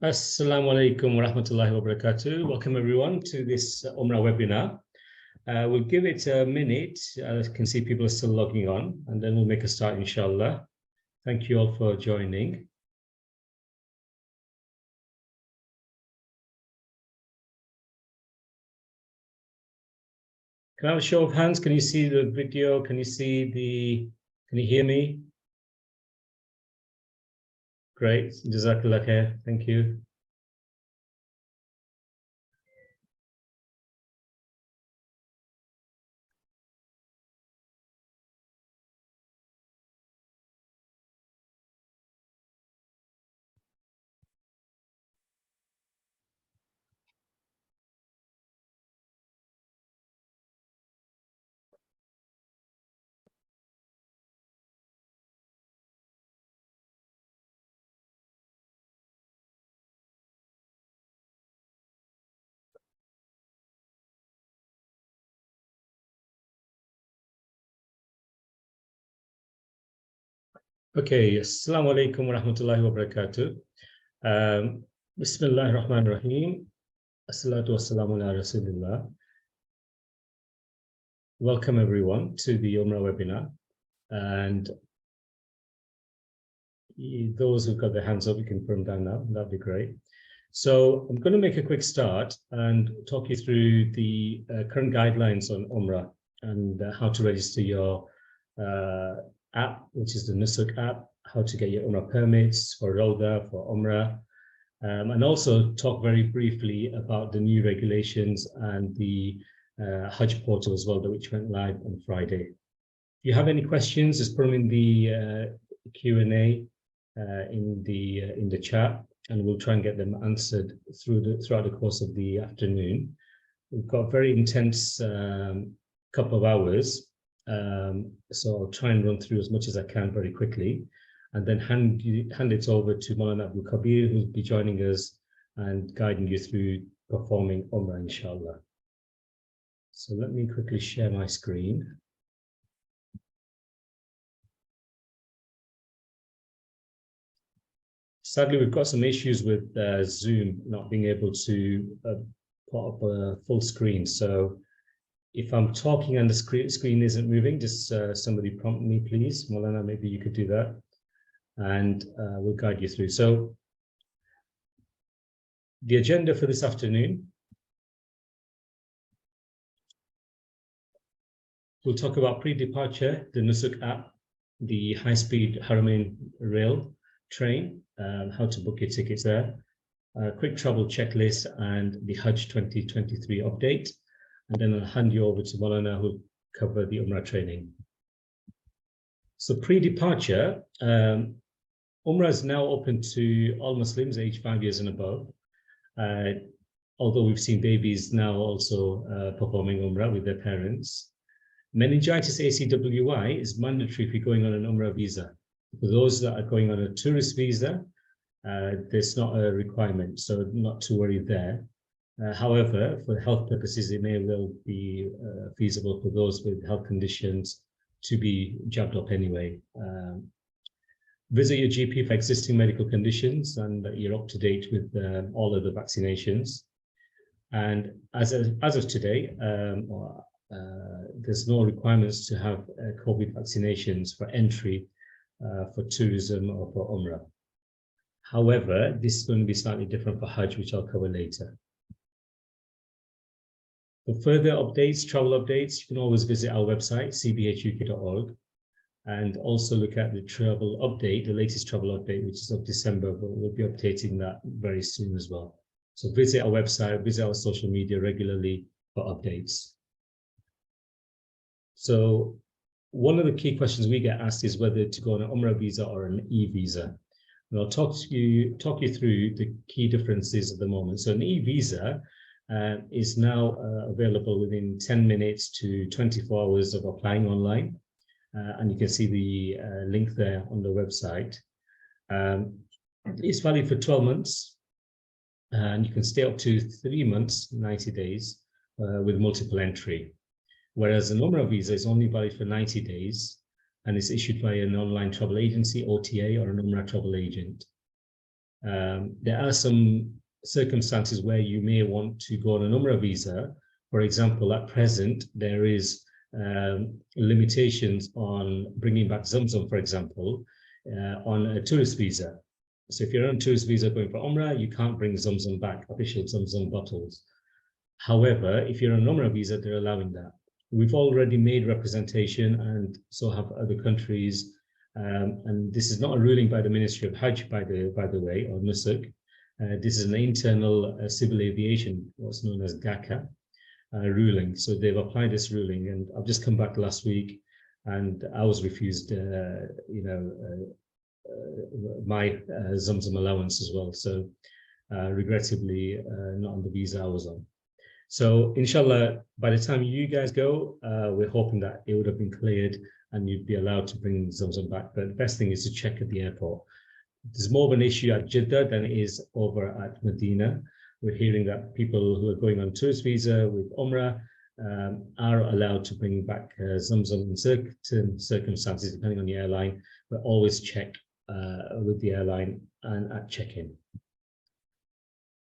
Assalamu alaikum wa rahmatullahi wa barakatuh. Welcome everyone to this Umrah webinar. We'll give it a minute. I can see people are still logging on, and then we'll make a start, inshallah. Thank you all for joining. Can I have a show of hands? Can you see the video? Can you hear me? Great, Jazakallah khair. Thank you. Okay, Assalamu alaikum wa rahmatullahi wa barakatuh. Bismillahir Rahmanir Rahim. Assalatu wassalamu ala Rasulillah. Welcome everyone to the Umrah webinar. And those who've got their hands up, you can put them down now. That'd be great. So I'm going to make a quick start and talk you through the current guidelines on Umrah and how to register your app, which is the Nusuk app, how to get your Umrah permits for Roda, for Umrah, and also talk very briefly about the new regulations and the Hajj portal as well, which went live on Friday. If you have any questions, just put them in the Q&A in the chat, and we'll try and get them answered throughout the course of the afternoon. We've got a very intense couple of hours. So I'll try and run through as much as I can very quickly, and then hand it over to Moulana Abdul Khabir, who'll be joining us and guiding you through performing Umrah, inshallah. So let me quickly share my screen. Sadly, we've got some issues with Zoom not being able to put up a full screen. So if I'm talking and the screen isn't moving, just somebody prompt me, please. Moulana, maybe you could do that, and we'll guide you through. So the agenda for this afternoon, we'll talk about pre-departure, the Nusuk app, the high-speed Haramain rail train, how to book your tickets there, a quick travel checklist, and the Hajj 2023 update. And then I'll hand you over to Moulana, who'll cover the Umrah training. So pre-departure, Umrah is now open to all Muslims aged 5 years and above. Although we've seen babies now also performing Umrah with their parents. Meningitis ACWI is mandatory if you're going on an Umrah visa. For those that are going on a tourist visa, there's not a requirement, so not to worry there. However, for health purposes, it may well be feasible for those with health conditions to be jabbed up anyway. Visit your GP for existing medical conditions, and you're up to date with all of the vaccinations. And as of today, there's no requirements to have COVID vaccinations for entry for tourism or for Umrah. However, this is going to be slightly different for Hajj, which I'll cover later. For further updates, travel updates, you can always visit our website, cbhuk.org, and also look at the travel update, the latest travel update, which is of December, but we'll be updating that very soon as well. So visit our website, visit our social media regularly for updates. So one of the key questions we get asked is whether to go on an Umrah visa or an e-visa. And I'll talk you through the key differences at the moment. So an e-visa is now available within 10 minutes to 24 hours of applying online. And you can see the link there on the website. It's valid for 12 months, and you can stay up to 3 months, 90 days, with multiple entry. Whereas an Umrah visa is only valid for 90 days, and it's issued by an online travel agency, OTA, or an Umrah travel agent. There are some circumstances where you may want to go on an Umrah visa. For example, at present, there is limitations on bringing back Zamzam, for example, on a tourist visa. So if you're on a tourist visa going for Umrah, you can't bring Zamzam back, official Zamzam bottles. However, if you're on an Umrah visa, they're allowing that. We've already made representation, and so have other countries. And this is not a ruling by the Ministry of Hajj, by the way, or Nusuk. This is an internal civil aviation, what's known as GACA ruling. So they've applied this ruling, and I've just come back last week, and I was refused, my Zamzam allowance as well. So regrettably, not on the visa I was on. So inshallah, by the time you guys go, we're hoping that it would have been cleared and you'd be allowed to bring Zamzam back. But the best thing is to check at the airport. There's more of an issue at Jeddah than it is over at Medina. We're hearing that people who are going on tourist visa with Umrah are allowed to bring back Zamzam in certain circumstances, depending on the airline, but always check with the airline and at check-in.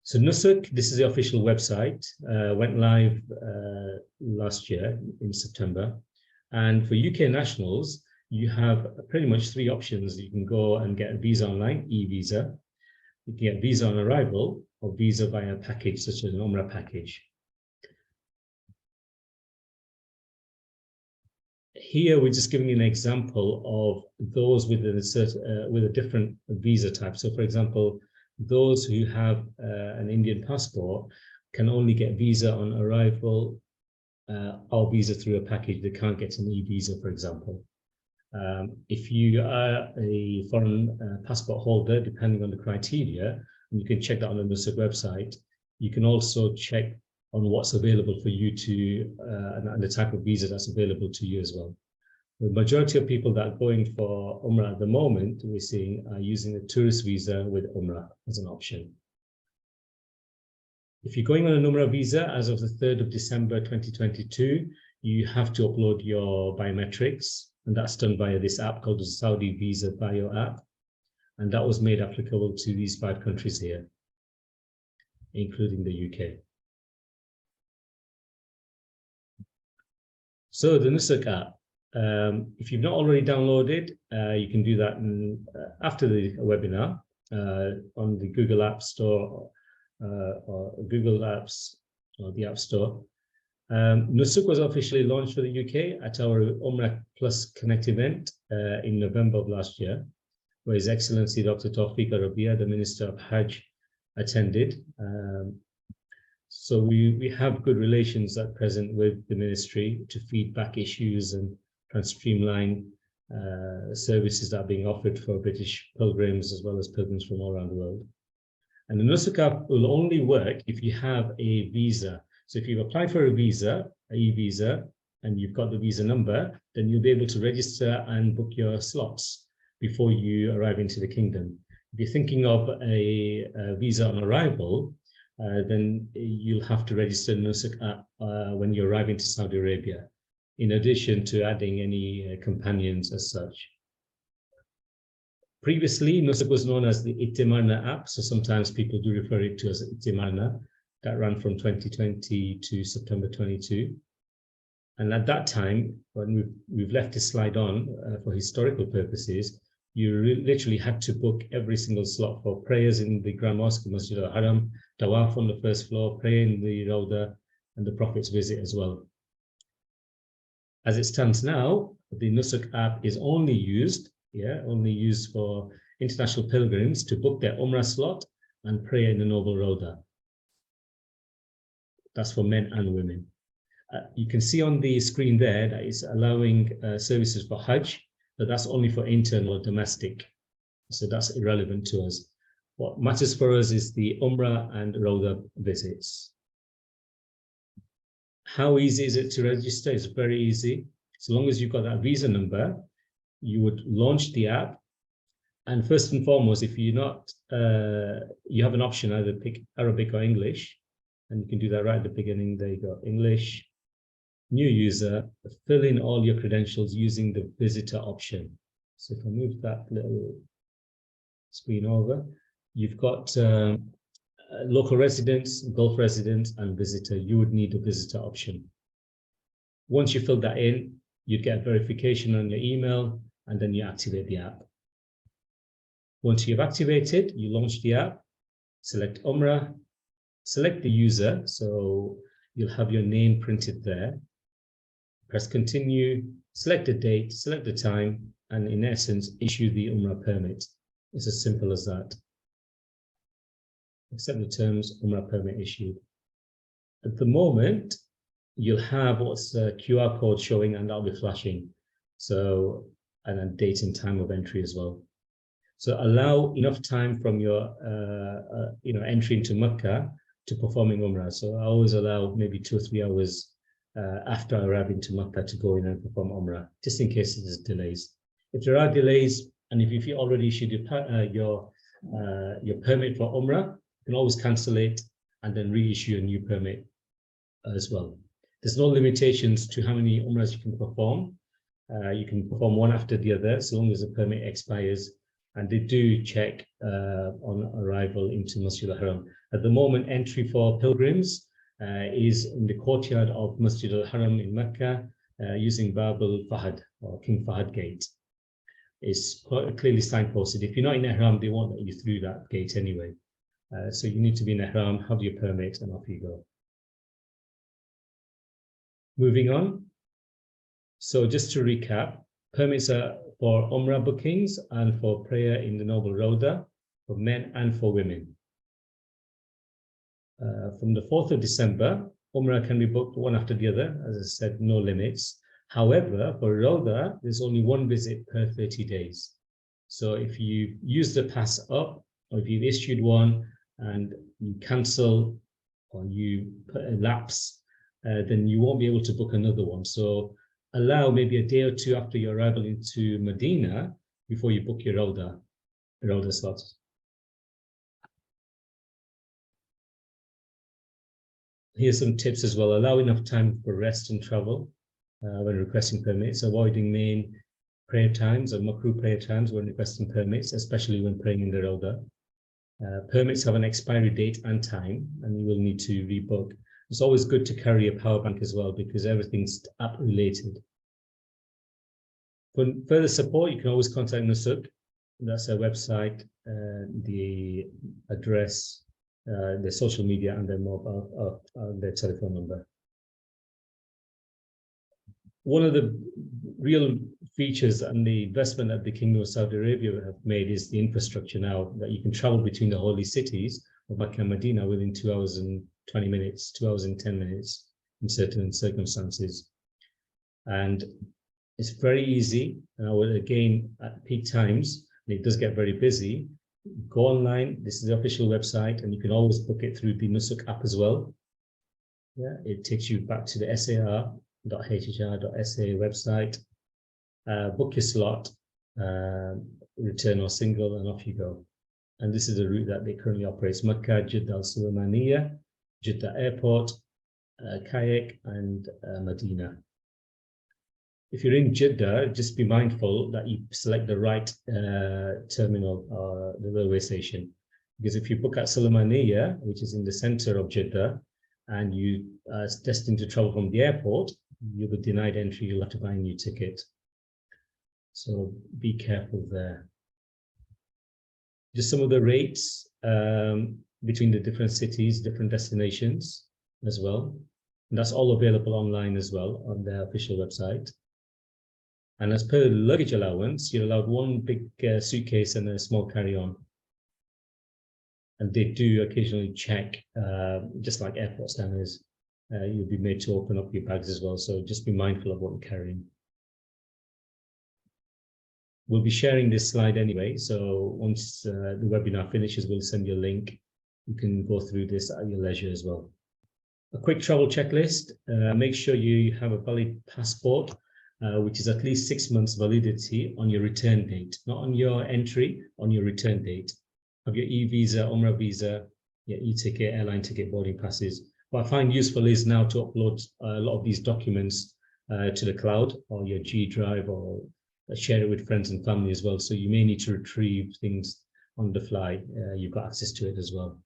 So Nusuk, this is the official website, went live last year in September. And for UK nationals, you have pretty much three options. You can go and get a visa online, e-visa. You can get visa on arrival or visa via a package, such as an Umrah package. Here, we're just giving you an example of those with a different visa type. So for example, those who have an Indian passport can only get visa on arrival or visa through a package. They can't get an e-visa, for example. If you are a foreign passport holder, depending on the criteria, and you can check that on the Nusuk website, you can also check on what's available for you to, and the type of visa that's available to you as well. The majority of people that are going for Umrah at the moment, we're seeing, are using a tourist visa with Umrah as an option. If you're going on an Umrah visa, as of the 3rd of December 2022, you have to upload your biometrics, and that's done via this app called the Saudi Visa Bio app. And that was made applicable to these 5 countries here, including the UK. So the Nusuk app. If you've not already downloaded, you can do that after the webinar on the Google App Store or Google Apps or the App Store. Nusuk was officially launched for the UK at our Umrah Plus Connect event in November of last year, where His Excellency Dr. Tawfiq Arabia, the Minister of Hajj, attended. So we have good relations at present with the ministry to feed back issues and try and streamline services that are being offered for British pilgrims as well as pilgrims from all around the world. And the Nusuk app will only work if you have a visa. So if you've applied for a visa, an e-visa, and you've got the visa number, then you'll be able to register and book your slots before you arrive into the kingdom. If you're thinking of a visa on arrival, then you'll have to register Nusuk app when you arrive into Saudi Arabia, in addition to adding any companions as such. Previously, Nusuk was known as the Itimarna app, so sometimes people do refer it to as Itimarna. That ran from 2020 to September 22. And at that time, when we've left this slide on for historical purposes, you literally had to book every single slot for prayers in the Grand Mosque, Masjid al-Haram, Tawaf on the first floor, pray in the Rawda, and the Prophet's visit as well. As it stands now, the Nusuk app is only used for international pilgrims to book their Umrah slot and pray in the Noble Rawda. That's for men and women. You can see on the screen there that it's allowing services for Hajj, but that's only for internal or domestic. So that's irrelevant to us. What matters for us is the Umrah and Rawda visits. How easy is it to register? It's very easy. So long as you've got that visa number, you would launch the app. And first and foremost, if you're not, you have an option, either pick Arabic or English, and you can do that right at the beginning. There you go, English, new user, fill in all your credentials using the visitor option. So if I move that little screen over, You've got local residents, Gulf residents, and visitor. You would need a visitor option. Once you fill that in, you'd get verification on your email, and then you activate the app. Once you've activated, you launch the app, select Umrah, select the user, so you'll have your name printed there. Press continue, select the date, select the time, and in essence, issue the Umrah permit. It's as simple as that. Accept the terms, Umrah permit issued. At the moment, you'll have what's a QR code showing, and that'll be flashing. So, and then date and time of entry as well. So allow enough time from your entry into Mecca to performing Umrah. So I always allow maybe 2 or 3 hours after I arrive into Mecca to go in and perform Umrah, just in case there's delays. If there are delays, and if you already issued your permit for Umrah, you can always cancel it and then reissue a new permit as well. There's no limitations to how many Umrahs you can perform. You can perform one after the other, so long as the permit expires. And they do check on arrival into Masjid al-Haram. At the moment, entry for pilgrims is in the courtyard of Masjid al-Haram in Mecca using Bab al-Fahad or King Fahad Gate. It's clearly signposted. If you're not in Ihram, they won't let you through that gate anyway. So you need to be in Ihram, have your permit, and off you go. Moving on. So just to recap, permits are for Umrah bookings and for prayer in the Noble Rauda, for men and for women. From the 4th of December, Umrah can be booked one after the other, as I said, no limits. However, for Rauda, there's only one visit per 30 days. So if you use the pass up, or if you've issued one and you cancel or you put a lapse, then you won't be able to book another one. So allow maybe a day or two after your arrival into Medina before you book your Rauda slots. Here's some tips as well. Allow enough time for rest and travel when requesting permits, avoiding main prayer times or makruh prayer times when requesting permits, especially when praying in the Rauda. Permits have an expiry date and time, and you will need to rebook. It's always good to carry a power bank as well, because everything's app related. For further support, you can always contact Nusuk. That's their website, the address, their social media, and their mobile, their telephone number. One of the real features and the investment that the Kingdom of Saudi Arabia have made is the infrastructure now, that you can travel between the holy cities of Mecca and Medina within 2 hours and 20 minutes, 2 hours and 10 minutes in certain circumstances. And it's very easy. And I would, again, at peak times, and it does get very busy, go online. This is the official website, and you can always book it through the Nusuk app as well. Yeah, it takes you back to the sar.hhr.sa website. Book your slot, return or single, and off you go. And this is the route that they currently operate: Mecca, Jeddah Al-Sulaimaniyah, Jeddah Airport, Kayak, and Medina. If you're in Jeddah, just be mindful that you select the right terminal or the railway station. Because if you book at Sulaimaniyah, which is in the center of Jeddah, and you are destined to travel from the airport, you'll be denied entry. You'll have to buy a new ticket. So be careful there. Just some of the rates between the different cities, different destinations as well. And that's all available online as well on their official website. And as per luggage allowance, you're allowed one big suitcase and a small carry-on. And they do occasionally check, just like airport scanners, you'll be made to open up your bags as well. So just be mindful of what you're carrying. We'll be sharing this slide anyway. So once the webinar finishes, we'll send you a link. You can go through this at your leisure as well. A quick travel checklist. Make sure you have a valid passport, which is at least 6 months validity on your return date, not on your entry, on your return date. Have your e-visa, Umrah visa, your e-ticket, airline ticket, boarding passes. What I find useful is now to upload a lot of these documents to the cloud or your G Drive, or share it with friends and family as well. So you may need to retrieve things on the fly, you've got access to it as well.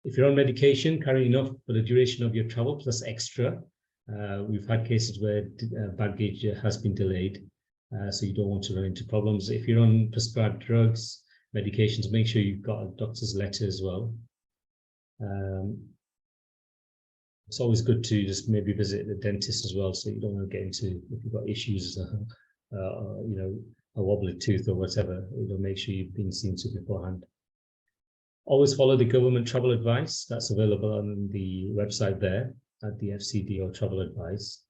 If you're on medication, carry enough for the duration of your travel plus extra. We've had cases where baggage has been delayed, so you don't want to run into problems. If you're on prescribed drugs, medications, make sure you've got a doctor's letter as well. It's always good to just maybe visit the dentist as well, so you don't want to get into, if you've got issues, you know, a wobbly tooth or whatever, make sure you've been seen to beforehand. Always follow the government travel advice that's available on the website there at the FCD or travel advice.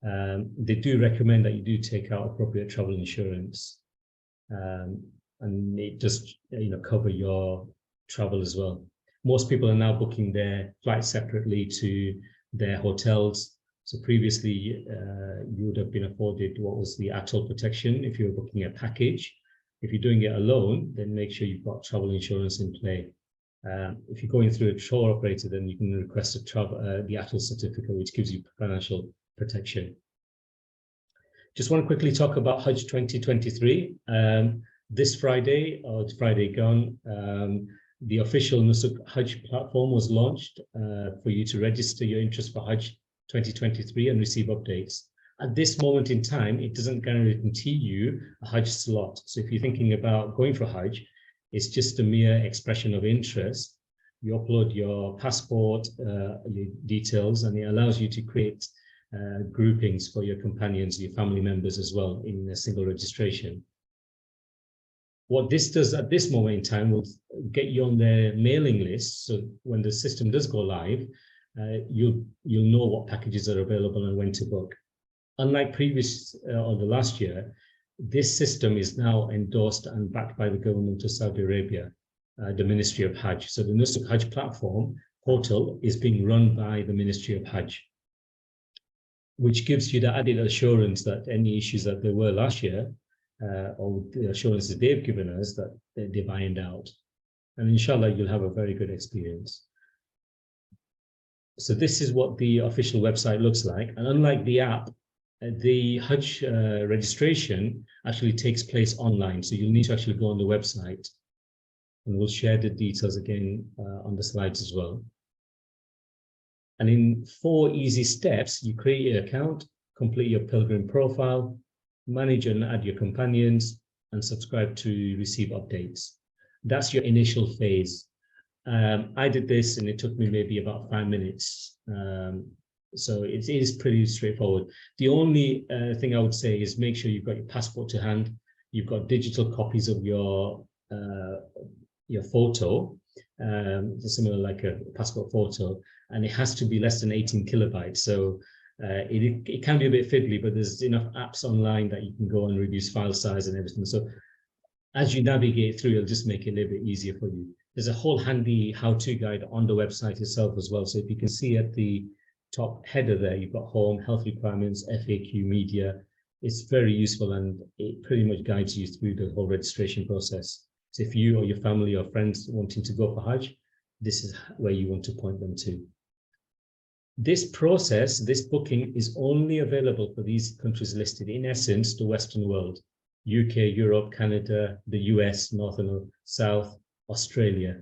They do recommend that you do take out appropriate travel insurance, and it just cover your travel as well. Most people are now booking their flights separately to their hotels. So previously, you would have been afforded what was the ATOL protection if you were booking a package. If you're doing it alone, then make sure you've got travel insurance in play. If you're going through a tour operator, then you can request the ATOL certificate, which gives you financial protection. Just want to quickly talk about Hajj 2023. This Friday, or it's Friday gone, the official Nusuk Hajj platform was launched for you to register your interest for Hajj 2023 and receive updates. At this moment in time, it doesn't guarantee you a Hajj slot. So if you're thinking about going for Hajj, it's just a mere expression of interest. You upload your passport, your details, and it allows you to create groupings for your companions, your family members as well in a single registration. What this does at this moment in time will get you on their mailing list. So when the system does go live, you'll know what packages are available and when to book. Unlike previous or the last year, this system is now endorsed and backed by the government of Saudi Arabia, the Ministry of Hajj. So the Nusuk Hajj platform portal is being run by the Ministry of Hajj, which gives you the added assurance that any issues that there were last year, or the assurances they've given us, that they've ironed out. And inshallah, you'll have a very good experience. So this is what the official website looks like. And unlike the app, the Hajj registration actually takes place online. So you'll need to actually go on the website, and we'll share the details again on the slides as well. And in 4 easy steps, you create your account, complete your pilgrim profile, manage and add your companions, and subscribe to receive updates. That's your initial phase. I did this and it took me maybe about 5 minutes. So it is pretty straightforward. The only thing I would say is make sure you've got your passport to hand, you've got digital copies of your photo, similar like a passport photo, and it has to be less than 18 kilobytes. So it can be a bit fiddly, but there's enough apps online that you can go and reduce file size and everything. So as you navigate through, it'll just make it a little bit easier for you. There's a whole handy how-to guide on the website itself as well. So if you can see at the top header there, you've got home, health requirements, FAQ, media. It's very useful, and it pretty much guides you through the whole registration process. So if you or your family or friends wanting to go for Hajj, this is where you want to point them to. This process, this booking, is only available for these countries listed, in essence, the Western world: UK, Europe, Canada, the US, North and South, Australia.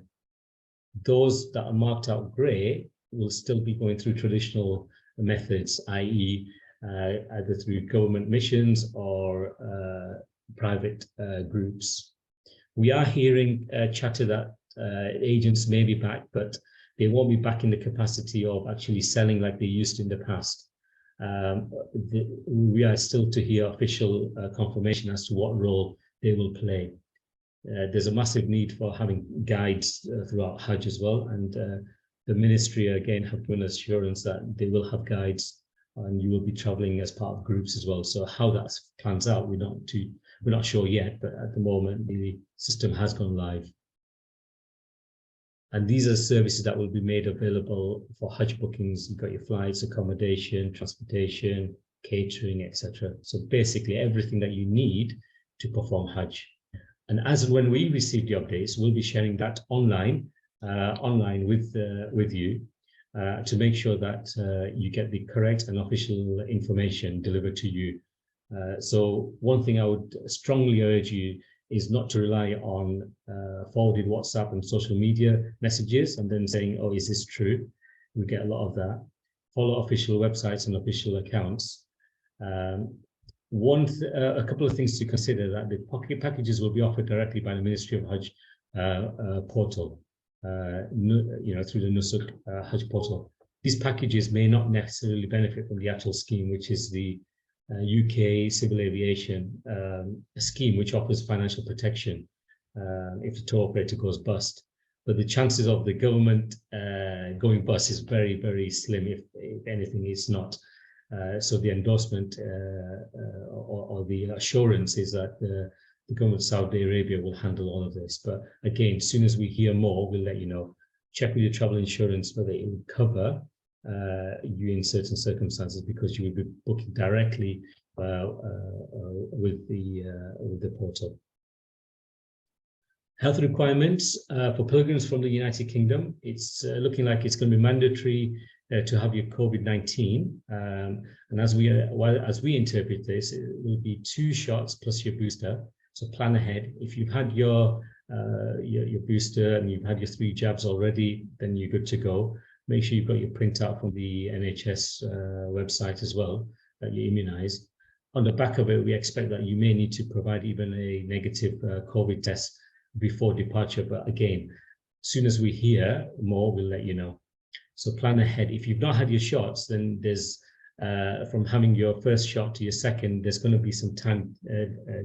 Those that are marked out grey will still be going through traditional methods, i.e. Either through government missions or private groups. We are hearing chatter that agents may be back, but they won't be back in the capacity of actually selling like they used to in the past. We are still to hear official confirmation as to what role they will play. There's a massive need for having guides throughout Hajj as well, and the ministry again have given assurance that they will have guides, and you will be traveling as part of groups as well. So how that plans out, we're not sure yet, but at the moment the system has gone live. And these are services that will be made available for Hajj bookings. You've got your flights, accommodation, transportation, catering, etc. So basically everything that you need to perform Hajj. And as and when we receive the updates, we'll be sharing that online with you to make sure that you get the correct and official information delivered to you. So one thing I would strongly urge you is not to rely on forwarded WhatsApp and social media messages and then saying, oh, is this true? We get a lot of that. Follow official websites and official accounts. A couple of things to consider, that the packages will be offered directly by the Ministry of Hajj portal, through the Nusuk Hajj portal. These packages may not necessarily benefit from the actual scheme, which is the UK Civil Aviation scheme, which offers financial protection if the tour operator goes bust. But the chances of the government going bust is very, very slim. If anything, it's not. So the endorsement or the assurance is that the government of Saudi Arabia will handle all of this. But again, as soon as we hear more, we'll let you know. Check with your travel insurance whether it will cover you in certain circumstances, because you will be booking directly with the portal. Health requirements for pilgrims from the United Kingdom. It's looking like it's going to be mandatory to have your COVID-19, and as we interpret this, it will be 2 shots plus your booster. So plan ahead. If you've had your booster and you've had your 3 jabs already, then you're good to go. Make sure you've got your printout from the NHS website as well, that you're immunized. On the back of it, we expect that you may need to provide even a negative COVID test before departure. But again, as soon as we hear more, we'll let you know. So plan ahead. If you've not had your shots, then there's from having your first shot to your second, there's going to be some time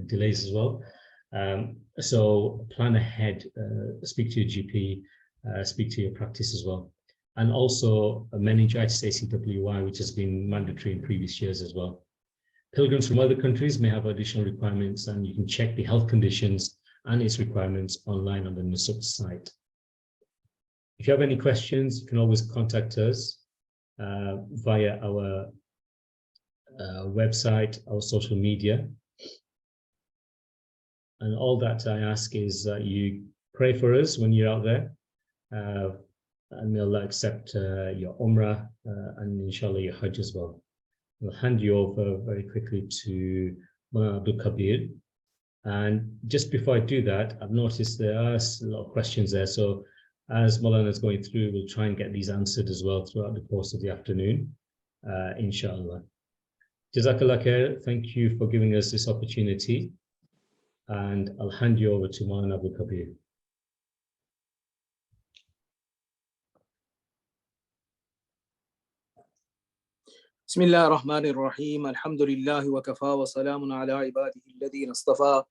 delays as well. So plan ahead, speak to your GP, speak to your practice as well. And also a meningitis ACWY, which has been mandatory in previous years as well. Pilgrims from other countries may have additional requirements, and you can check the health conditions and its requirements online on the Nusuk site. If you have any questions, you can always contact us via our website, our social media. And all that I ask is that you pray for us when you're out there. And may Allah accept your Umrah and inshallah your Hajj as well. We'll hand you over very quickly to Moulana Abdul Khabir. And just before I do that, I've noticed there are a lot of questions there. So as Moulana is going through, we'll try and get these answered as well throughout the course of the afternoon, inshallah. Jazakallah khair. Thank you for giving us this opportunity. And I'll hand you over to Moulana Abdul Khabir. بسم الله الرحمن الرحيم الحمد لله وكفى وسلام على عباده الذين اصطفى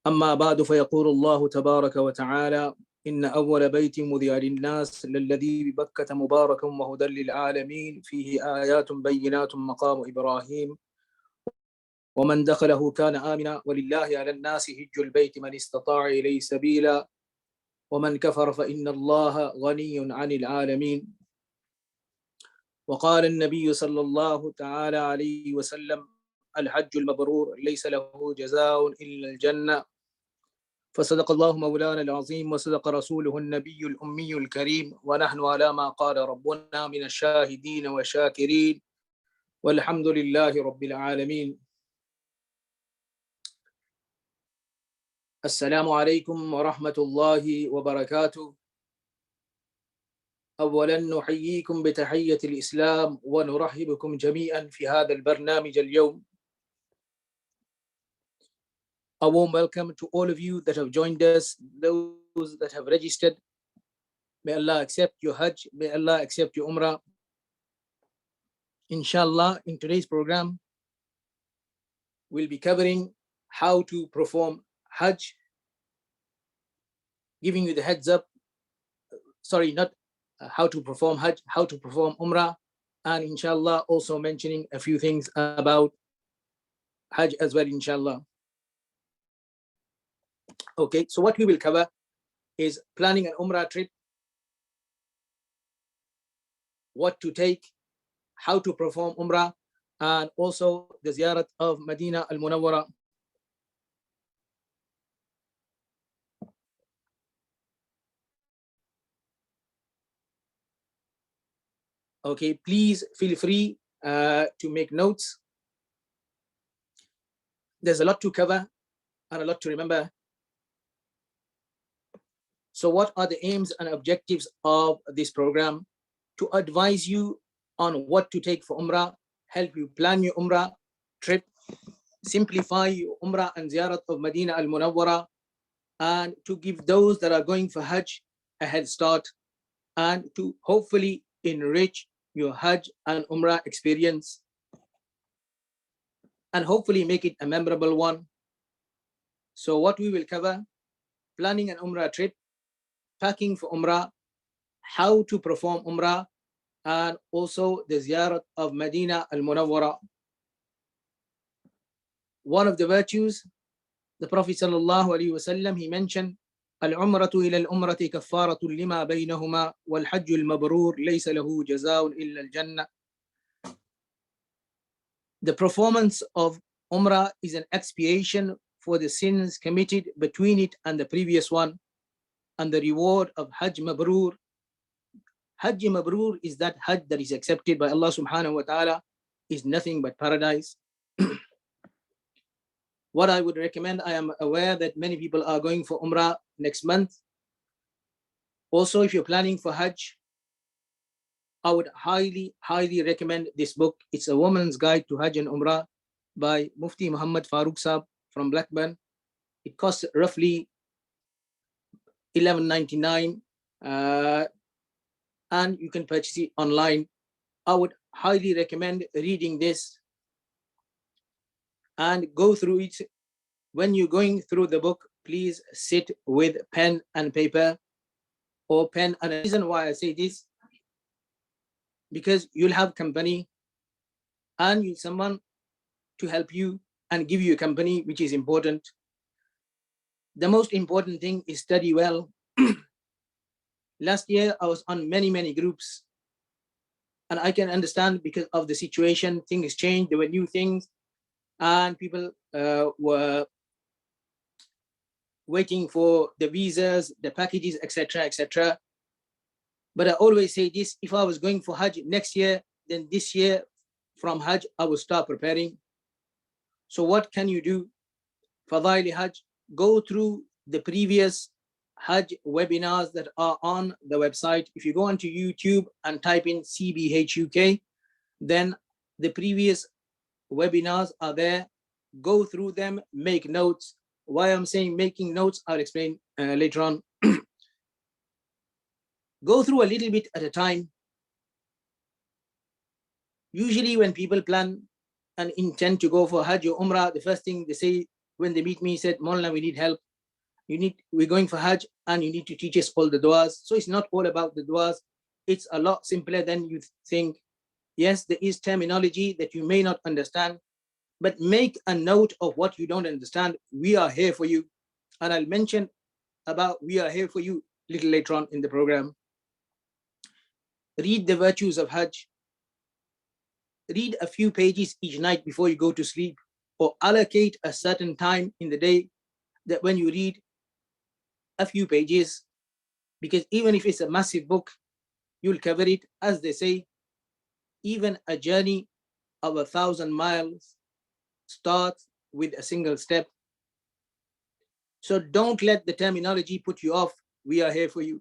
أما بعد فيقول الله تبارك وتعالى إن أول بيت وضع للناس للذي ببكة مباركا وهدى للعالمين فيه آيات بينات مقام إبراهيم ومن دخله كان آمنا ولله على الناس حج البيت من استطاع إليه سبيلا ومن كفر فإن الله غني عن العالمين. وقال النبي صلى الله تعالى عليه وسلم الحج المبرور ليس له جزاء إلا الجنة. فصدق الله مولانا العظيم وصدق رسوله النبي الأمي الكريم ونحن على ما قال ربنا من الشاهدين والشاكرين والحمد لله رب العالمين. السلام عليكم ورحمة الله وبركاته. أولا نحييكم بتحية الإسلام ونرحبكم جميعا في هذا البرنامج اليوم. A warm welcome to all of you that have joined us, those that have registered. May Allah accept your Hajj, may Allah accept your Umrah. Inshallah, in today's program, we'll be covering how to perform Hajj, giving you the heads up, sorry, not how to perform Hajj, how to perform Umrah, and inshallah also mentioning a few things about Hajj as well, inshallah. Okay, so what we will cover is planning an Umrah trip, what to take, how to perform Umrah, and also the ziyarat of Medina al-Munawwara. Okay, please feel free to make notes. There's a lot to cover, and a lot to remember. So what are the aims and objectives of this program? To advise you on what to take for Umrah, help you plan your Umrah trip, simplify your Umrah and Ziyarat of Medina al-Munawwara, and to give those that are going for Hajj a head start, and to hopefully enrich your Hajj and Umrah experience, and hopefully make it a memorable one. So what we will cover: planning an Umrah trip, packing for Umrah, how to perform Umrah, and also the Ziyarat of Medina al-Munawwara. One of the virtues, the Prophet sallallahu alaihi wasallam, he mentioned, العمرة إلى العمرة كفارة لما بينهما والحج المبرور ليس له جزاء إلا الجنة. The performance of Umrah is an expiation for the sins committed between it and the previous one, and the reward of Hajj Mabrur. Hajj Mabrur is that Hajj that is accepted by Allah subhanahu wa ta'ala, is nothing but paradise. What I would recommend, I am aware that many people are going for Umrah next month. Also, if you're planning for Hajj, I would highly recommend this book. It's a woman's guide to Hajj and Umrah by Mufti Muhammad Farooq Saab from Blackburn. It costs roughly $11.99, and you can purchase it online. I would highly recommend reading this and go through it. When you're going through the book, please sit with pen and paper, or pen. And the reason why I say this, because you'll have company and you need someone to help you and give you a company, which is important. The most important thing is study well. Last year, I was on many groups, and I can understand because of the situation, things changed, there were new things, and people were waiting for the visas, the packages, etc. But I always say this: if I was going for Hajj next year, then this year from Hajj, I will start preparing. So what can you do? Fadaili Hajj, go through the previous Hajj webinars that are on the website. If you go onto YouTube and type in CBHUK, then the previous webinars are there. Go through them, make notes. Why I'm saying making notes, I'll explain later on. Go through a little bit at a time. Usually when people plan and intend to go for Hajj or Umrah, the first thing they say when they meet me, said, Moulana, we need help. We're going for Hajj and you need to teach us all the du'as. So it's not all about the du'as. It's a lot simpler than you think. Yes, there is terminology that you may not understand, but make a note of what you don't understand. We are here for you. And I'll mention about we are here for you a little later on in the program. Read the virtues of Hajj. Read a few pages each night before you go to sleep, or allocate a certain time in the day that when you read a few pages, because even if it's a massive book, you'll cover it. As they say, even a journey of 1,000 miles starts with a single step. So don't let the terminology put you off. We are here for you.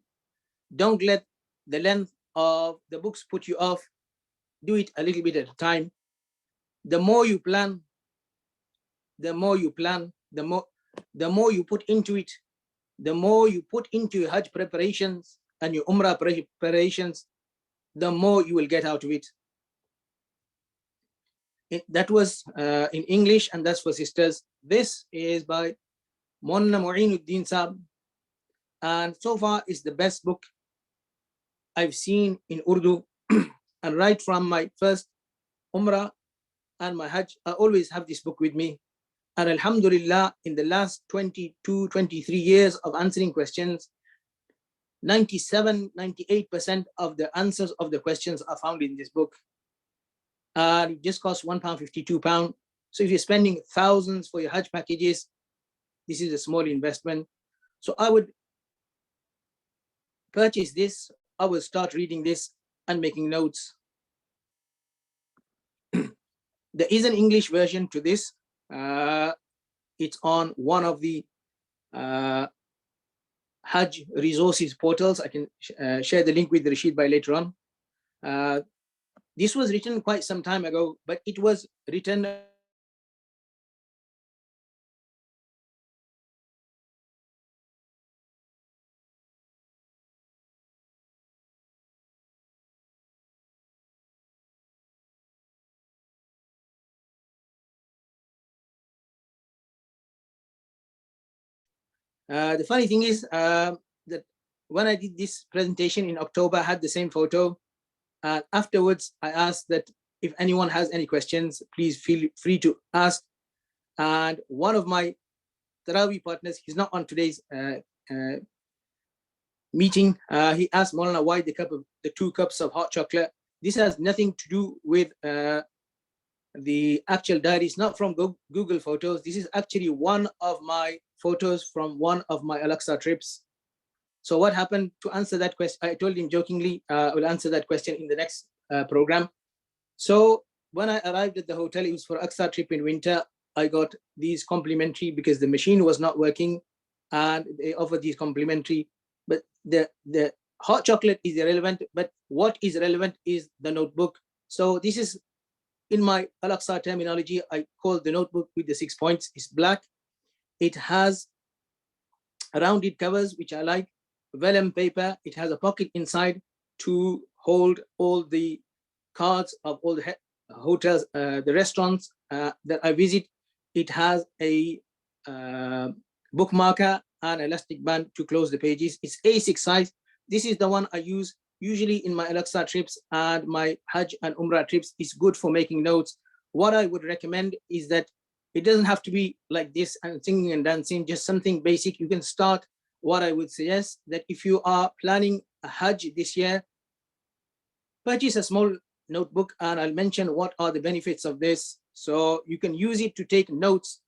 Don't let the length of the books put you off. Do it a little bit at a time. The more you plan, the more you put into it, the more you put into your Hajj preparations and your Umrah preparations, the more you will get out of it. That was in English, and that's for sisters. This is by Moulana Mu'inuddin Saab, and so far it's the best book I've seen in Urdu. And right from my first Umrah and my Hajj, I always have this book with me. And alhamdulillah, in the last 22, 23 years of answering questions, 97, 98% of the answers of the questions are found in this book. It just costs £1.52. So if you're spending thousands for your Hajj packages, this is a small investment. So I would purchase this. I will start reading this and making notes. There is an English version to this. it's on one of the Hajj resources portals. I can share the link with Rashid by later on. This was written quite some time ago, but it was written the funny thing is that when I did this presentation in October, I had the same photo. Afterwards, I asked that if anyone has any questions, please feel free to ask. And one of my Tarawih partners, he's not on today's meeting, he asked Moulana why the 2 cups of hot chocolate. This has nothing to do with the actual diary. It's not from Google Photos. This is actually one of my photos from one of my Al-Aqsa trips. So what happened, to answer that question, I told him jokingly, I will answer that question in the next program. So when I arrived at the hotel, it was for Aqsa trip in winter. I got these complimentary because the machine was not working, and they offered these complimentary. But the hot chocolate is irrelevant, but what is relevant is the notebook. So this is, in my Al-Aqsa terminology, I call the notebook with the 6 points. It's black. It has rounded covers, which I like, vellum paper. It has a pocket inside to hold all the cards of all the hotels, the restaurants that I visit. It has a bookmarker and elastic band to close the pages. It's A6 size. This is the one I use usually in my Al-Aqsa trips and my Hajj and Umrah trips. It's good for making notes. What I would recommend is that it doesn't have to be like this and singing and dancing, just something basic. You can start. What I would suggest that if you are planning a Hajj this year, purchase a small notebook, and I'll mention what are the benefits of this. So you can use it to take notes.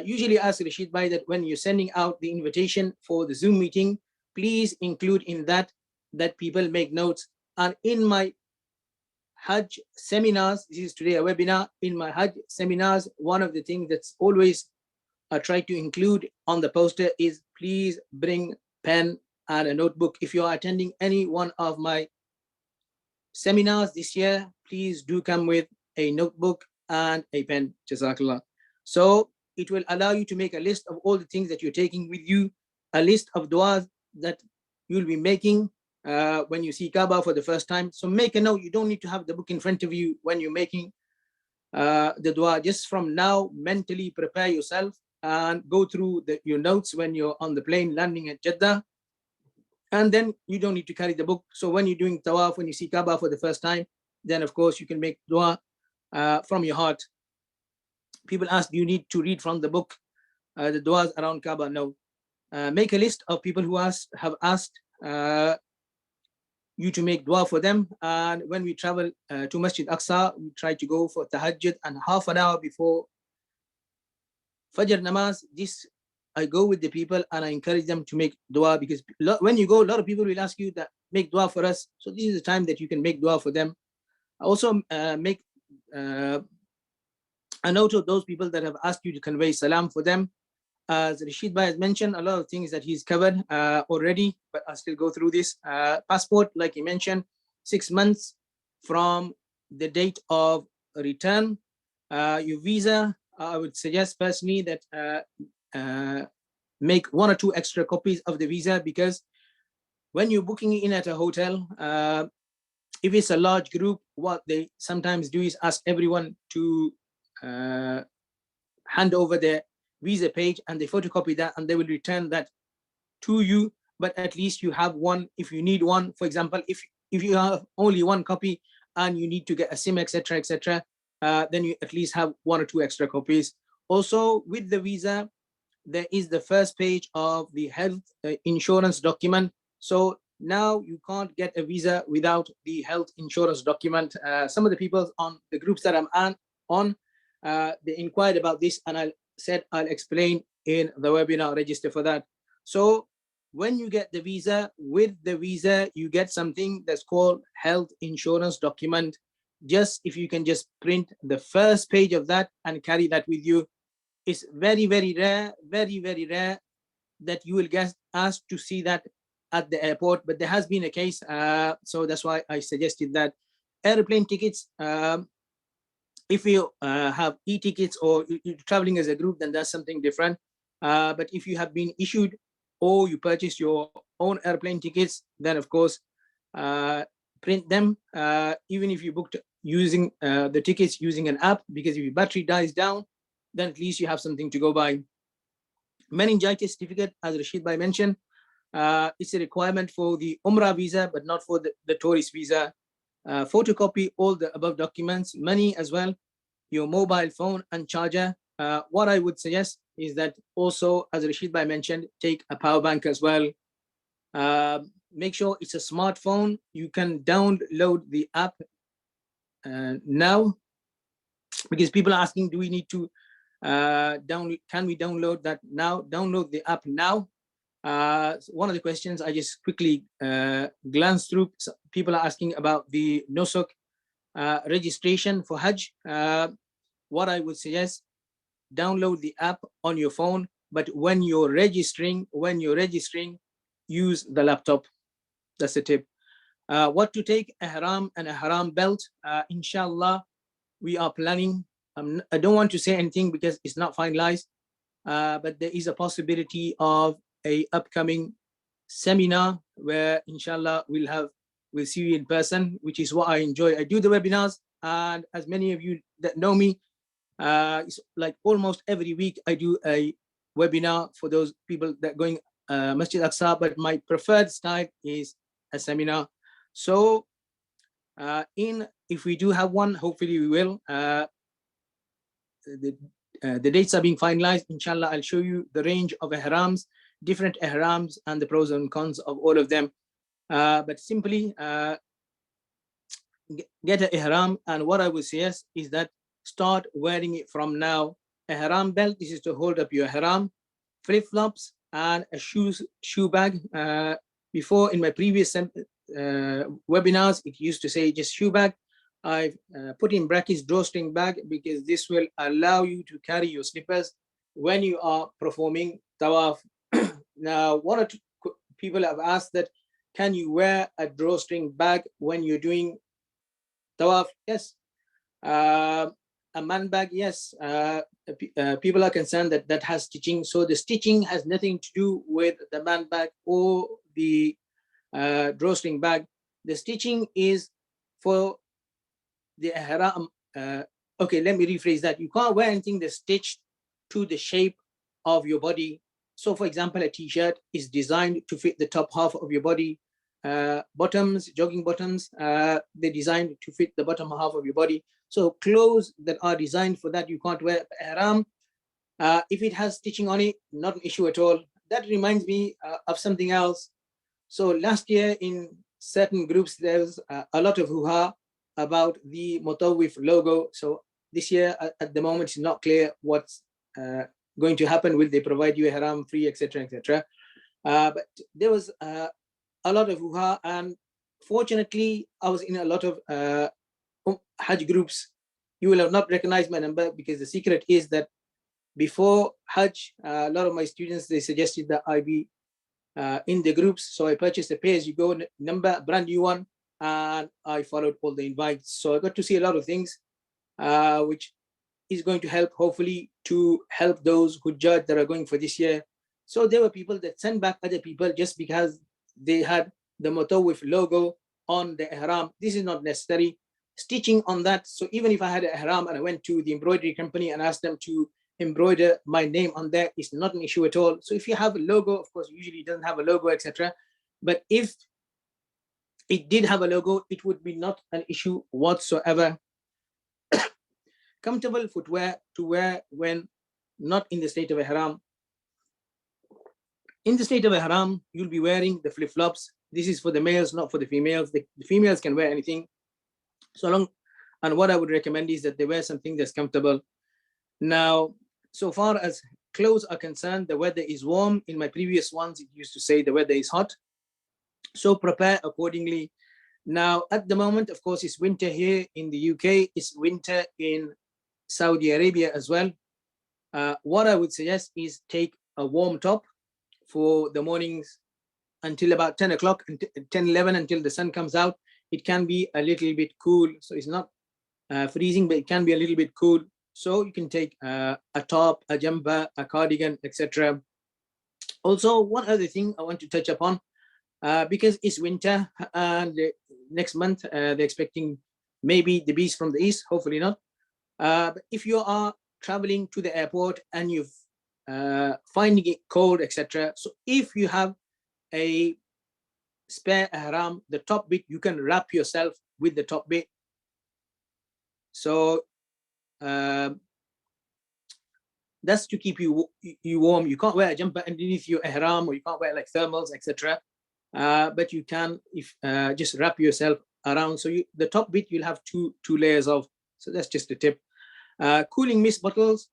Usually ask Rashid Bhai that when you're sending out the invitation for the Zoom meeting, please include in that people make notes. And in my Hajj seminars, this is today a webinar, in my Hajj seminars, one of the things that's always I try to include on the poster is please bring pen and a notebook. If you are attending any one of my seminars this year, please do come with a notebook and a pen. Jazakallah. So it will allow you to make a list of all the things that you're taking with you, a list of du'as that you'll be making when you see Kaaba for the first time. So make a note. You don't need to have the book in front of you when you're making the dua. Just from now, mentally prepare yourself and go through your notes when you're on the plane landing at Jeddah. And then you don't need to carry the book. So when you're doing tawaf, when you see Kaaba for the first time, then of course you can make dua from your heart. People ask, do you need to read from the book, the duas around Kaaba? No. Make a list of people who have asked you to make dua for them. And when we travel to Masjid Aqsa, we try to go for tahajjud, and half an hour before Fajr namaz, I go with the people and I encourage them to make dua, because when you go, a lot of people will ask you that make dua for us. So this is the time that you can make dua for them. Also make a note of those people that have asked you to convey salam for them. As Rashid Bhai has mentioned, a lot of things that he's covered already, but I'll still go through this. Passport, like he mentioned, 6 months from the date of return. Your visa, I would suggest personally that make 1 or 2 extra copies of the visa, because when you're booking in at a hotel, if it's a large group, what they sometimes do is ask everyone to hand over their visa page, and they photocopy that and they will return that to you. But at least you have one if you need one. For example, if you have only 1 copy and you need to get a SIM, etc., etc., then you at least have 1 or 2 extra copies. Also, with the visa, there is the first page of the health insurance document. So now you can't get a visa without the health insurance document. Some of the people on the groups that I'm on, they inquired about this, and I said I'll explain in the webinar. Register for that. So when you get the visa, with the visa you get something that's called health insurance document. Just if you can just print the first page of that and carry that with you, it's very, very rare, very, very rare that you will get asked to see that at the airport, but there has been a case. So that's why I suggested that airplane tickets, if you have e-tickets or you're traveling as a group, then that's something different. But if you have been issued or you purchased your own airplane tickets, then of course, print them, even if you booked using the tickets using an app, because if your battery dies down, then at least you have something to go by. Meningitis certificate, as Rashid Bhai mentioned, it's a requirement for the Umrah visa, but not for the tourist visa. Photocopy all the above documents, money as well, your mobile phone and charger. What I would suggest is that also, as Rashid Bhai mentioned, take a power bank as well. Make sure it's a smartphone. You can download the app now, because people are asking, do we need to can we download that now? Download the app now. One of the questions I just quickly glanced through, people are asking about the Nusuk registration for Hajj. What I would suggest, download the app on your phone, but when you're registering, use the laptop. That's the tip. What to take, a haram and a haram belt. Inshallah, we are planning. I don't want to say anything because it's not finalized, but there is a possibility of a upcoming seminar where inshallah we'll see you in person, which is what I enjoy. I do the webinars, and as many of you that know me, it's like almost every week I do a webinar for those people that are going Masjid Aqsa, but my preferred style is a seminar. So if we do have one, hopefully we will. The dates are being finalized. Inshallah, I'll show you the range of ihrams, different ihrams, and the pros and cons of all of them. But simply get an ihram, and what I would suggest is that start wearing it from now. A ihram belt, this is to hold up your ihram, flip-flops, and a shoe bag. Before, in my previous webinars, it used to say just shoe bag. I've put in brackets drawstring bag, because this will allow you to carry your slippers when you are performing tawaf. Now, one or two people have asked that, can you wear a drawstring bag when you're doing tawaf? Yes. A man bag, yes. People are concerned that that has stitching. So the stitching has nothing to do with the man bag or the drawstring bag. The stitching is for the ihram. Okay, let me rephrase that. You can't wear anything that's stitched to the shape of your body. So for example, a t-shirt is designed to fit the top half of your body. Bottoms, jogging bottoms, they're designed to fit the bottom half of your body. So clothes that are designed for that, you can't wear ihram. If it has stitching on it, not an issue at all. That reminds me of something else. So last year in certain groups, there's a lot of hoo-ha about the Mutawif logo. So this year, at the moment, it's not clear what's going to happen. Will they provide you ihram free, etc., etc.? But there was a lot of hoo-ha, and fortunately, I was in a lot of Hajj groups. You will have not recognized my number, because the secret is that before Hajj, a lot of my students, they suggested that I be in the groups. So I purchased a pay-as-you-go number, brand new one, and I followed all the invites. So I got to see a lot of things, which is going to help, hopefully, to help those who judge that are going for this year. So there were people that sent back other people just because they had the Mutawif logo on the ihram. This is not necessary. Stitching on that. So even if I had an ihram and I went to the embroidery company and asked them to embroider my name on there, it's not an issue at all. So if you have a logo, of course, usually it doesn't have a logo, etc. But if it did have a logo, it would be not an issue whatsoever. Comfortable footwear to wear when not in the state of ihram. In the state of ihram, you'll be wearing the flip-flops. This is for the males, not for the females. The females can wear anything. So long, and what I would recommend is that they wear something that's comfortable. Now, so far as clothes are concerned, the weather is warm. In my previous ones, it used to say the weather is hot. So prepare accordingly. Now, at the moment, of course, it's winter here in the UK. It's winter in Saudi Arabia as well. What I would suggest is take a warm top for the mornings until about 10 o'clock, 10, 11, until the sun comes out. It can be a little bit cool. So it's not freezing, but it can be a little bit cool. So you can take a top, a jumper, a cardigan, etc. Also, one other thing I want to touch upon, because it's winter and next month they're expecting maybe the breeze from the east, hopefully not. But if you are traveling to the airport and you're finding it cold, etc. So if you have a spare ihram, the top bit, you can wrap yourself with the top bit. So that's to keep you warm. You can't wear a jumper underneath your ihram, or you can't wear like thermals, etc. But you can, if just wrap yourself around. So the top bit you'll have two layers of. So that's just a tip. Cooling mist bottles.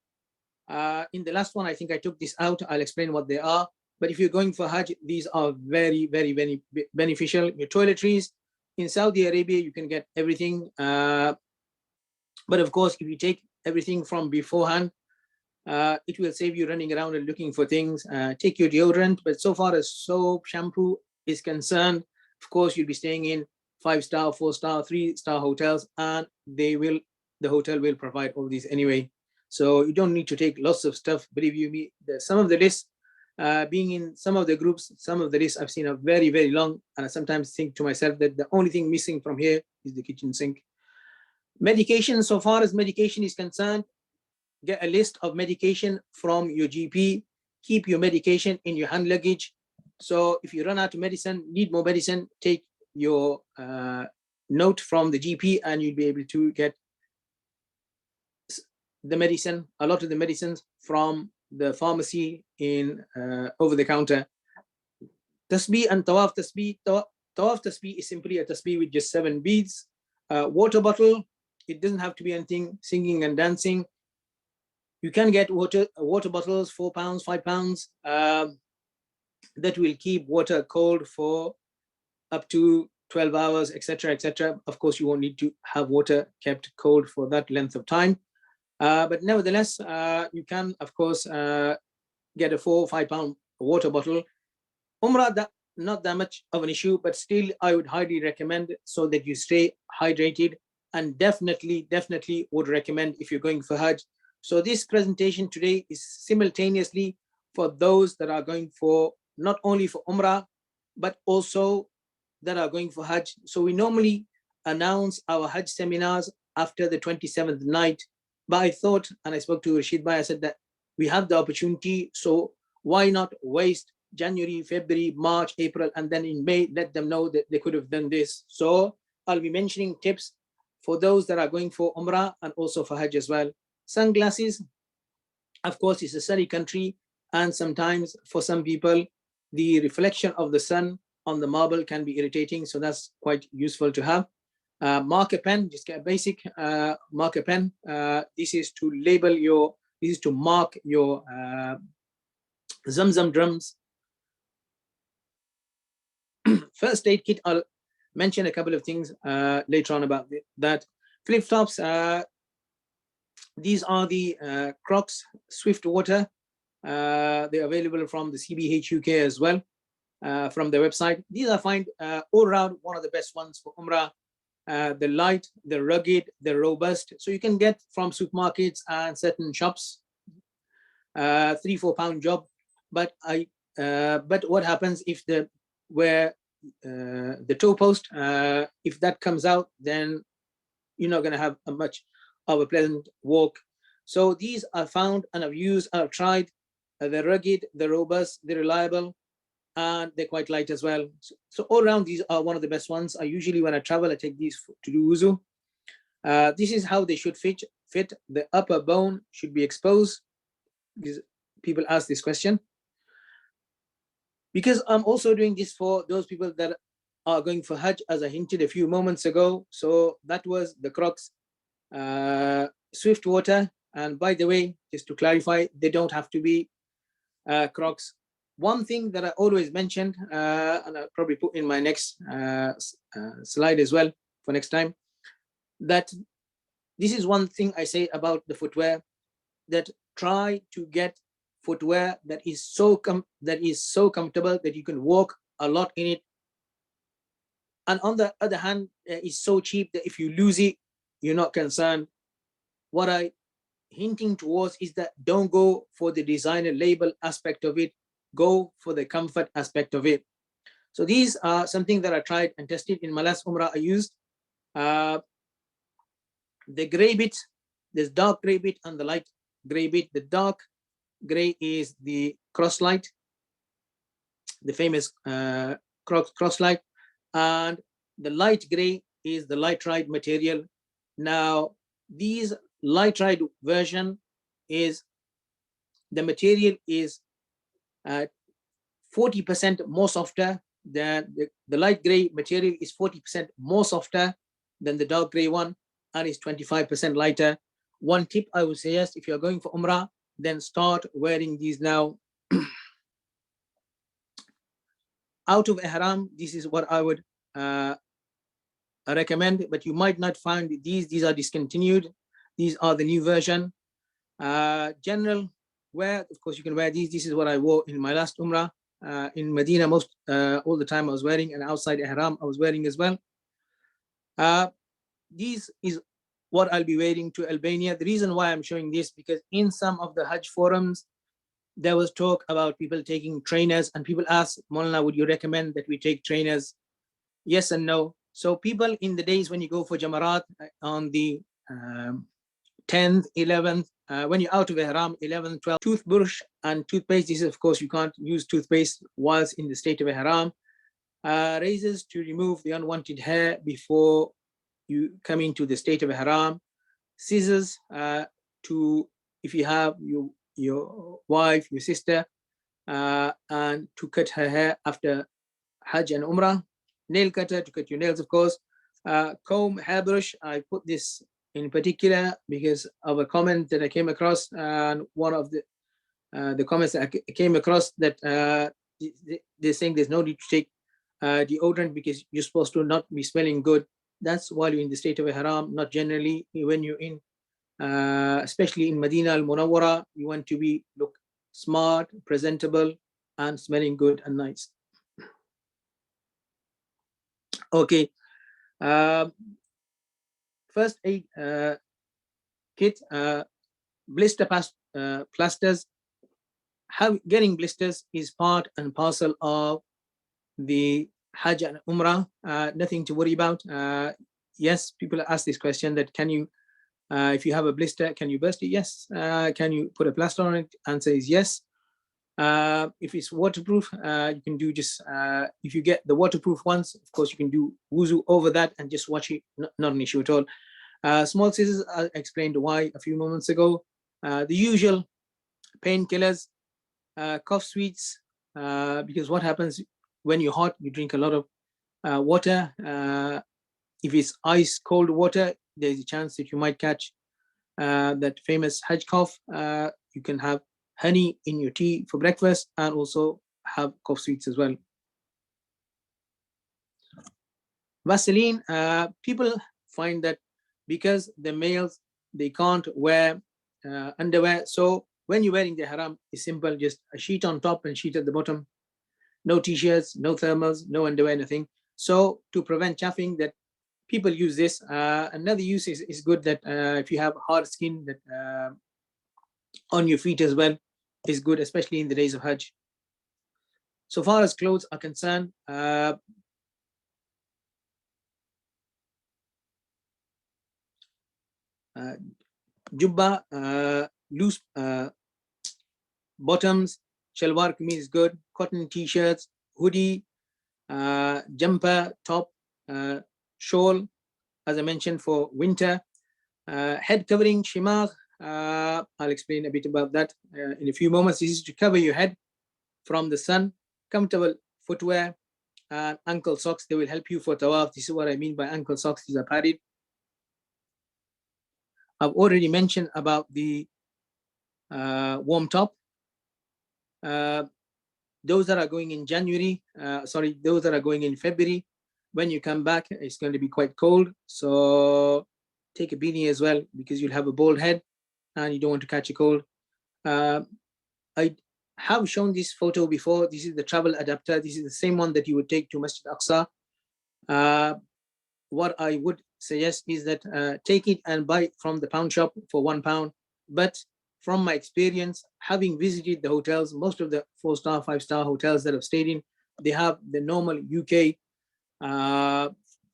In the last one, I think I took this out. I'll explain what they are. But if you're going for Hajj, these are very, very, very beneficial. Your toiletries in Saudi Arabia, you can get everything. But of course, if you take everything from beforehand, it will save you running around and looking for things. Take your deodorant, but so far as soap, shampoo is concerned, of course, you'll be staying in 5-star, 4-star, 3-star hotels, and the hotel will provide all these anyway. So you don't need to take lots of stuff. Believe you me, some of the lists, being in some of the groups, some of the lists I've seen are very, very long. And I sometimes think to myself that the only thing missing from here is the kitchen sink. Medication, so far as medication is concerned, get a list of medication from your GP. Keep your medication in your hand luggage. So if you run out of medicine, need more medicine, take your note from the GP and you'll be able to get the medicine, a lot of the medicines from the pharmacy in over the counter. Tasbih and tawaf tasbih. Tawaf tasbih is simply a tasbih with just 7 beads. Water bottle, it doesn't have to be anything singing and dancing. You can get water bottles, 4 pounds, 5 pounds, that will keep water cold for up to 12 hours, etc., etc. Of course, you won't need to have water kept cold for that length of time. But nevertheless, you can, of course, get a 4 or 5 pound water bottle. Umrah, not that much of an issue, but still, I would highly recommend so that you stay hydrated, and definitely would recommend if you're going for Hajj. So this presentation today is simultaneously for those that are going for, not only for Umrah, but also that are going for Hajj. So we normally announce our Hajj seminars after the 27th night. But I thought, and I spoke to Rashid, I said that we have the opportunity, so why not waste January, February, March, April, and then in May, let them know that they could have done this. So I'll be mentioning tips for those that are going for Umrah and also for Hajj as well. Sunglasses, of course, it's a sunny country, and sometimes for some people, the reflection of the sun on the marble can be irritating, so that's quite useful to have. Marker pen, just get a basic marker pen. This is to label your, this is to mark your Zamzam drums. First aid kit, I'll mention a couple of things later on about that. Flip flops, these are the Crocs Swift Water. They're available from the CBHUK as well, from their website. These I find all around one of the best ones for Umrah. The light, the rugged, the robust. So you can get from supermarkets and certain shops, 3-4 pound job. But what happens if the toe post, if that comes out, then you're not going to have a much of a pleasant walk. So these are found and I've used, I've tried. They're rugged, they're robust, they're reliable, and they're quite light as well. So all around, these are one of the best ones. I usually, when I travel, I take these to do wuzu. This is how they should fit. The upper bone should be exposed. Because people ask this question. Because I'm also doing this for those people that are going for Hajj, as I hinted a few moments ago. So that was the Crocs Swift Water. And by the way, just to clarify, they don't have to be Crocs. One thing that I always mentioned, and I'll probably put in my next slide as well for next time, that this is one thing I say about the footwear, that try to get footwear that is so comfortable that you can walk a lot in it. And on the other hand, it's so cheap that if you lose it, you're not concerned. What I hinting towards is that don't go for the designer label aspect of it, go for the comfort aspect of it. So these are something that I tried and tested in my last Umrah. I used the gray bit, there's dark gray bit and the light gray bit. The dark gray is the cross light, the famous cross light, and the light gray is the light ride material. Now these light ride version is, the material is 40% more softer than the light gray material is 40% more softer than the dark gray one, and is 25% lighter. One tip I would suggest, if you're going for Umrah, then start wearing these now. Out of Ihram, this is what I would recommend, but you might not find these are discontinued. These are the new version. General wear, of course you can wear these. This is what I wore in my last Umrah. In Medina, most all the time I was wearing, and outside Ihram I was wearing as well. This is what I'll be wearing to Albania. The reason why I'm showing this, because in some of the Hajj forums there was talk about people taking trainers, and people ask, Moulana, would you recommend that we take trainers? Yes and no. So people in the days when you go for Jamarat on the 10th, 11th, when you're out of Ihram, 11th, 12th, toothbrush and toothpaste. This is, of course, you can't use toothpaste whilst in the state of Ihram. Razors to remove the unwanted hair before you come into the state of Ihram. Scissors to, if you have your wife, your sister, and to cut her hair after Hajj and Umrah. Nail cutter to cut your nails, of course. Comb, hairbrush. I put this in particular because of a comment that I came across, and one of the comments that I came across, that they're saying there's no need to take deodorant because you're supposed to not be smelling good. That's while you're in the state of Ihram, not generally. When you're in, especially in Medina al-Munawwara, you want to look smart, presentable, and smelling good and nice. Okay. First aid kit, blister plasters. Getting blisters is part and parcel of the Hajj and Umrah. Nothing to worry about. Yes, people ask this question, that can you, if you have a blister, can you burst it? Yes. Can you put a plaster on it? Answer is yes. If it's waterproof, you can do just, if you get the waterproof ones, of course you can do wuzu over that and just wash it, not an issue at all. Small scissors, I explained why a few moments ago. The usual painkillers, cough sweets, because what happens when you're hot, you drink a lot of water. If it's ice cold water, there's a chance that you might catch that famous Hajj cough. You can have honey in your tea for breakfast, and also have cough sweets as well. Vaseline, people find that because the males, they can't wear underwear, so when you're wearing the ihram, it's simple, just a sheet on top and sheet at the bottom. No t-shirts, no thermals, no underwear, nothing. So to prevent chafing, that people use this. Another use is good, that if you have hard skin, that on your feet as well is good, especially in the days of Hajj. So far as clothes are concerned, jubba, loose bottoms, shalwar kameez is good, cotton t-shirts, hoodie, jumper, top, shawl, as I mentioned, for winter. Head covering, shimagh, I'll explain a bit about that in a few moments. This is to cover your head from the sun. Comfortable footwear and ankle socks, they will help you for tawaf. This is what I mean by ankle socks. These are padded. I've already mentioned about the warm top. Those that are going in January, those that are going in February, when you come back, it's going to be quite cold. So take a beanie as well, because you'll have a bald head and you don't want to catch a cold. I have shown this photo before. This is the travel adapter. This is the same one that you would take to Masjid Aqsa. What I would suggest is that take it and buy it from the pound shop for £1. But from my experience, having visited the hotels, most of the 4-star, 5-star hotels that I've stayed in, they have the normal UK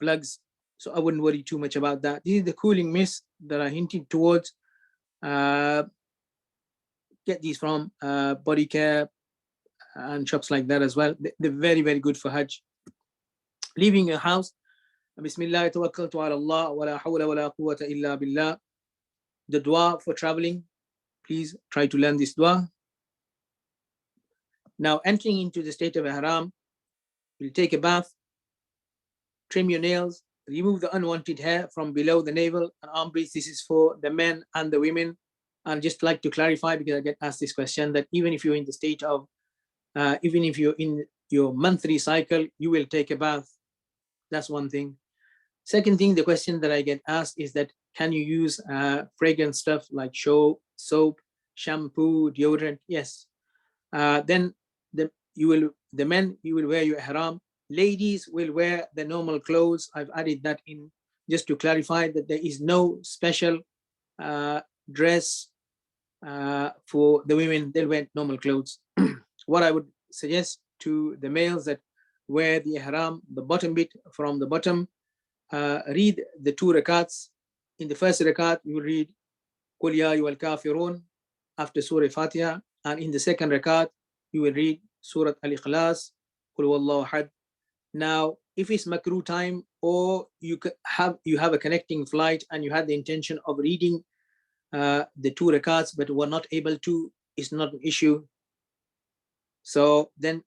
plugs. So I wouldn't worry too much about that. This is the cooling mist that I hinted towards. Get these from Body Care and shops like that as well. They're very, very good for Hajj. Leaving your house, Bismillah tawakkaltu ala Allah wa la hawla wa la quwwata illa billah. The dua for traveling, please try to learn this dua. Now entering into the state of Ihram, you'll take a bath, trim your nails, remove the unwanted hair from below the navel and armpits. This is for the men and the women. I'd just like to clarify, because I get asked this question, that even if you're in the state of, even if you're in your monthly cycle, you will take a bath. That's one thing. Second thing, the question that I get asked is that, can you use fragrant stuff like soap, shampoo, deodorant? Yes. Then the men, you will wear your ihram. Ladies will wear the normal clothes. I've added that in just to clarify that there is no special dress for the women. They'll wear normal clothes. What I would suggest to the males that wear the ihram, the bottom bit from the bottom, read the 2 rakats. In the first rakat, you read Qul ya ayyuhal kafirun after Surah Fatiha, and in the second rakat, you will read Surah Al-Ikhlas, Qul huwallahu ahad. Now, if it's makruh time, or you have a connecting flight and you had the intention of reading the 2 rakats but were not able to, it's not an issue. So then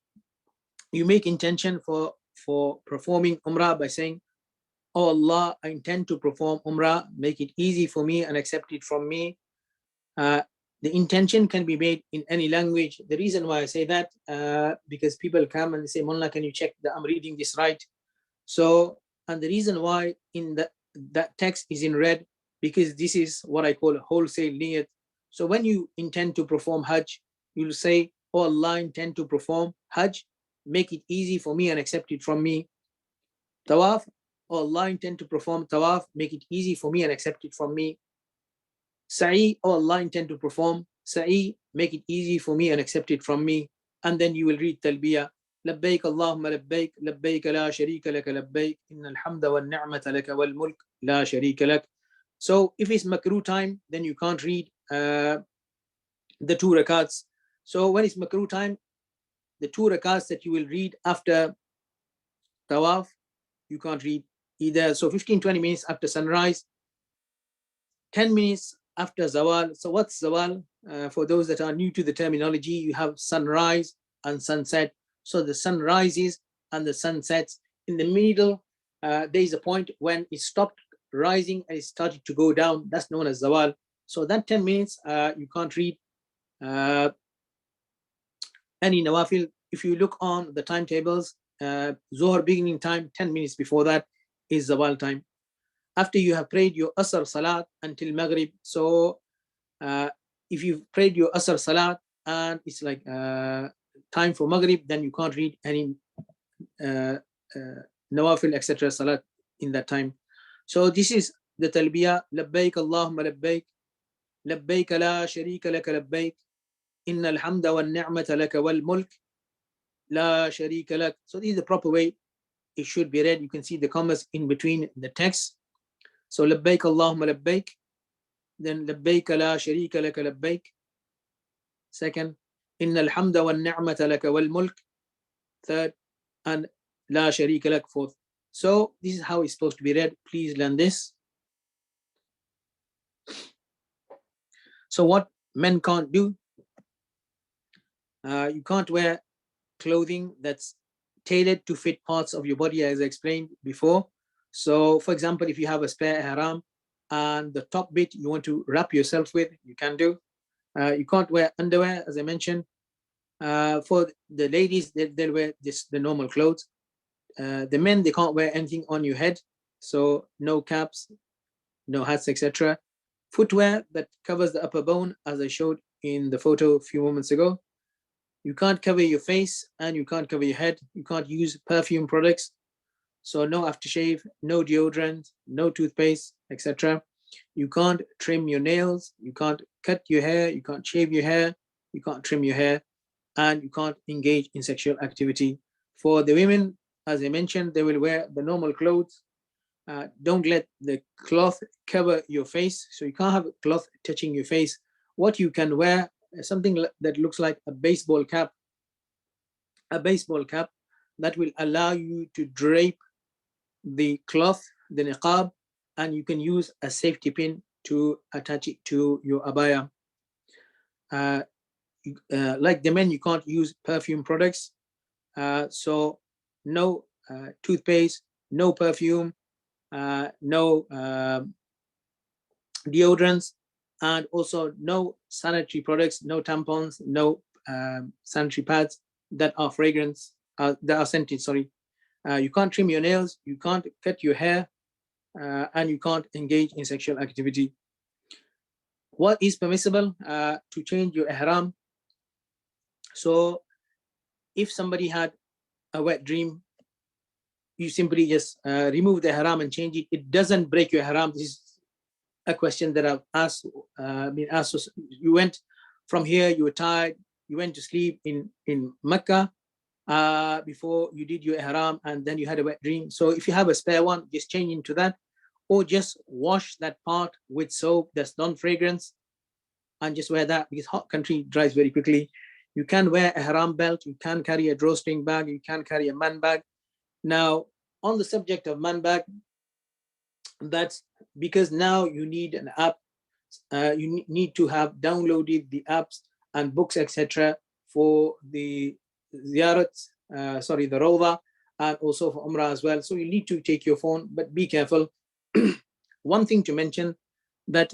you make intention for performing Umrah by saying, "Oh Allah, I intend to perform Umrah, make it easy for me and accept it from me." The intention can be made in any language. The reason why I say that, because people come and they say, "Moulana, can you check that I'm reading this right?" So, and the reason why in that text is in red, because this is what I call a wholesale niyat. So when you intend to perform Hajj, you'll say, "Oh Allah, I intend to perform Hajj, make it easy for me and accept it from me." Tawaf, "Oh Allah, I intend to perform Tawaf, make it easy for me and accept it from me." Sa'i, "Oh Allah, I intend to perform Sa'i, make it easy for me and accept it from me." And then you will read Talbiyah, "Labbaik Allahumma labbaik, labbaik la sharika laka labbaik, innal hamda wal ni'mata laka wal mulk la sharika lak." So if it's makruh time, then you can't read the 2 rakats. So when it's makruh time, the 2 rakats that you will read after Tawaf, you can't read either. So 15-20 minutes after sunrise, 10 minutes after Zawal. So what's Zawal? For those that are new to the terminology, you have sunrise and sunset. So the sun rises and the sun sets. In the middle, there is a point when it stopped rising and it started to go down. That's known as Zawal. So that 10 minutes, you can't read any nawafil. If you look on the timetables, Zohar beginning time, 10 minutes before that is Zawal time. After you have prayed your Asr Salat until Maghrib, so if you've prayed your Asr Salat and it's like time for Maghrib, then you can't read any Nawafil, etc. Salat in that time. So this is the Talbiyah, Labbaik Allahumma Labbaik, Labbaik la sharika laka Labbaik, innal hamda wal ni'mata laka wal mulk la sharika lak. So this is the proper way it should be read. You can see the commas in between the text. So Labbaik Allahumma Labbaik, then Labbaik la sharika laka Labbaik. Second, Innal hamda wal ni'mata laka wal mulk. Third, and la sharika lak. Fourth. So this is how it's supposed to be read. Please learn this. So what men can't do, you can't wear clothing that's tailored to fit parts of your body, as I explained before. So for example, if you have a spare ihram and the top bit you want to wrap yourself with, you can do. You can't wear underwear, as I mentioned. For the ladies, they'll wear the normal clothes. The men, they can't wear anything on your head. So no caps, no hats, etc. Footwear that covers the upper bone, as I showed in the photo a few moments ago. You can't cover your face and you can't cover your head. You can't use perfume products. So no aftershave, no deodorant, no toothpaste, etc. You can't trim your nails. You can't cut your hair. You can't shave your hair. You can't trim your hair. And you can't engage in sexual activity. For the women, as I mentioned, they will wear the normal clothes. Don't let the cloth cover your face. So you can't have a cloth touching your face. What you can wear, something that looks like a baseball cap that will allow you to drape the cloth, the niqab, and you can use a safety pin to attach it to your abaya. Like the men, you can't use perfume products. So no toothpaste, no perfume, no deodorants, and also no sanitary products, no tampons, no sanitary pads that are fragrance, that are scented, sorry. You can't trim your nails, you can't cut your hair, and you can't engage in sexual activity. What is permissible to change your ihram? So if somebody had a wet dream, you simply just remove the ihram and change it. It doesn't break your ihram. This is a question that I've been asked. So you went from here, you were tired, you went to sleep in Mecca before you did your ihram, and then you had a wet dream. So if you have a spare one, just change into that, or just wash that part with soap that's non-fragrance and just wear that, because hot country dries very quickly. You can wear a ihram belt, you can carry a drawstring bag, you can carry a man bag. Now, on the subject of man bag, that's because now you need an app. You need to have downloaded the apps and books, etc., for the ziyarat, the rawda, and also for Umrah as well. So you need to take your phone, but be careful. One thing to mention, that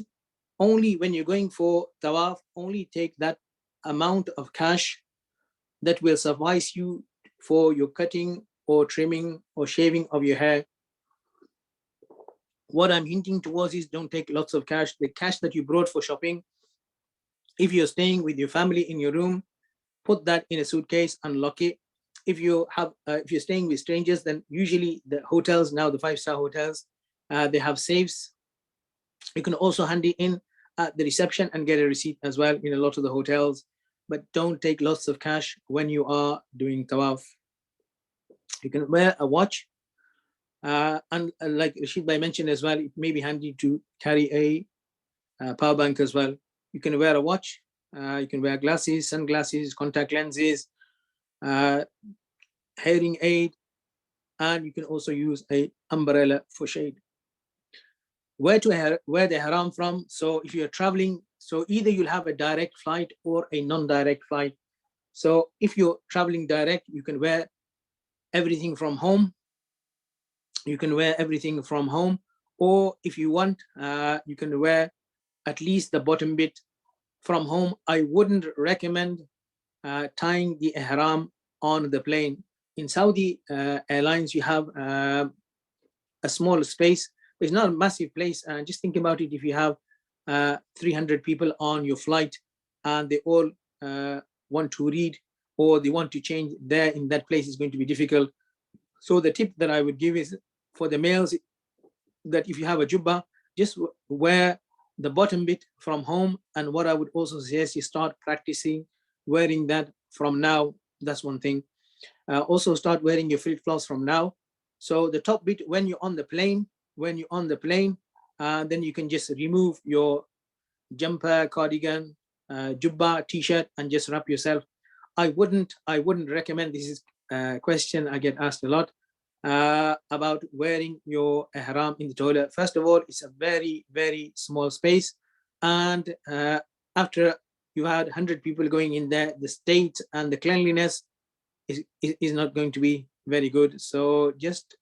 only when you're going for tawaf, only take that amount of cash that will suffice you for your cutting or trimming or shaving of your hair. What I'm hinting towards is, don't take lots of cash. The cash that you brought for shopping, if you're staying with your family in your room, put that in a suitcase and lock it. If you're staying with strangers, then usually the hotels now, the 5-star hotels, they have safes. You can also hand it in at the reception and get a receipt as well in a lot of the hotels. But don't take lots of cash when you are doing tawaf. You can wear a watch. And like Rashid mentioned as well, it may be handy to carry a power bank as well. You can wear a watch. You can wear glasses, sunglasses, contact lenses, hearing aid, and you can also use an umbrella for shade. Where the ihram from? So if you're traveling, so either you'll have a direct flight or a non-direct flight. So if you're traveling direct, you can wear everything from home. You can wear everything from home, or if you want, you can wear at least the bottom bit from home. I wouldn't recommend tying the ihram on the plane. In Saudi Airlines, you have a small space. It's not a massive place. Just think about it. If you have 300 people on your flight and they all want to read or they want to change there in that place, is going to be difficult. So the tip that I would give is for the males, that if you have a jubba, just wear the bottom bit from home. And what I would also suggest is start practicing wearing that from now. That's one thing. Also start wearing your flip-flops from now. So the top bit, when you're on the plane, then you can just remove your jumper, cardigan, jubba, t-shirt, and just wrap yourself. I wouldn't recommend. This is a question I get asked a lot about wearing your ihram in the toilet. First of all, it's a very, very small space, and after you had 100 people going in there, the state and the cleanliness is not going to be very good. So just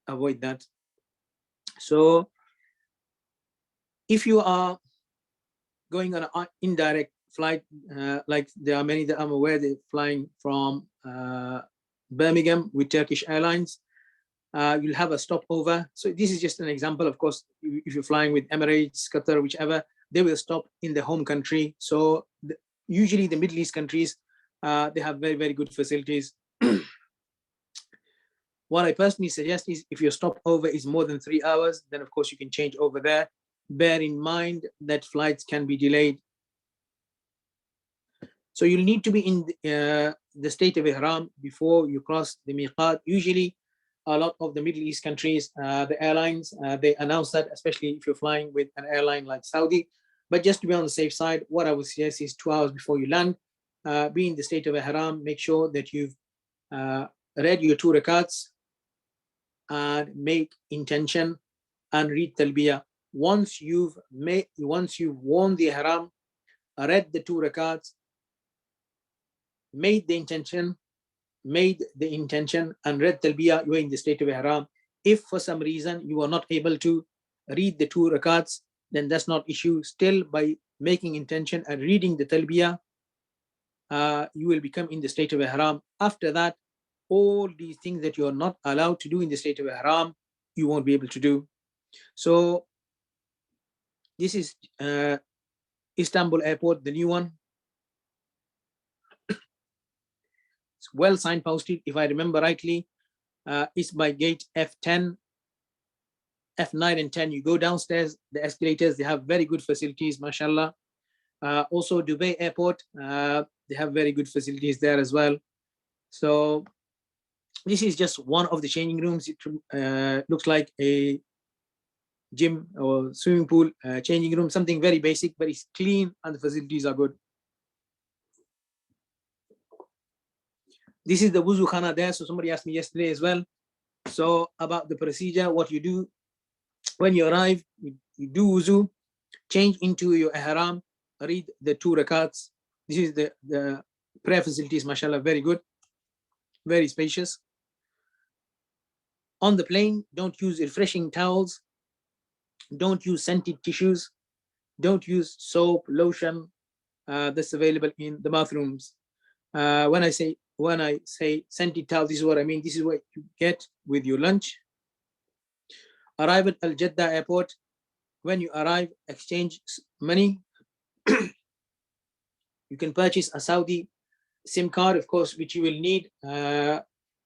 avoid that. So if you are going on an indirect flight, like there are many that I'm aware, they're flying from Birmingham with Turkish Airlines, you'll have a stopover. So this is just an example. Of course, if you're flying with Emirates, Qatar, whichever, they will stop in the home country. So usually the Middle East countries, they have very, very good facilities. What I personally suggest is if your stopover is more than 3 hours, then of course you can change over there. Bear in mind that flights can be delayed. So you'll need to be in the state of Ihram before you cross the miqat. Usually a lot of the Middle East countries, the airlines, they announce that, especially if you're flying with an airline like Saudi. But just to be on the safe side, what I would suggest is 2 hours before you land, be in the state of Ihram, make sure that you've read your 2 rakats and make intention and read talbiyah. Once you've worn the Ihram, read the 2 rakats, made the intention and read talbiyah, you're in the state of Ihram. If for some reason you are not able to read the 2 rakats, then that's not issue. Still, by making intention and reading the talbiyah, you will become in the state of Ihram. After that, all these things that you're not allowed to do in the state of Ihram, you won't be able to do. So this is Istanbul airport, the new one. It's well signposted, if I remember rightly. It's by gate F10, F9 and 10. You go downstairs, the escalators, they have very good facilities, mashallah. Also Dubai airport, they have very good facilities there as well. So this is just one of the changing rooms. It looks like a gym or swimming pool changing room, something very basic, but it's clean and the facilities are good. This is the wuzu khana there. So somebody asked me yesterday as well. So about the procedure, what you do when you arrive, you do wuzu, change into your ihram, read the 2 rakats. This is the prayer facilities, mashallah, very good, very spacious. On the plane, don't use refreshing towels, don't use scented tissues, don't use soap, lotion that's available in the bathrooms. When I say scented towels, this is what I mean. This is what you get with your lunch. Arrive at Al Jeddah airport. When you arrive, exchange money. You can purchase a Saudi SIM card, of course, which you will need.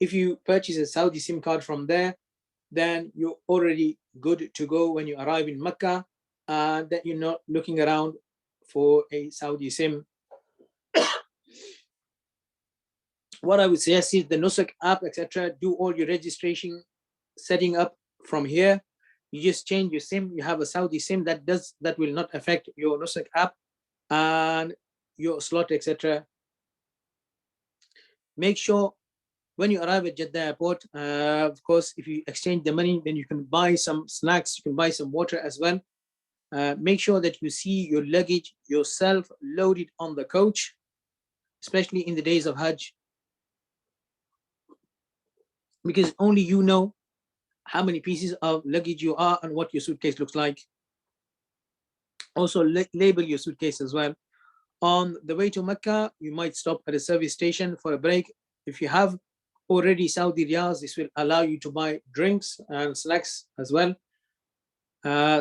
If you purchase a Saudi SIM card from there, then you're already good to go when you arrive in Mecca, that you're not looking around for a Saudi SIM. What I would suggest is the Nusuk app, etc. Do all your registration, setting up from here. You just change your SIM. You have a Saudi SIM that will not affect your Nusuk app and your slot, etc. Make sure when you arrive at Jeddah airport, of course, if you exchange the money, then you can buy some snacks, you can buy some water as well. Make sure that you see your luggage yourself loaded on the coach, especially in the days of Hajj, because only you know how many pieces of luggage you are and what your suitcase looks like. Also label your suitcase as well. On the way to Mecca, you might stop at a service station for a break. If you have already Saudi riyals, this will allow you to buy drinks and snacks as well.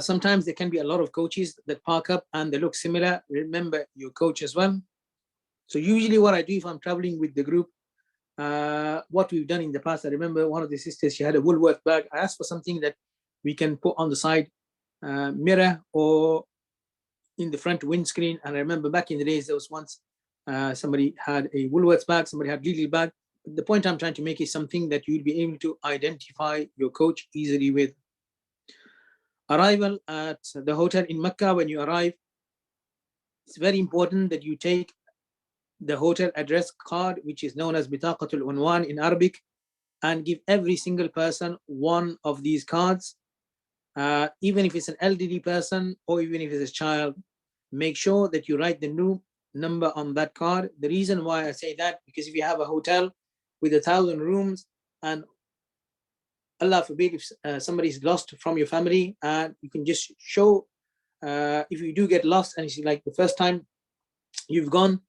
Sometimes there can be a lot of coaches that park up and they look similar. Remember your coach as well. So usually what I do if I'm traveling with the group, what we've done in the past, I remember one of the sisters, she had a Woolworth bag. I asked for something that we can put on the side mirror or in the front windscreen. And I remember back in the days, there was once somebody had a Woolworth bag, somebody had Lidl bag. The point I'm trying to make is something that you'll be able to identify your coach easily with. Arrival at the hotel in Mecca. When you arrive, it's very important that you take the hotel address card, which is known as Bitaqatul Unwan in Arabic, and give every single person one of these cards, even if it's an elderly person or even if it's a child. Make sure that you write the new number on that card. The reason why I say that, because if you have a hotel with 1,000 rooms and Allah forbid if somebody is lost from your family, and you can just show, if you do get lost and it's like the first time you've gone,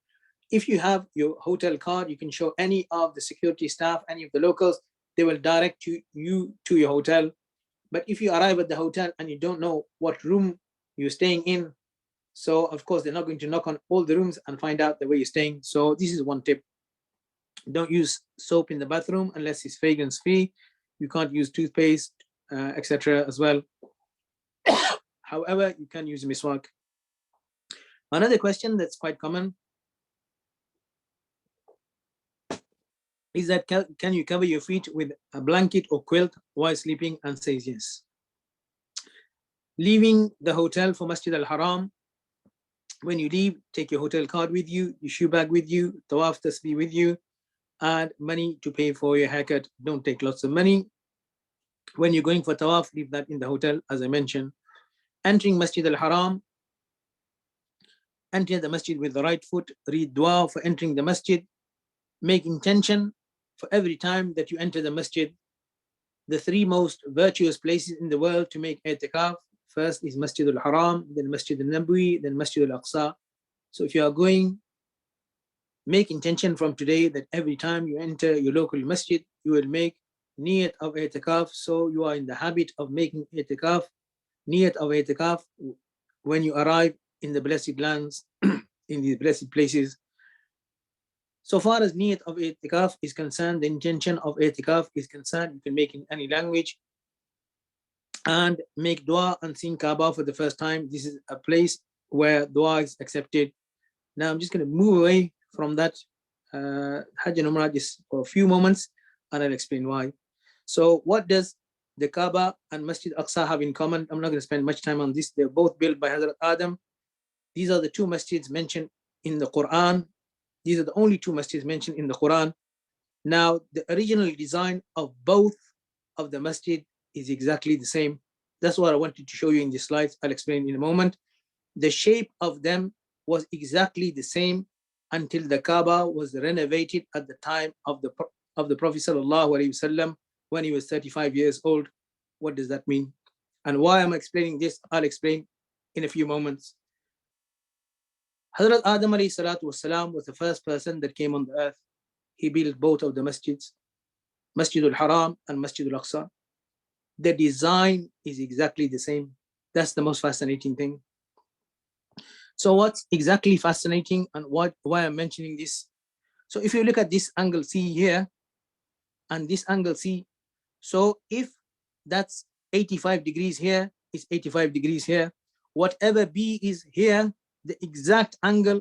if you have your hotel card, you can show any of the security staff, any of the locals, they will direct you to your hotel. But if you arrive at the hotel and you don't know what room you're staying in, So of course, they're not going to knock on all the rooms and find out the way you're staying. So this is one tip. Don't use soap in the bathroom unless it's fragrance free. You can't use toothpaste, etc. as well. However, you can use miswak. Another question that's quite common is that can you cover your feet with a blanket or quilt while sleeping? And says yes. Leaving the hotel for Masjid al-Haram, when you leave, take your hotel card with you, your shoe bag with you, tawaf tasbih with you, and money to pay for your haircut. Don't take lots of money. When you're going for tawaf, leave that in the hotel, as I mentioned. Entering Masjid al-Haram, enter the masjid with the right foot, read dua for entering the masjid, make intention for every time that you enter the masjid. The three most virtuous places in the world to make i'tikaf, first is Masjid al-Haram, then Masjid al-Nabawi, then Masjid al-Aqsa. So if you are going, make intention from today that every time you enter your local masjid, you will make niyat of i'tikaf. So you are in the habit of making i'tikaf, niyat of i'tikaf when you arrive in the blessed lands, in these blessed places. So far as niyat of i'tikaf is concerned, the intention of i'tikaf is concerned, you can make in any language and make dua and sing Kaaba for the first time. This is a place where dua is accepted. Now I'm just going to move away from that Hajj and Umrah just for a few moments, and I'll explain why. So what does the Kaaba and Masjid Aqsa have in common? I'm not going to spend much time on this. They're both built by Hazrat Adam. These are the two masjids mentioned in the Quran. These are the only two masjids mentioned in the Quran. Now, the original design of both of the masjid is exactly the same. That's what I wanted to show you in the slides. I'll explain in a moment. The shape of them was exactly the same until the Kaaba was renovated at the time of the Prophet ﷺ when he was 35 years old. What does that mean? And why I'm explaining this, I'll explain in a few moments. Hazrat Adam ﷺ was the first person that came on the earth. He built both of the masjids, Masjid al-Haram and Masjid al-Aqsa. The design is exactly the same. That's the most fascinating thing. So what's exactly fascinating and why I'm mentioning this? So if you look at this angle C here and this angle C, so if that's 85 degrees here, it's 85 degrees here. Whatever B is here, the exact angle.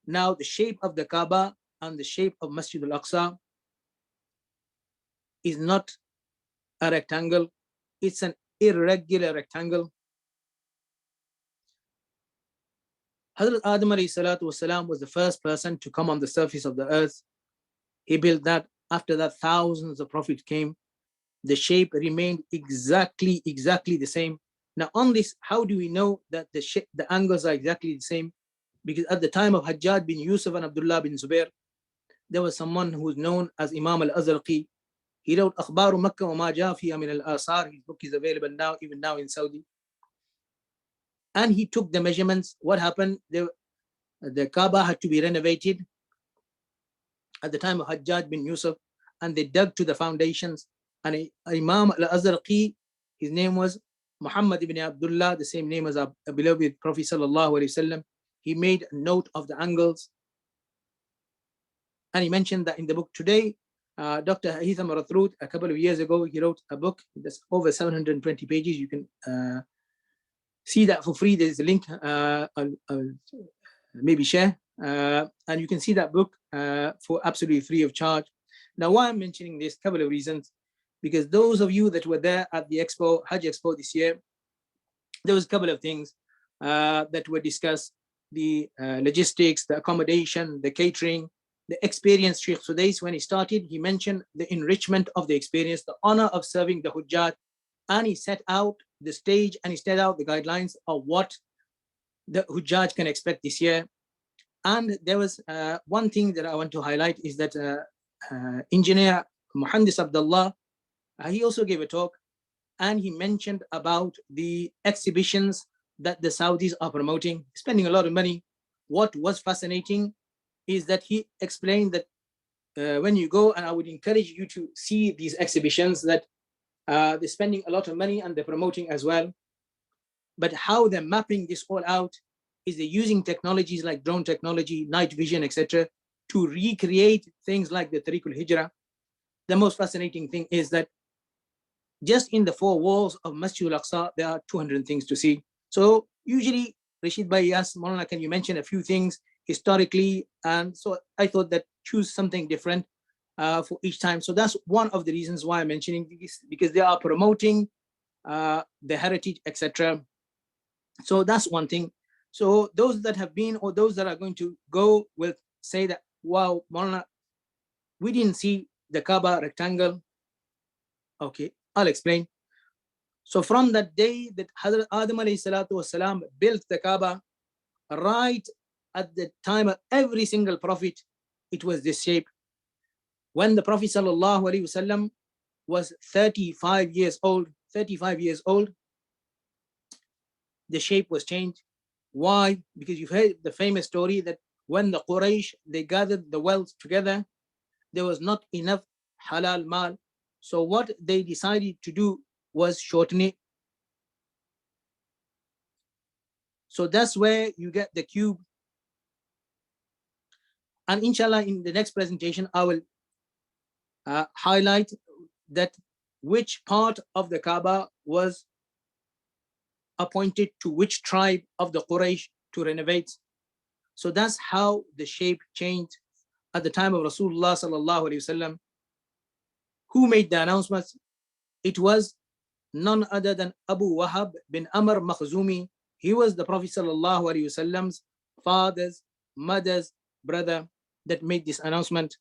Now the shape of the Kaaba and the shape of Masjid al-Aqsa is not a rectangle, it's an irregular rectangle. Hazrat Adam ﷺ was the first person to come on the surface of the earth. He built that. After that, thousands of prophets came. The shape remained exactly the same. Now on this, how do we know that the angles are exactly the same? Because at the time of Hajjaj bin Yusuf and Abdullah bin Zubair, there was someone who was known as Imam al-Azraqi. He wrote Akhbaru Makkah wa ma ja fiha min al-Asar. His book is available now, even now in Saudi. And he took the measurements. What happened? The Kaaba had to be renovated at the time of Hajjaj bin Yusuf, and they dug to the foundations. And Imam al-Azraqi, his name was Muhammad ibn Abdullah, the same name as our beloved Prophet sallallahu alaihi wasallam. He made a note of the angles, and he mentioned that in the book today. Dr. Haitham Rathroot, a couple of years ago, he wrote a book that's over 720 pages. You can see that for free. There's a link, I'll maybe share, and you can see that book for absolutely free of charge. Now, why I'm mentioning this, couple of reasons, because those of you that were there at the expo, Hajj Expo this year, there was a couple of things that were discussed: the logistics, the accommodation, the catering, the experience. Sheikh Sudais, when he started, he mentioned the enrichment of the experience, the honor of serving the Hujjat, and he set out the stage and he set out the guidelines of what the Hujjaj can expect this year. And there was one thing that I want to highlight is that engineer Muhandis Abdullah, he also gave a talk, and he mentioned about the exhibitions that the Saudis are promoting, spending a lot of money. What was fascinating is that he explained that when you go, and I would encourage you to see these exhibitions, that they're spending a lot of money and they're promoting as well. But how they're mapping this all out is they're using technologies like drone technology, night vision, etc., to recreate things like the Tariq al-Hijrah. The most fascinating thing is that just in the four walls of Masjid al-Aqsa, there are 200 things to see. So usually, Rashid Bhai asked, Moulana, can you mention a few things historically? And so I thought that choose something different for each time. So that's one of the reasons why I'm mentioning this, because they are promoting the heritage, etc. So that's one thing. So those that have been or those that are going to go will say that, wow, Moulana, we didn't see the Kaaba rectangle. Okay, I'll explain. So from that day that Hazrat Adam والسلام, built the Kaaba, right at the time of every single prophet, it was this shape. When the Prophet ﷺ was 35 years old, the shape was changed. Why? Because you've heard the famous story that when the Quraysh, they gathered the wealth together, there was not enough halal mal. So what they decided to do was shorten it. So that's where you get the cube. And inshallah, in the next presentation, I will highlight that which part of the Kaaba was appointed to which tribe of the Quraysh to renovate. So that's how the shape changed at the time of Rasulullah sallallahu alaihi wasallam. Who made the announcements? It was none other than Abu Wahab bin Amr Makhzumi. He was the Prophet sallallahu alaihi wasallam's father's, mother's brother that made this announcement.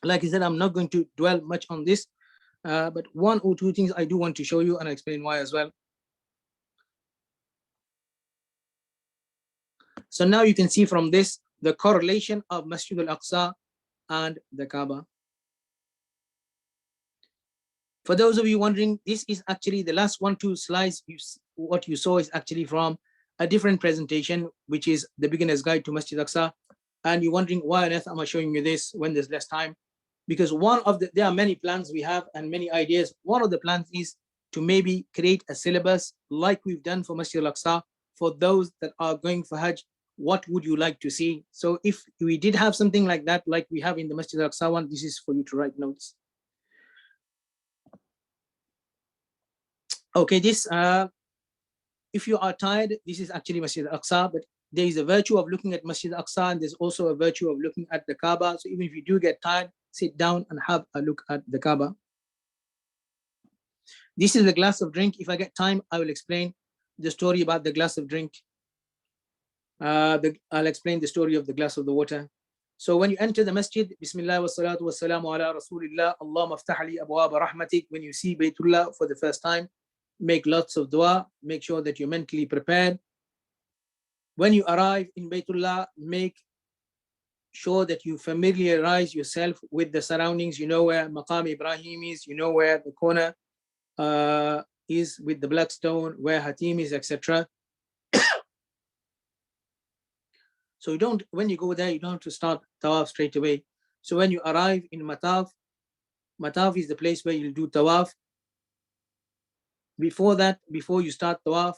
Like I said, I'm not going to dwell much on this, but one or two things I do want to show you, and I'll explain why as well. So now you can see from this the correlation of Masjid al-Aqsa and the Kaaba. For those of you wondering, this is actually the last 1-2 slides. What you saw is actually from a different presentation, which is the beginner's guide to Masjid al-Aqsa. And you're wondering why on earth am I showing you this when there's less time? Because there are many plans we have and many ideas. One of the plans is to maybe create a syllabus like we've done for Masjid al-Aqsa for those that are going for Hajj. What would you like to see? So if we did have something like that, like we have in the Masjid al-Aqsa one, this is for you to write notes. Okay, this, if you are tired, this is actually Masjid al-Aqsa, but there is a virtue of looking at Masjid al-Aqsa, and there's also a virtue of looking at the Kaaba. So even if you do get tired, sit down and have a look at the Kaaba. This is the glass of drink. If I get time, I will explain the story about the glass of drink. I'll explain the story of the glass of the water. So when you enter the masjid, Bismillah wa salatu wa salamu ala Rasulillah, Allahumma aftah li abwaab rahmatik. When you see Baytullah for the first time, make lots of dua, make sure that you're mentally prepared. When you arrive in Baytullah, make sure that you familiarize yourself with the surroundings. You know where Maqam Ibrahim is, you know where the corner is with the black stone, where Hatim is, etc. So when you go there, you don't have to start tawaf straight away. So when you arrive in Mataf is the place where you'll do tawaf. Before that, before you start tawaf,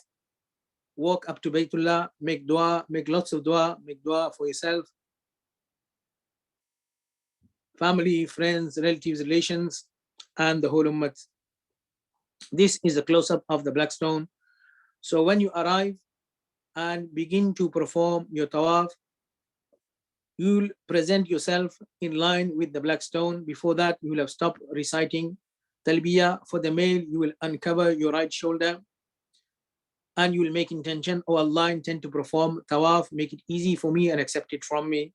walk up to Baytullah, make dua, make lots of dua, make dua for yourself, family, friends, relatives, relations, and the whole ummah. This is a close-up of the black stone. So when you arrive and begin to perform your tawaf, you'll present yourself in line with the black stone. Before that, you will have stopped reciting talbiyah. For the male, you will uncover your right shoulder and you will make intention, oh Allah, I intend to perform tawaf, make it easy for me and accept it from me.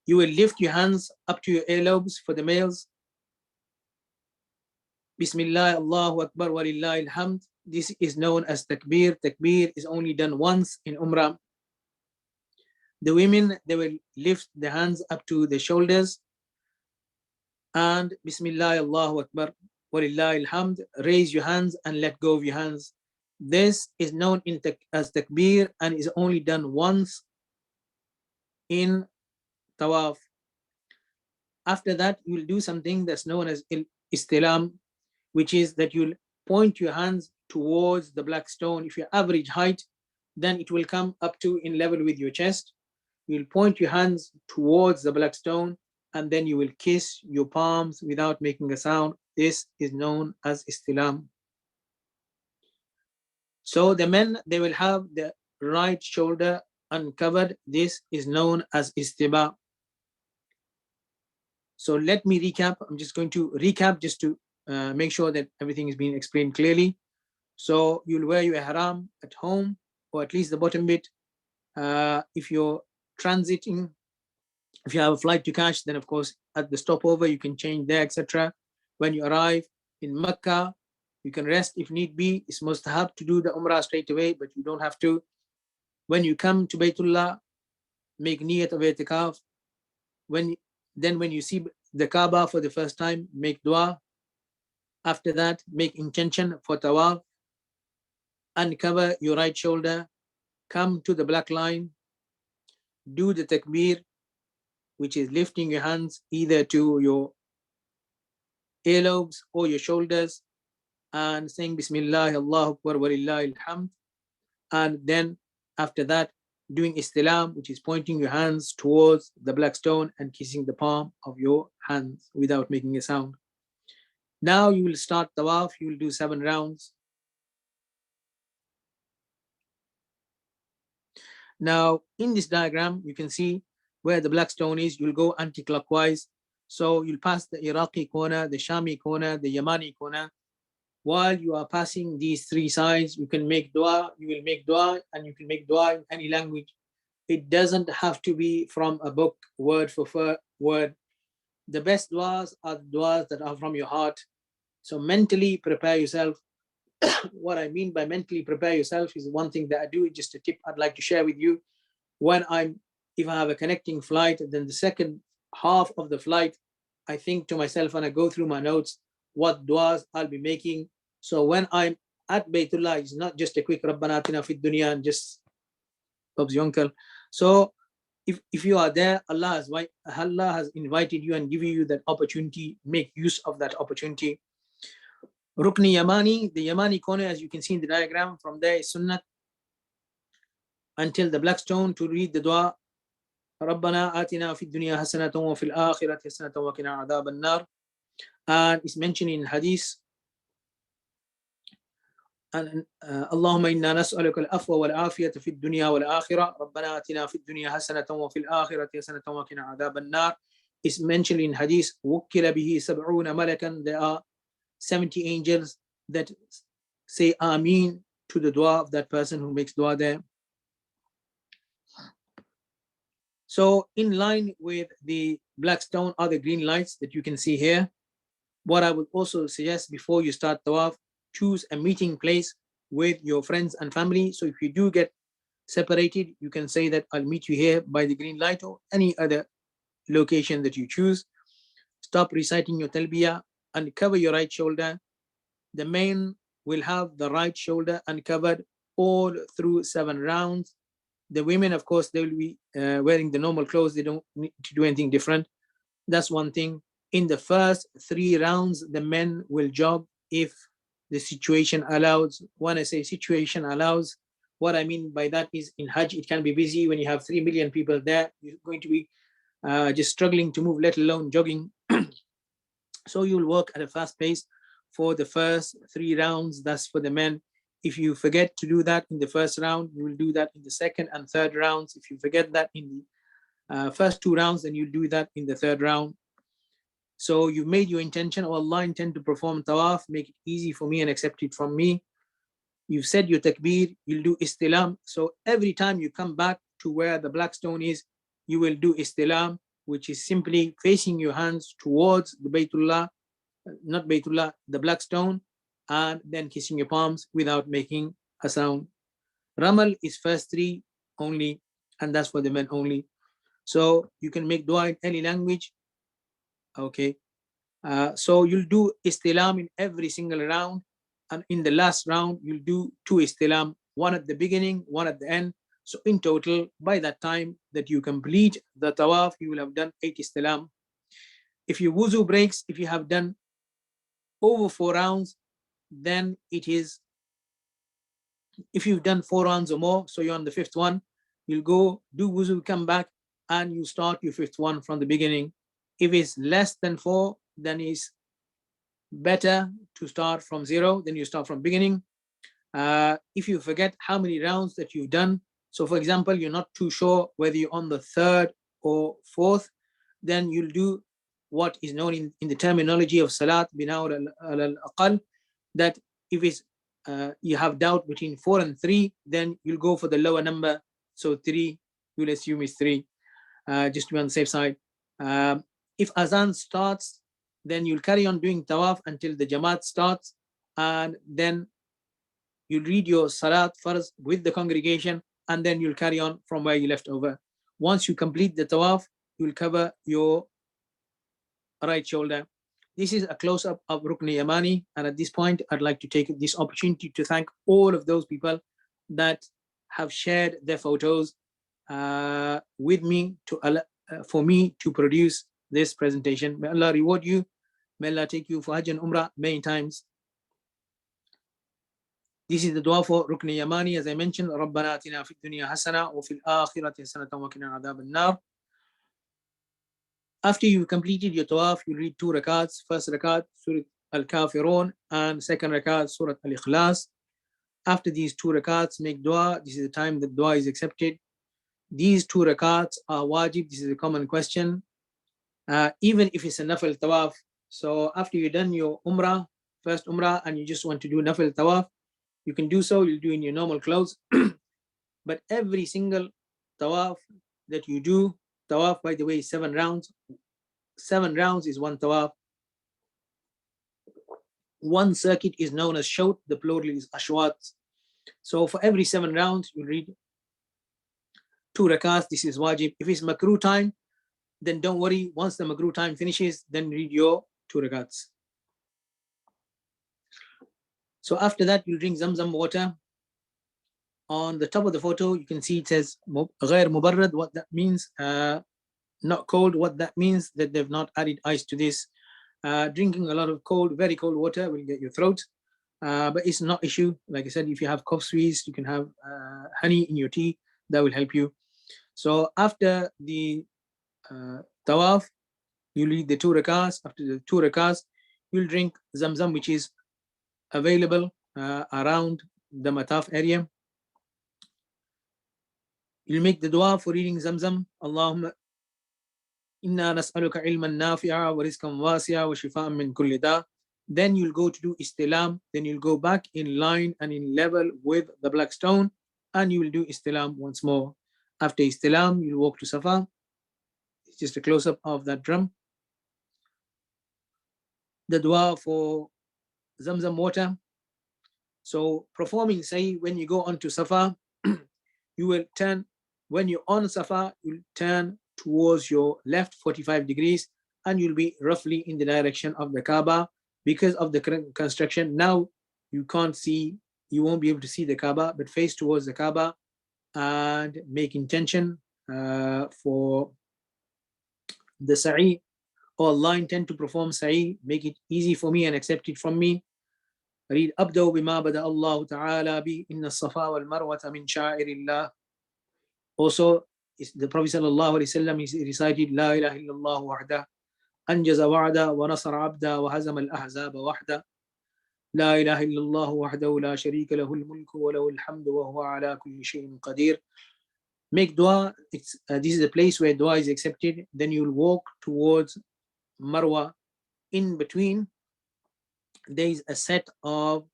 You will lift your hands up to your earlobes for the males. Bismillah, Allahu Akbar, walillahi alhamd. This is known as takbir. Takbir is only done once in Umrah. The women, they will lift the hands up to the shoulders and Bismillah, Allahu Akbar, walillahi alhamd. Raise your hands and let go of your hands. This is known as takbir and is only done once in tawaf. After that, you will do something that's known as istilam, which is that you'll point your hands towards the black stone. If your average height, then it will come up to in level with your chest. You'll point your hands towards the black stone, and then you will kiss your palms without making a sound. This is known as istilam. So the men, they will have the right shoulder uncovered. This is known as istiba. So let me recap. I'm just going to recap just to make sure that everything is being explained clearly. So you'll wear your ihram at home, or at least the bottom bit. If you're transiting, if you have a flight to catch, then of course at the stopover you can change there, etc. When you arrive in Mecca, you can rest if need be. It's mustahab to do the Umrah straight away, but you don't have to. When you come to Baytullah, make niyat of i'tikaf. When you see the Kaaba for the first time, make dua. After that, make intention for tawaf. Uncover your right shoulder. Come to the black line. Do the takbir, which is lifting your hands either to your earlobes or your shoulders and saying Bismillah, Allahu Akbar, Walillahi alhamd. And then after that, doing istilam, which is pointing your hands towards the black stone and kissing the palm of your hands without making a sound. Now you will start tawaf. You will do 7 rounds. Now in this diagram, you can see where the black stone is. You'll go anti-clockwise. So you'll pass the Iraqi corner, the Shami corner, the Yamani corner. While you are passing these 3 sides, you can make dua. You will make dua, and you can make dua in any language. It doesn't have to be from a book, word for word. The best duas are the duas that are from your heart. So mentally prepare yourself. What I mean by mentally prepare yourself is one thing that I do. It's just a tip I'd like to share with you. If I have a connecting flight, then the second half of the flight, I think to myself and I go through my notes what duas I'll be making. So when I'm at Baytullah, it's not just a quick Rabbana atina fid dunya and just Bob's your uncle. So if you are there, Allah has invited you and given you that opportunity. Make use of that opportunity. Rukni Yamani, the Yamani corner, as you can see in the diagram, from there is Sunnah until the black stone to read the dua. ربنا آتنا في الدنيا حسنة وفي الآخرة حسنة وقنا عذاب النار. And it's mentioned in Hadith. اللهم إنا نسألك العفو والعافية في الدنيا والآخرة ربنا آتنا في الدنيا حسنة وفي الآخرة حسنة وقنا عذاب النار. It's mentioned in Hadith. وكل به 70 ملكا. There are 70 angels that say Ameen to the dua of that person who makes dua there. So in line with the black stone are the green lights that you can see here. What I would also suggest before you start tawaf, choose a meeting place with your friends and family. So if you do get separated, you can say that I'll meet you here by the green light or any other location that you choose. Stop reciting your talbiyah, uncover your right shoulder. The men will have the right shoulder uncovered all through 7 rounds. The women, of course, they will be wearing the normal clothes. They don't need to do anything different. That's one thing. In the first 3 rounds, the men will jog if the situation allows. When I say situation allows, what I mean by that is in Hajj, it can be busy. When you have 3 million people there, you're going to be just struggling to move, let alone jogging. So you'll walk at a fast pace for the first 3 rounds. That's for the men. If you forget to do that in the first round, you will do that in the second and third rounds. If you forget that in the first 2 rounds, then you'll do that in the third round. So you've made your intention, oh Allah, intend to perform tawaf, make it easy for me and accept it from me. You've said your takbir, you'll do istilam. So every time you come back to where the black stone is, you will do istilam, which is simply facing your hands towards the Baytullah, not Baytullah, the black stone, and then kissing your palms without making a sound. Ramal is first 3 only, and that's for the men only. So you can make dua in any language. Okay. So you'll do istilam in every single round. And in the last round, you'll do 2 istilam, 1 at the beginning, 1 at the end. So in total, by that time that you complete the tawaf, you will have done 8 istilam. If your wuzu breaks, if you have done over 4 rounds, then it is If you've done 4 rounds or more, so you're on the 5th one, you'll go do wuzu, come back, and you start your 5th one from the beginning. If it's less than 4, then it's better to start from 0, then you start from beginning. If you forget how many rounds that you've done, so for example, you're not too sure whether you're on the 3rd or 4th, then you'll do what is known in the terminology of Salat Binaur al-Aqal, that if it's you have doubt between 4 and 3, then you'll go for the lower number. So 3, you'll assume is 3, just to be on the safe side. If Azan starts, then you'll carry on doing Tawaf until the Jamaat starts, and then you'll read your Salat first with the congregation, and then you'll carry on from where you left over. Once you complete the Tawaf, you'll cover your right shoulder. This is a close-up of Rukn Yamani, and at this point, I'd like to take this opportunity to thank all of those people that have shared their photos with me for me to produce this presentation. May Allah reward you. May Allah take you for Hajj and Umrah many times. This is the dua for Rukn Yamani, as I mentioned. رَبَّنَا آتِنَا فِي الدُّنْيَا حَسَنَةً وَفِي الْآخِرَةِ حَسَنَةً وَقِنَا عَذَابَ النَّارِ. After you completed your tawaf, you read 2 rakats. First rakat, Surah Al-Kafirun, and second rakat, Surah Al-Ikhlas. After these 2 rakats, make dua. This is the time that dua is accepted. These 2 rakats are wajib. This is a common question. Even if it's a nafil tawaf. So after you've done your umrah, first umrah, and you just want to do nafil tawaf, you can do so. You'll do in your normal clothes. But every single tawaf that you do, tawaf, by the way, is 7 rounds. 7 rounds is 1 tawaf. 1 circuit is known as shawt, the plural is ashwat. So for every 7 rounds, you read 2 rakats. This is wajib. If it's makruh time, then don't worry. Once the makruh time finishes, then read your 2 rakats. So after that, you drink Zamzam water. On the top of the photo, you can see it says غير مبرد. What that means, not cold. What that means, that they've not added ice to this. Drinking a lot of cold, very cold water will get your throat, but it's not issue. Like I said, if you have cough squeeze, you can have honey in your tea. That will help you. So after the tawaf, you lead the 2 rakats. After the 2 rakats, you'll drink Zamzam, which is available around the Mataf area. You'll make the dua for reading Zamzam. Allahumma inna nas'aluka ilman nafi'a wa rizqan wasi'a wa shifa'an min kulli da. Then you'll go to do istilam. Then you'll go back in line and in level with the black stone, and you will do istilam once more. After istilam, you'll walk to Safa. It's just a close-up of that drum. The dua for Zamzam water. So performing say when you go onto Safa, you will turn, when you're on Safa, you'll turn towards your left 45 degrees, and you'll be roughly in the direction of the Kaaba. Because of the construction, now you can't see, you won't be able to see the Kaaba, but face towards the Kaaba and make intention for the sa'i. Oh Allah, intend to perform sa'i, make it easy for me and accept it from me. Read Abdul bima bada Allah ta'ala bi inna safa wal marwata min sha'irillah. Also, the Prophet sallallahu alaihi wasallam recited La ilaha illallah wahda anjaza wa'da wa nasara abda wa hazama al-ahzaba wahda. La ilaha illallah wahdahu la sharika lahu al-mulku wa lahu al-hamdu wa huwa ala kulli shay'in qadir. Make dua. This is a place where dua is accepted. Then you'll walk towards Marwa. In between, there is a set of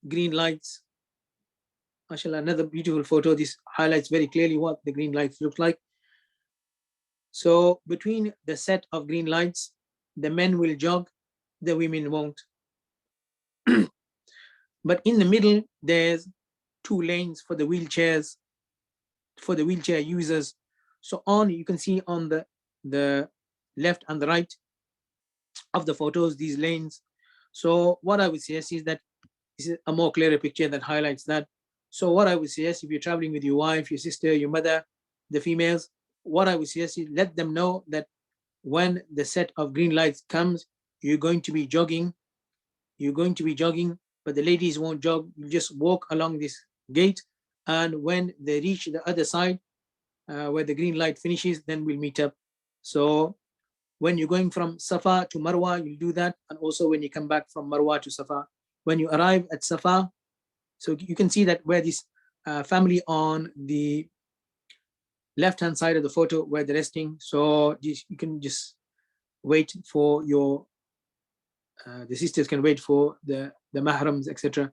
green lights. MashaAllah, another beautiful photo. This highlights very clearly what the green lights look like. So between the set of green lights, the men will jog, the women won't. But in the middle, there's 2 lanes for the wheelchairs, for the wheelchair users. So you can see on the left and the right of the photos, these lanes. So what I would suggest is that this is a more clearer picture that highlights that. So what I would suggest, if you're traveling with your wife, your sister, your mother, the females, what I would suggest is let them know that when the set of green lights comes, you're going to be jogging. You're going to be jogging, but the ladies won't jog. You just walk along this gate, and when they reach the other side where the green light finishes, then we'll meet up. So when you're going from Safa to Marwa, you'll do that, and also when you come back from Marwa to Safa. When you arrive at Safa, so you can see that where this family on the left-hand side of the photo where they're resting, so you can just wait for your the sisters can wait for the mahrams, etc.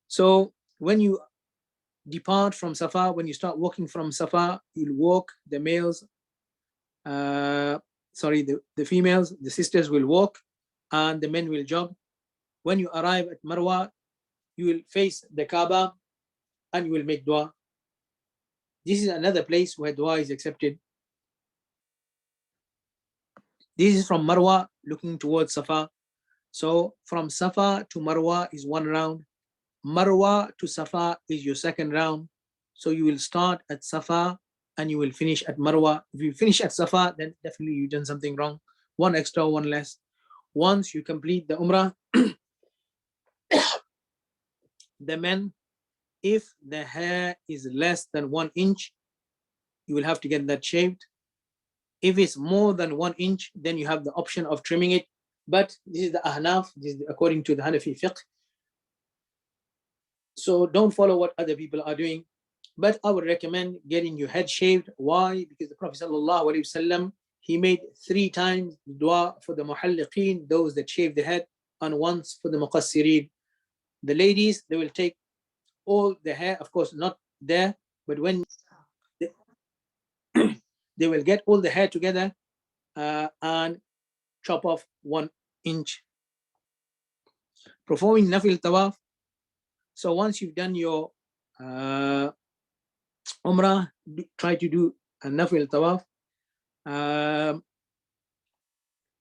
So when you depart from Safa, when you start walking from Safa, you'll walk, the males, the females, the sisters will walk, and the men will jog. When you arrive at Marwa, you will face the Kaaba and you will make dua. This is another place where dua is accepted. This is from Marwa looking towards Safa. So from Safa to Marwa is one round. Marwa to Safa is your second round. So you will start at Safa and you will finish at Marwa. If you finish at Safa, then definitely you've done something wrong. One extra, one less. Once you complete the Umrah, the men, if the hair is less than 1 inch, you will have to get that shaved. If it's more than 1 inch, then you have the option of trimming it. But this is the Ahnaf, this is according to the Hanafi fiqh. So don't follow what other people are doing. But I would recommend getting your head shaved. Why? Because the Prophet ﷺ, he made 3 times dua for the muhalliqeen, those that shave the head, and once for the muqassirin. The ladies, they will take all the hair, of course, not there, but when they will get all the hair together and chop off 1 inch. Performing nafil tawaf. So once you've done your Umrah, try to do a nafil tawaf.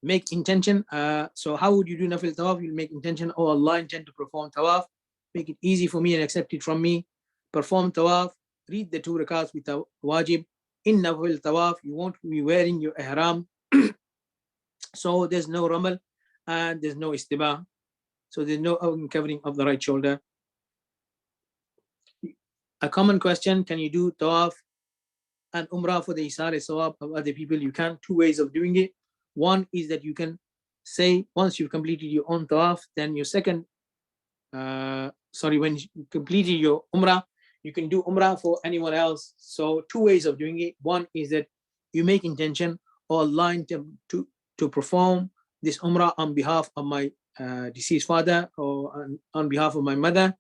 Make intention. So how would you do nafil tawaf? You'll make intention, oh Allah, intend to perform tawaf. Make it easy for me and accept it from me. Perform tawaf. Read the 2 rakats with the wajib. In nafil tawaf, you won't be wearing your ihram. So there's no ramal and there's no istibah. So there's no uncovering of the right shoulder. A common question, can you do tawaf and umrah for the isar sawab of other people? You can. 2 ways of doing it. One is that you can say, once you've completed your own tawaf, then your second, when you completed your umrah, you can do umrah for anyone else. So 2 ways of doing it. One is that you make intention, or Allah to perform this umrah on behalf of my deceased father, or on behalf of my mother.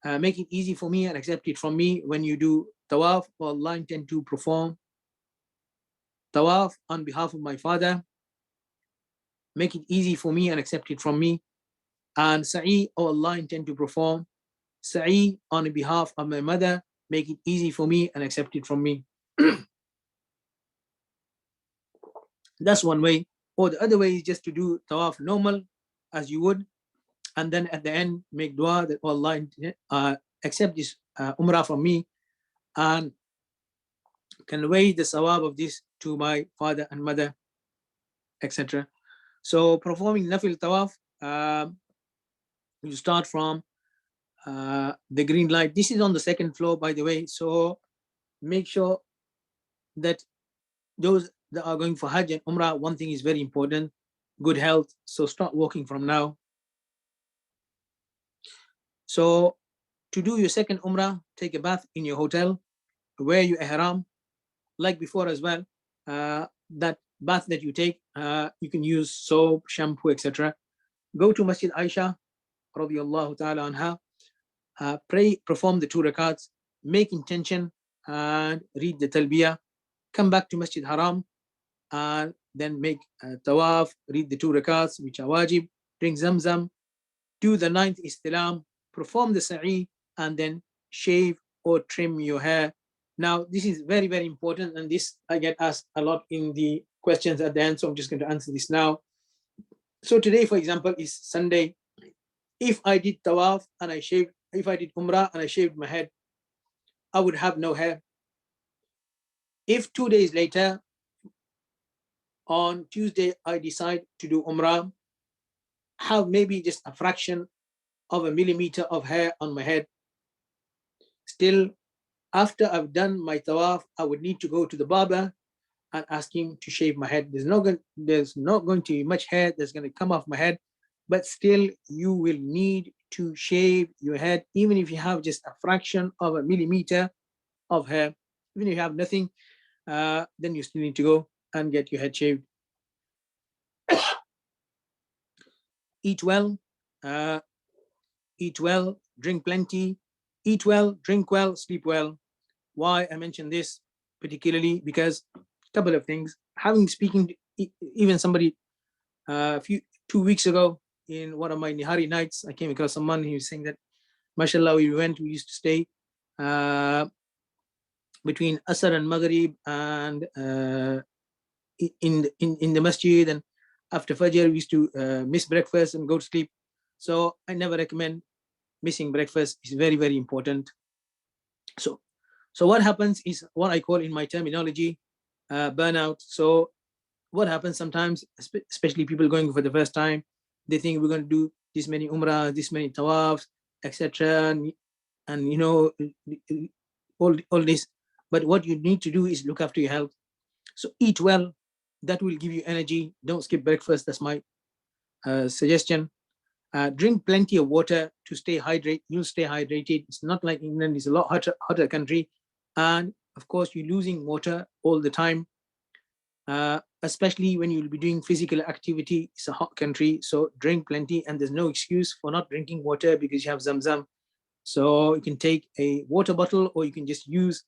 Make it easy for me and accept it from me. When you do tawaf, or Allah intend to perform tawaf on behalf of my father, make it easy for me and accept it from me. And sa'i, or Allah intend to perform sa'i on behalf of my mother, make it easy for me and accept it from me. That's one way. Or the other way is just to do tawaf normal as you would, and then at the end make dua that, oh Allah, accept this umrah from me and convey the sawab of this to my father and mother, etc. So performing nafil tawaf, you start from the green light. This is on the 2nd floor, by the way. So make sure that those that are going for Hajj and Umrah, one thing is very important, good health. So start walking from now. So to do your 2nd Umrah, take a bath in your hotel, wear your ihram, like before as well. That bath that you take, you can use soap, shampoo, etc. Go to Masjid Aisha, radiyallahu ta'ala anha, pray, perform the 2 rakats, make intention and read the talbiyah, come back to Masjid Haram and then make tawaf, read the 2 rakats which are wajib, drink zamzam, do the 9th istilam, perform the sa'i, and then shave or trim your hair. Now this is very, very important, and this I get asked a lot in the questions at the end, so I'm just going to answer this now. So today, for example, is Sunday. If I did tawaf and I shaved, if I did umrah and I shaved my head, I would have no hair. If 2 days later, on Tuesday, I decide to do umrah, have maybe just a fraction of a millimeter of hair on my head, still after I've done my tawaf, I would need to go to the barber and ask him to shave my head. There's not going to be much hair that's going to come off my head, but still you will need to shave your head, even if you have just a fraction of a millimeter of hair. Even if you have nothing, then you still need to go and get your head shaved. Eat well, drink plenty, eat well, drink well, sleep well. Why I mention this particularly? Because a couple of things. Speaking to even somebody a 2 weeks ago in one of my Nihari nights, I came across someone who was saying that, mashallah, we used to stay between Asr and Maghrib and in the masjid, and after Fajr we used to miss breakfast and go to sleep. So I never recommend missing breakfast. It's very, very important. So what happens is what I call in my terminology burnout. So what happens sometimes, especially people going for the first time, they think we're going to do this many umrah, this many tawafs, etc. And you know, all this. But what you need to do is look after your health. So eat well, that will give you energy. Don't skip breakfast. That's my suggestion. Drink plenty of water to stay hydrated. You'll stay hydrated. It's not like England. It's a lot hotter country, and of course you're losing water all the time. Especially when you'll be doing physical activity. It's a hot country, so drink plenty, and there's no excuse for not drinking water because you have Zamzam. So you can take a water bottle, or you can just use,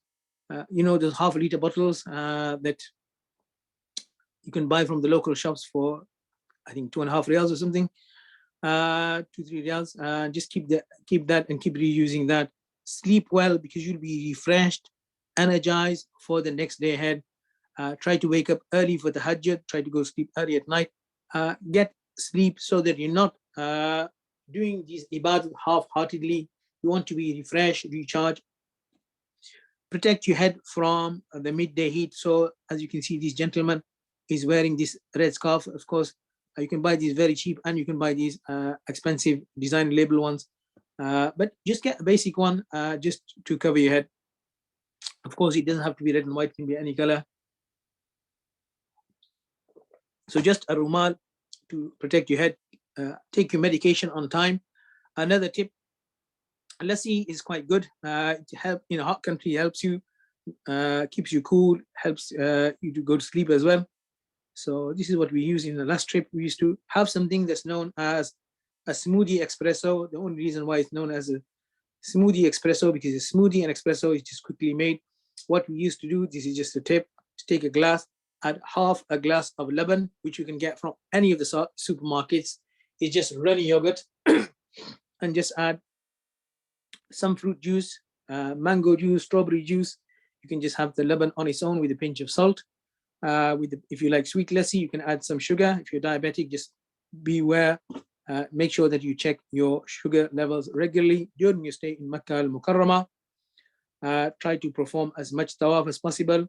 those half-liter bottles that you can buy from the local shops for, I think, 2.5 riyals or something, 2-3 riyals. Just keep that and keep reusing that. Sleep well, because you'll be refreshed, energized for the next day ahead. Try to wake up early for the Hajj. Try to go sleep early at night. Get sleep so that you're not doing these ibadat half-heartedly. You want to be refreshed, recharge. Protect your head from the midday heat. So as you can see, this gentleman is wearing this red scarf. Of course, you can buy these very cheap, and you can buy these expensive design label ones. But just get a basic one just to cover your head. Of course, it doesn't have to be red and white, it can be any color. So just a rumal to protect your head. Take your medication on time. Another tip, lassi is quite good. To help in a hot country, helps you, keeps you cool, helps you to go to sleep as well. So this is what we use in the last trip. We used to have something that's known as a smoothie espresso. The only reason why it's known as a smoothie espresso, because a smoothie and espresso is just quickly made. What we used to do, this is just a tip, to take a glass, add half a glass of laban, which you can get from any of the supermarkets. It's just runny yogurt, and just add some fruit juice, mango juice, strawberry juice. You can just have the laban on its own with a pinch of salt. If you like sweet lassi, you can add some sugar. If you're diabetic, just beware. Make sure that you check your sugar levels regularly during your stay in Makkah al-Mukarramah. Try to perform as much tawaf as possible.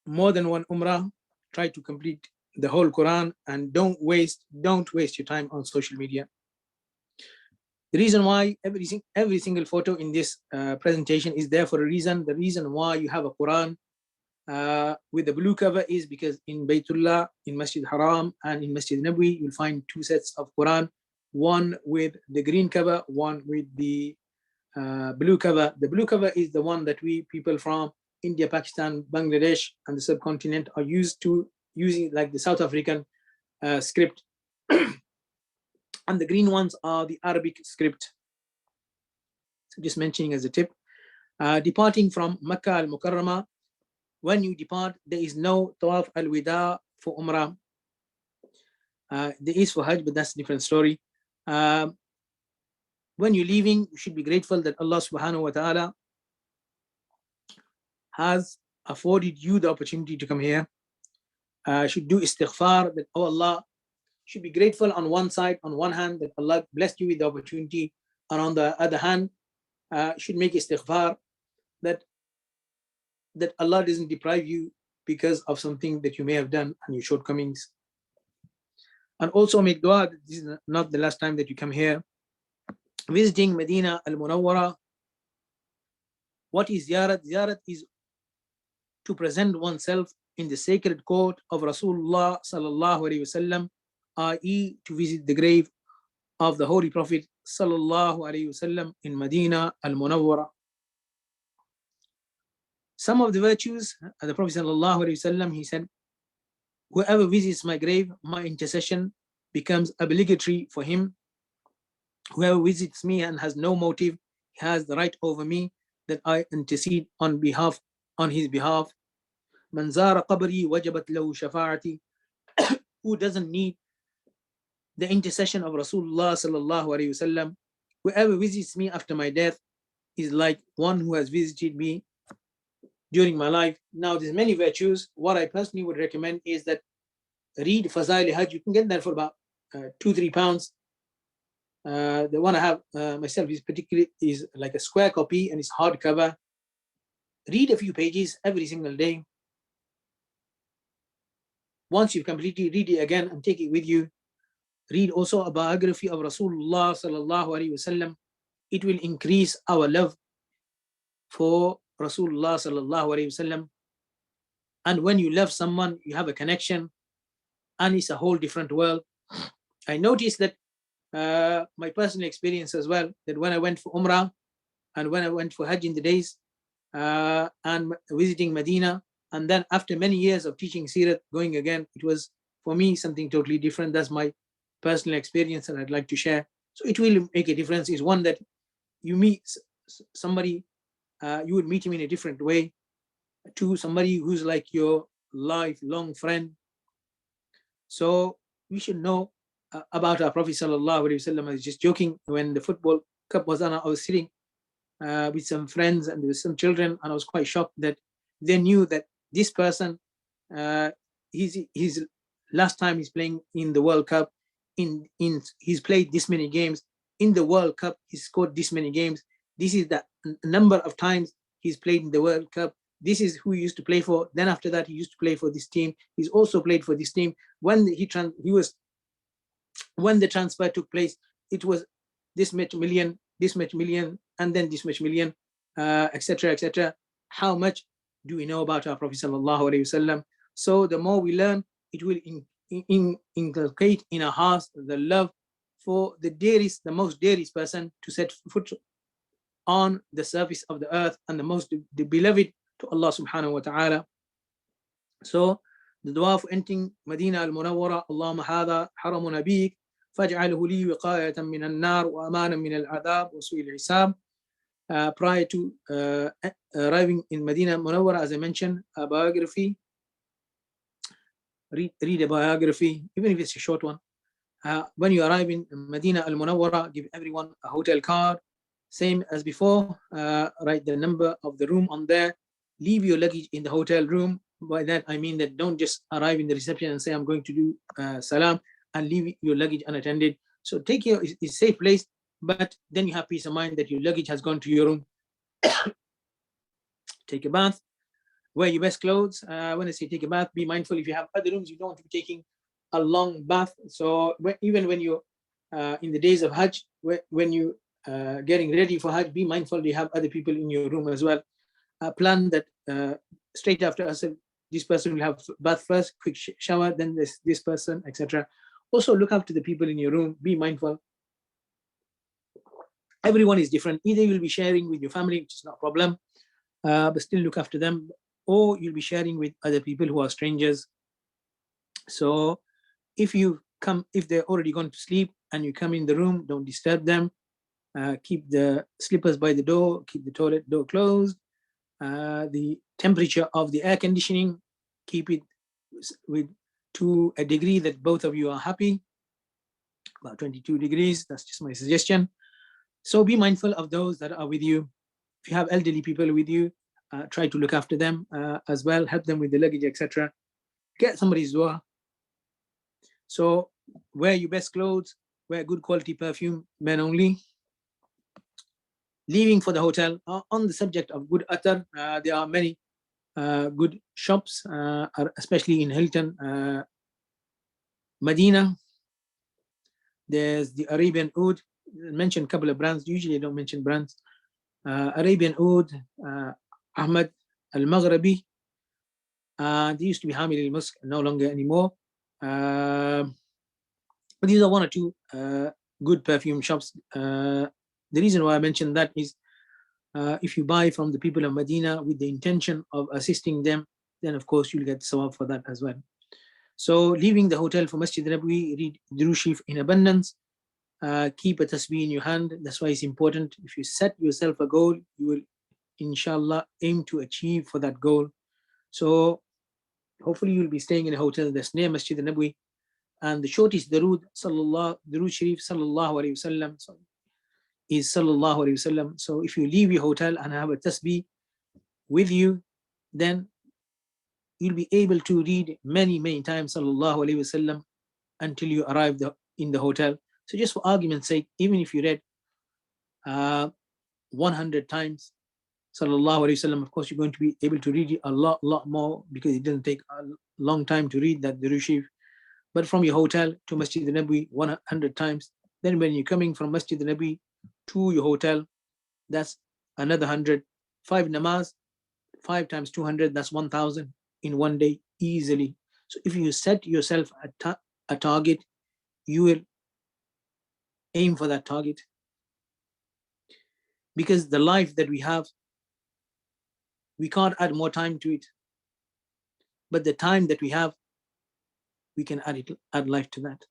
More than one umrah. Try to complete the whole Quran, and don't waste your time on social media. The reason why every single photo in this presentation is there for a reason. The reason why you have a Quran with the blue cover is because in Baytullah, in Masjid Haram, and in Masjid Nabawi, you'll find 2 sets of Quran, one with the green cover, one with the blue cover. The blue cover is the one that we people from India, Pakistan, Bangladesh, and the subcontinent are using like the South African script. And the green ones are the Arabic script. So just mentioning as a tip. Departing from Makkah al-Mukarramah, when you depart, there is no Tawaf al-Wida for Umrah. There is for Hajj, but that's a different story. When you're leaving, you should be grateful that Allah subhanahu wa ta'ala has afforded you the opportunity to come here. Should do istighfar that, oh Allah, should be grateful on one side, on one hand, that Allah blessed you with the opportunity, and on the other hand, should make istighfar that Allah doesn't deprive you because of something that you may have done and your shortcomings. And also make dua that this is not the last time that you come here. visiting Medina al-Munawwara. What is ziyarat? Ziyarat is to present oneself in the sacred court of Rasulullah sallallahu alaihi wasallam, i.e. to visit the grave of the Holy Prophet sallallahu alaihi wasallam in Medina al-Munawwara. Some of the virtues of the Prophet sallallahu alaihi wasallam, he said, whoever visits my grave, my intercession becomes obligatory for him. Whoever visits me and has no motive, he has the right over me that I intercede on his behalf. Man zara qabri wajabat lahu shafa'ati. Who doesn't need the intercession of Rasulullah sallallahu alaihi wasallam? Whoever visits me after my death is like one who has visited me during my life. Now, there's many virtues. What I personally would recommend is that read Fazail Hajj. You can get that for about £2-3. The one I have myself is like a square copy and it's hardcover. Read a few pages every single day. Once you completely read it again and take it with you, read also a biography of Rasulullah sallallahu alaihi wasallam. It will increase our love for Rasulullah sallallahu alaihi wasallam. And when you love someone, you have a connection, and it's a whole different world. I noticed that my personal experience as well, that when I went for Umrah and when I went for Hajj in the days and visiting Medina, and then after many years of teaching Sirat, going again, it was for me something totally different. That's my personal experience and I'd like to share. So it will make a difference. Is one that you meet somebody, you would meet him in a different way, to somebody who's like your lifelong friend. So we should know about our Prophet sallallahu alaihi wasallam. I was just joking, when the football cup was on, I was sitting with some friends and with some children, and I was quite shocked that they knew that this person, his last time he's playing in the World Cup, he's played this many games in the World Cup, he's scored this many games. This is the number of times he's played in the World Cup. This is who he used to play for. Then after that, he used to play for this team. He's also played for this team. When the transfer took place, it was this much million, and then this much million, etc., etc. How much do we know about our Prophet sallallahu alaihi wasallam? So the more we learn, it will inculcate in our hearts the love for the most dearest person to set foot on the surface of the earth, and the most beloved to Allah subhanahu wa ta'ala. So the dua for entering Medina al-Munawwara: Allahumma hadha haramu nabiyik faj'alhu li wiqayatan min an-nar wa amanan min al-adhab wa su'il hisab. Prior to arriving in Medina al-Munawwara, as I mentioned, a biography. Read a biography, even if it's a short one. When you arrive in Medina al-Munawwara, give everyone a hotel card, same as before. Write the number of the room on there. Leave your luggage in the hotel room. By that I mean that don't just arrive in the reception and say I'm going to do salam and leave your luggage unattended. So take it's a safe place, but then you have peace of mind that your luggage has gone to your room. Take a bath. Wear your best clothes. When I say take a bath, be mindful if you have other rooms, you don't want to be taking a long bath. So even when you're in the days of Hajj, when you getting ready for Hajj, be mindful you have other people in your room as well. Plan that straight after us, this person will have bath first, quick shower, then this person, etc. Also look after the people in your room. Be mindful. Everyone is different. Either you'll be sharing with your family, which is not a problem, but still look after them, or you'll be sharing with other people who are strangers. So if they're already gone to sleep and you come in the room, don't disturb them. Keep the slippers by the door, keep the toilet door closed. The temperature of the air conditioning, keep it to a degree that both of you are happy, about 22 degrees. That's just my suggestion. So be mindful of those that are with you. If you have elderly people with you, try to look after them as well, help them with the luggage, etc. Get somebody's dua. So wear your best clothes, wear good quality perfume, men only. Leaving for the hotel. On the subject of good attar, there are many good shops, especially in Hilton, Medina. There's the Arabian Oud. mention a couple of brands. Usually I don't mention brands. Arabian Oud, Ahmad Al-Maghrabi. They used to be Hamil al-Musk, no longer anymore. But these are one or two good perfume shops. The reason why I mentioned that is if you buy from the people of Medina with the intention of assisting them, then of course you'll get sawab for that as well. So leaving the hotel for Masjid Nabawi, read Durood Sharif in abundance. Keep a tasbih in your hand. That's why it's important. If you set yourself a goal, you will inshallah aim to achieve for that goal. So hopefully you'll be staying in a hotel that's near Masjid Nabawi, and the shortest Durood Sharif sallallahu alayhi wasallam is sallallahu alayhi wasallam. So if you leave your hotel and have a tasbih with you, then you'll be able to read many times sallallahu alayhi wasallam until you arrive in the hotel. So just for argument's sake, even if you read 100 times sallallahu alayhi wasallam, of course you're going to be able to read it a lot more, because it doesn't take a long time to read that Durood Sharif. But from your hotel to Masjid Nabawi 100 times, then when you're coming from Masjid Nabawi to your hotel, that's another 100. 5 namaz, 5 times 200, that's 1,000 in one day easily. So if you set yourself a target, you will aim for that target. Because the life that we have, we can't add more time to it. But the time that we have, we can add life to that.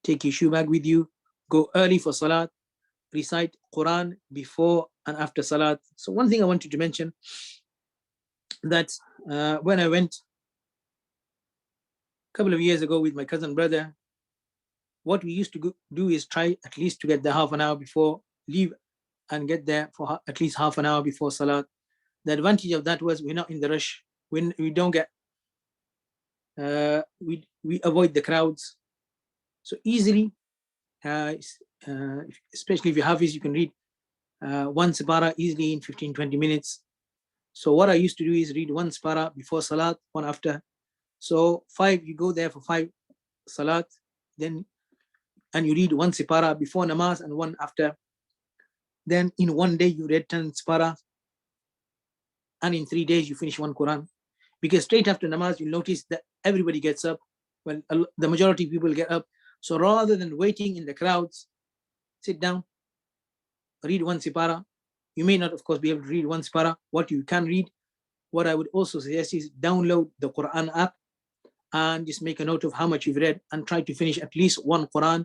Take your shoe bag with you, go early for salat, recite Quran before and after salat. So one thing I wanted to mention, that when I went a couple of years ago with my cousin brother, what we used to do is try at least to get there half an hour before, leave and get there for at least half an hour before salat. The advantage of that was we're not in the rush. When we don't get, we avoid the crowds. So easily, especially if you have this, you can read one separa easily in 15-20 minutes. So what I used to do is read one separa before salat, one after. So 5, you go there for 5 salat, then and you read one separa before namaz and one after. Then in one day you read 10 separa, and in 3 days you finish one Quran. Because straight after namaz you notice that everybody gets up. Well, the majority of people get up. So rather than waiting in the crowds, sit down, read one separa. You may not, of course, be able to read one separa. What you can read, what I would also suggest is download the Quran app and just make a note of how much you've read and try to finish at least one Quran.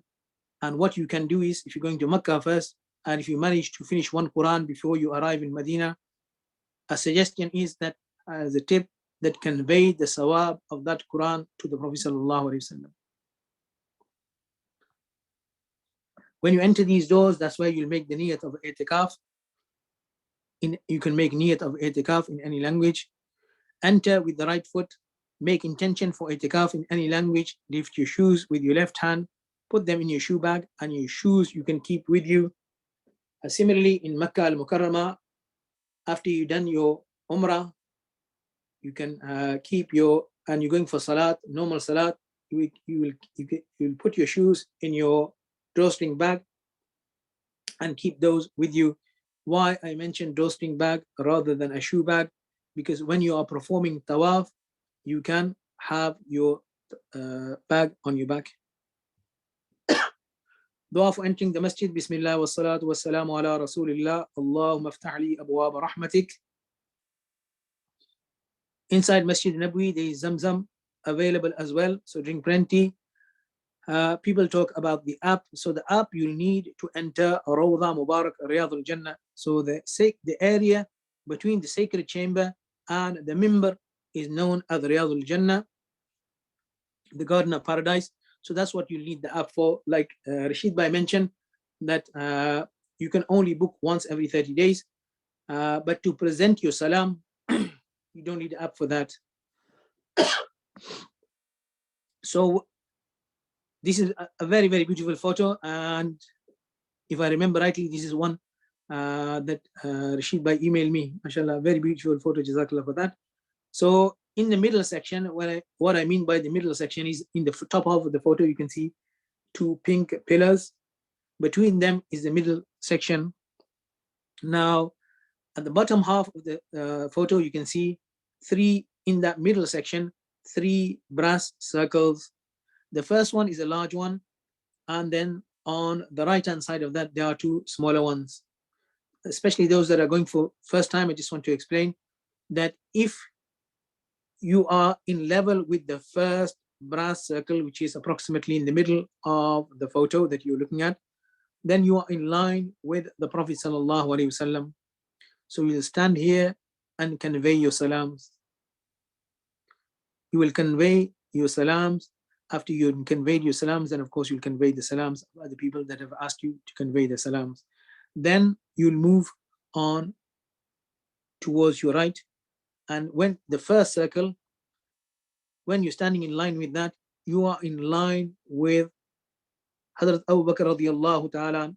And what you can do is, if you're going to Mecca first, and if you manage to finish one Quran before you arrive in Medina, a suggestion is that as a tip, that convey the sawab of that Quran to the Prophet sallallahu alaihi wasallam. When you enter these doors, that's where you'll make the niyat of i'tikaf. You can make niyat of i'tikaf in any language. Enter with the right foot. Make intention for i'tikaf in any language. Lift your shoes with your left hand. Put them in your shoe bag, and your shoes you can keep with you. Similarly, in Makkah al-Mukarramah, after you've done your Umrah, you can keep your, and you're going for salat, normal salat, you will put your shoes in your drawstring bag and keep those with you. Why I mentioned drawstring bag rather than a shoe bag? Because when you are performing tawaf, you can have your bag on your back. Dua for entering the masjid. Bismillah wa salatu wa salamu ala rasulillah. Allahumma aftah li abwab rahmatik. Inside Masjid Nabawi, there is Zamzam available as well, so drink plenty. People talk about the app. So the app, you need to enter Rawda Mubarak Riyadh al-Jannah. So the area between the sacred chamber and the mimbar is known as Riyadh al-Jannah, the garden of paradise. So that's what you need the app for. Like Rashid Bhai mentioned, that you can only book once every 30 days. But to present your salam, you don't need the app for that. So this is a very, very beautiful photo. And if I remember rightly, this is one that Rashid Bhai emailed me. MashaAllah, very beautiful photo. Jazakallah for that. So in the middle section, what I mean by the middle section is in the top half of the photo, you can see 2 pink pillars. Between them is the middle section. Now, at the bottom half of the photo, you can see three, in that middle section, three brass circles. The first one is a large one, and then on the right-hand side of that, there are two smaller ones. Especially those that are going for first time, I just want to explain that if you are in level with the first brass circle, which is approximately in the middle of the photo that you're looking at, then you are in line with the Prophet sallallahu alaihi wasallam. So you will stand here and convey your salams. You will convey your salams. After you conveyed your salams, then of course you'll convey the salams of other people that have asked you to convey the salams. Then you'll move on towards your right. And when the first circle, when you're standing in line with that, you are in line with Hazrat Abu Bakr radiallahu ta'ala.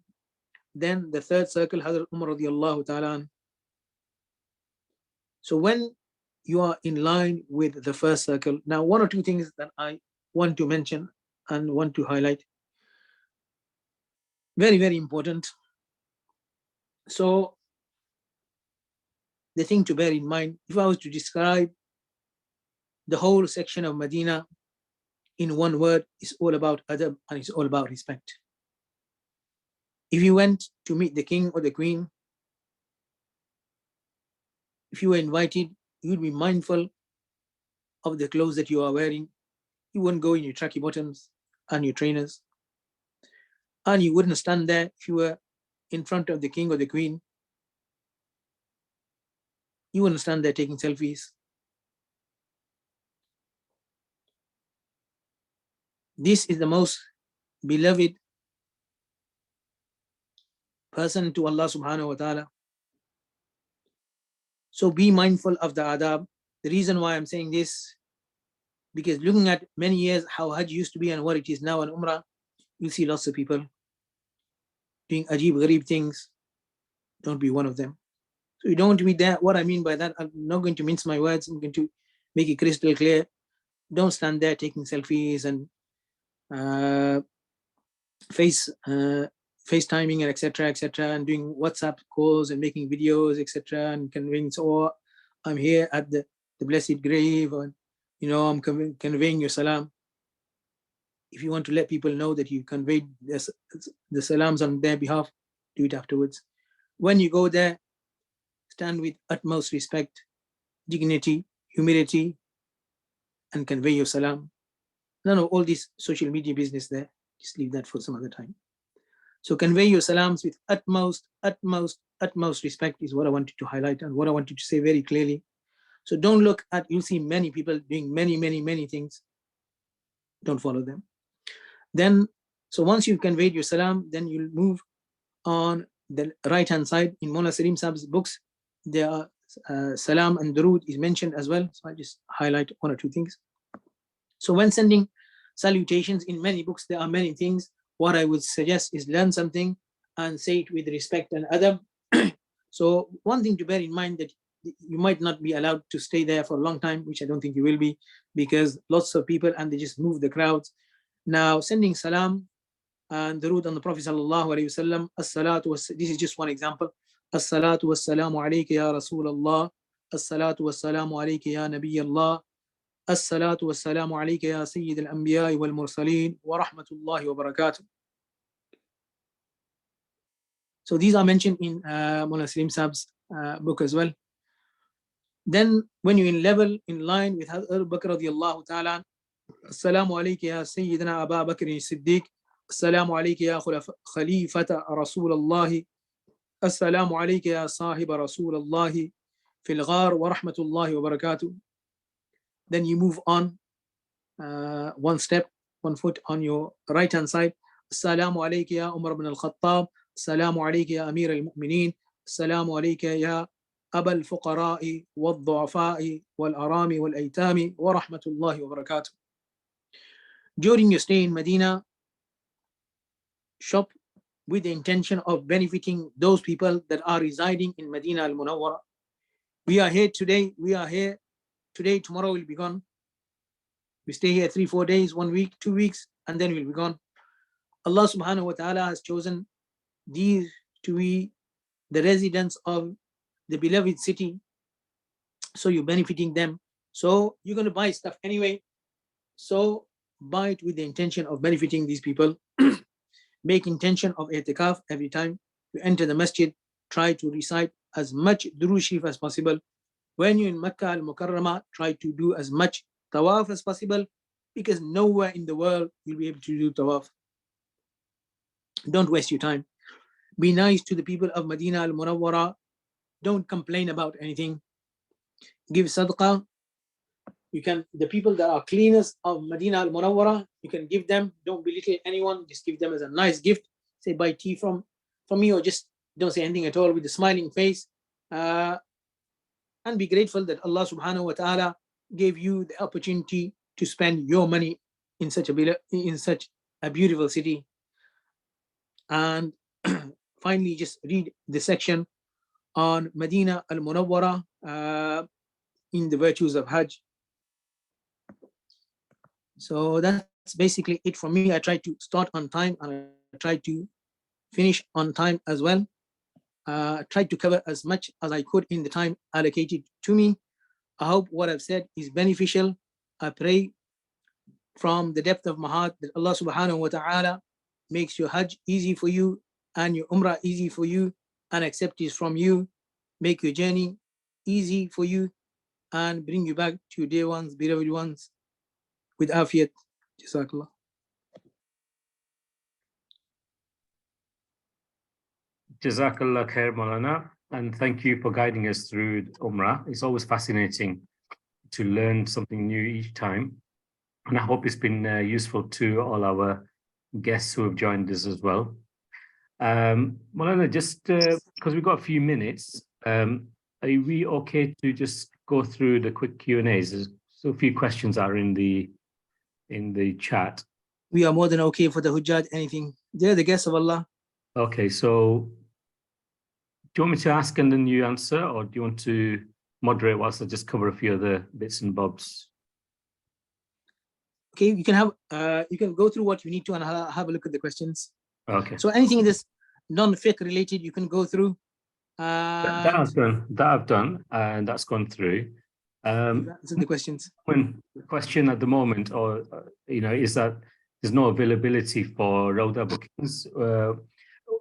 Then the third circle, Hazrat Umar radiallahu ta'ala. So when you are in line with the first circle, now one or two things that I want to mention and want to highlight. Very, very important. So the thing to bear in mind, if I was to describe the whole section of Medina in one word, it's all about adab and it's all about respect. If you went to meet the king or the queen, if you were invited, you would be mindful of the clothes that you are wearing. You wouldn't go in your tracky bottoms and your trainers. And you wouldn't stand there if you were in front of the king or the queen. You wouldn't stand there taking selfies. This is the most beloved person to Allah subhanahu wa ta'ala. So be mindful of the adab. The reason why I'm saying this, because looking at many years how Hajj used to be and what it is now in Umrah, you'll see lots of people doing ajib, gharib things. Don't be one of them. So you don't want to be there. What I mean by that, I'm not going to mince my words. I'm going to make it crystal clear. Don't stand there taking selfies and FaceTiming and etc., and doing WhatsApp calls and making videos, etc., and conveying, so I'm here at the blessed grave, and I'm conveying your salam. If you want to let people know that you conveyed the salams on their behalf, do it afterwards. When you go there, stand with utmost respect, dignity, humility, and convey your salam. None of all this social media business there. Just leave that for some other time. So convey your salams with utmost respect is what I wanted to highlight and what I wanted to say very clearly. So don't look at, you'll see many people doing many things. Don't follow them. Then, so once you've conveyed your salam, then you'll move on the right-hand side. In Moulana Salim Saab's books, there are salam and durood is mentioned as well. So I just highlight one or two things. So when sending salutations in many books, there are many things. What I would suggest is learn something and say it with respect and adab. So one thing to bear in mind, that you might not be allowed to stay there for a long time, which I don't think you will be, because lots of people and they just move the crowds. Now sending salam and durood on the Prophet sallallahu alaihi wasallam, as-salatu was, this is just one example. As-salatu was-salamu alayka ya Rasulullah, as-salatu was-salamu alayka ya Nabiy Allah, الصلاة والسلام عليك يا سيد الأنبياء والمرسلين ورحمة الله وبركاته. So these are mentioned in Moulana Salim Saab's book as well. Then when you're in level, in line with Abu Bakr radiallahu ta'ala, السلام عليك يا سيدنا أبا بكر الصديق، السلام عليك يا خليفة رسول الله، السلام عليك يا صاحب رسول الله في الغار ورحمة الله وبركاته. Then you move on one step, 1 foot on your right hand side. Assalamu alayka ya Umar ibn al-Khattab, Assalamu alayka ya Amir al-Mu'mineen, Assalamu alayka ya Aba al-Fuqara'i wal-Du'afa'i wal-Arami wal-Aytami wa rahmatullahi wa barakatuh. During your stay in Medina, shop with the intention of benefiting those people that are residing in Medina al-Munawwara. We are here today, today, tomorrow we'll be gone. We stay here 3-4 days, 1 week, 2 weeks, and then we'll be gone. Allah subhanahu wa ta'ala has chosen these to be the residents of the beloved city. So you're benefiting them. So you're going to buy stuff anyway. So buy it with the intention of benefiting these people. Make intention of i'tikaf every time you enter the masjid. Try to recite as much Durood Sharif as possible. When you're in Makkah al-Mukarramah, try to do as much tawaf as possible, because nowhere in the world you'll be able to do tawaf. Don't waste your time. Be nice to the people of Medina al-Munawwara. Don't complain about anything. Give sadaqah. You can, the people that are cleaners of Medina al-Munawwara, you can give them. Don't belittle anyone. Just give them as a nice gift. Say, buy tea from me, or just don't say anything at all with a smiling face. And be grateful that Allah subhanahu wa ta'ala gave you the opportunity to spend your money in such a beautiful city. And finally, just read the section on Medina al-Munawwara in the virtues of Hajj. So that's basically it from me. I try to start on time and I try to finish on time as well. Try to cover as much as I could in the time allocated to me. I hope what I've said is beneficial. I pray from the depth of my heart that Allah subhanahu wa ta'ala makes your Hajj easy for you and your Umrah easy for you, and accept this from you, make your journey easy for you, and bring you back to your dear ones, beloved ones, with afiyat. Jazakallah. Jazakallah khair, Moulana, and thank you for guiding us through Umrah. It's always fascinating to learn something new each time, and I hope it's been useful to all our guests who have joined us as well. Moulana, just because we've got a few minutes, are we okay to just go through the quick Q&As? So a few questions are in the chat. We are more than okay for the Hujjaj, anything. They're the guests of Allah. Okay, so do you want me to ask and then you answer, or do you want to moderate whilst I just cover a few other bits and bobs? Okay, you can have you can go through what you need to and have a look at the questions. Okay. So anything in this non-fiqh related, you can go through. That I've done, and that's gone through. Answer the questions. One question at the moment, or is that there's no availability for Rauda bookings.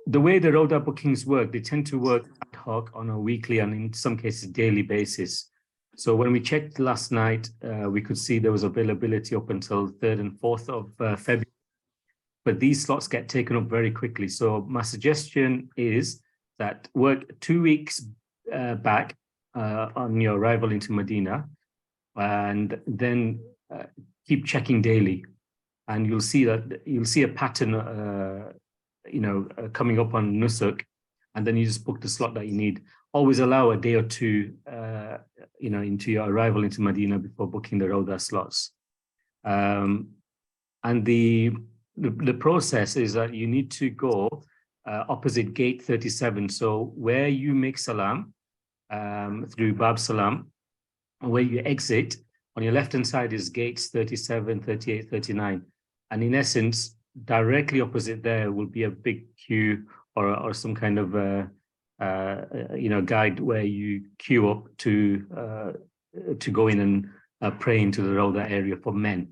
The way the Rauda bookings work, they tend to work ad hoc on a weekly and in some cases daily basis. So when we checked last night, we could see there was availability up until 3rd and 4th of February. But these slots get taken up very quickly. So my suggestion is that work 2 weeks back on your arrival into Medina, and then keep checking daily, and you'll see a pattern, coming up on Nusuk, and then you just book the slot that you need. Always allow a day or two, into your arrival into Medina before booking the Rauda slots. And the process is that you need to go opposite gate 37. So where you make salam through Bab Salam, where you exit, on your left-hand side is gates 37, 38, 39. And in essence, directly opposite there will be a big queue or some kind of guide where you queue up to go in and pray into the Rauda area for men.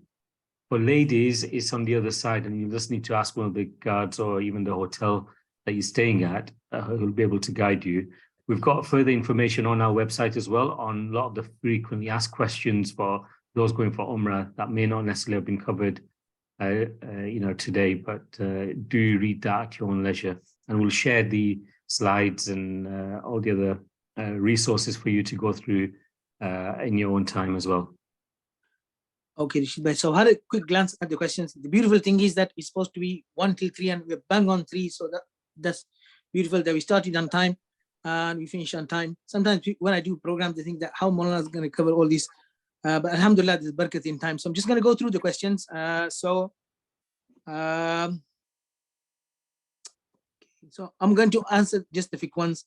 For ladies, it's on the other side, and you just need to ask one of the guards or even the hotel that you're staying at, who'll be able to guide you. We've got further information on our website as well on a lot of the frequently asked questions for those going for Umrah that may not necessarily have been covered today, but do read that at your own leisure. And we'll share the slides and all the other resources for you to go through in your own time as well. Okay, Rashid. So I had a quick glance at the questions. The beautiful thing is that it's supposed to be 1 till 3 and we're bang on 3. So that's beautiful that we started on time and we finish on time. Sometimes when I do programs, they think that how Moulana is going to cover all these. But alhamdulillah, there's barakat in time. So I'm just going to go through the questions. So I'm going to answer just the quick ones.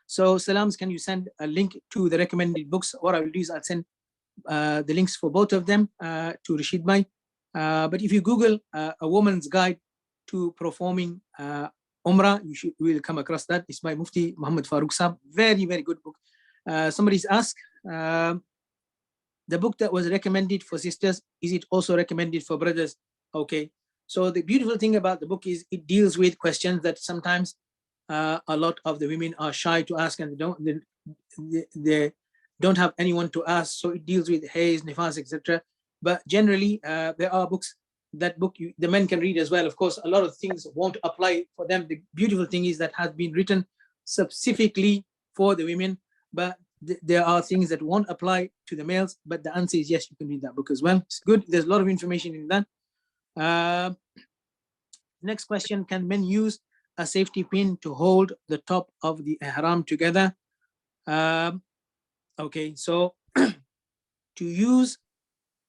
So Salams, can you send a link to the recommended books? What I will do is I'll send the links for both of them to Rashid Bhai. But if you Google a woman's guide to performing Umrah. You will come across that. It's by Mufti Muhammad Farooq Saab. Very, very good book. Somebody's asked, the book that was recommended for sisters, is it also recommended for brothers? Okay. So the beautiful thing about the book is it deals with questions that sometimes a lot of the women are shy to ask, and they don't have anyone to ask. So it deals with haze, nifas, etc. But generally, there are books. That book the men can read as well. Of course, a lot of things won't apply for them. The beautiful thing is that has been written specifically for the women, but there are things that won't apply to the males. But the answer is yes, you can read that book as well. It's good. There's a lot of information in that. Next question: can men use a safety pin to hold the top of the ihram together? Okay, so to use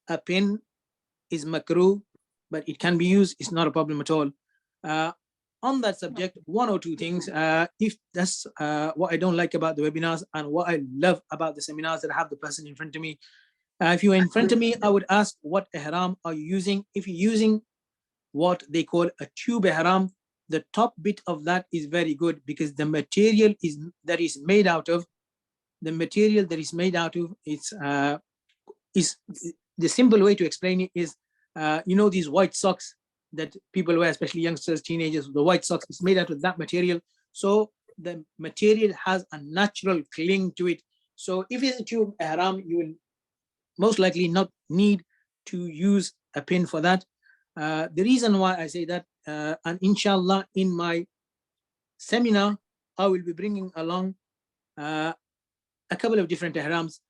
a pin is makruh, but it can be used. It's not a problem at all. On that subject, one or two things. If that's what I don't like about the webinars, and what I love about the seminars, that I have the person in front of me. If you were in front of me, I would ask, what ihram are you using? If you're using what they call a tube ihram, the top bit of that is very good, because the material that is made out of, it's the simple way to explain it is, you know, these white socks that people wear, especially youngsters, teenagers, the white socks is made out of that material. So the material has a natural cling to it. So if it's a tube ihram, you will most likely not need to use a pin for that. The reason why I say that, and inshallah in my seminar, I will be bringing along a couple of different ihrams.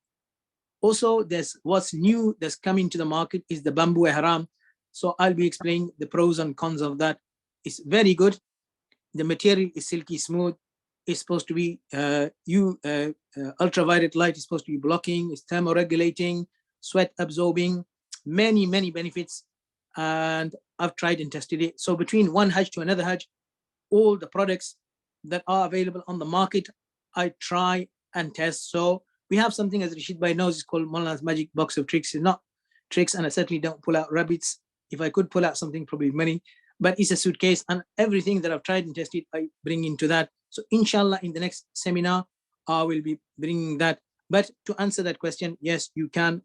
Also, there's what's new that's coming to the market is the bamboo ihram. So I'll be explaining the pros and cons of that. It's very good. The material is silky smooth. It's supposed to be ultraviolet light is supposed to be blocking. It's thermoregulating, sweat absorbing, many benefits. And I've tried and tested it. So between one Hajj to another Hajj, all the products that are available on the market, I try and test. So we have something, as Rashid Bhai knows, it's called Moulana's magic box of tricks. It's not tricks, and I certainly don't pull out rabbits. If I could pull out something, probably money, but it's a suitcase, and everything that I've tried and tested, I bring into that. So inshallah, in the next seminar, I will be bringing that. But to answer that question, yes, you can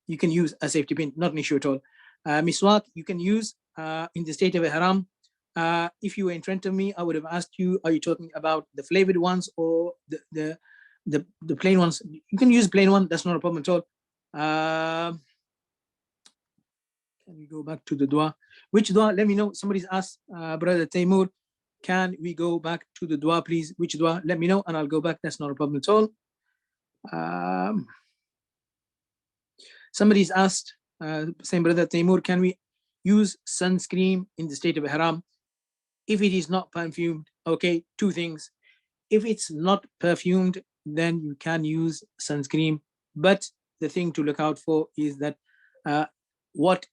use a safety pin, not an issue at all. Miswak, you can use in the state of ihram. If you were in front of me, I would have asked you, are you talking about the flavored ones or the plain ones? You can use plain one, that's not a problem at all. Can we go back to the dua? Which dua? Let me know. Somebody's asked, Brother Taimur, can we go back to the dua, please? Which dua? Let me know and I'll go back. That's not a problem at all. Somebody's asked, same Brother Taimur, can we use sunscreen in the state of ihram if it is not perfumed? Okay, two things. If it's not perfumed, then you can use sunscreen. But the thing to look out for is that what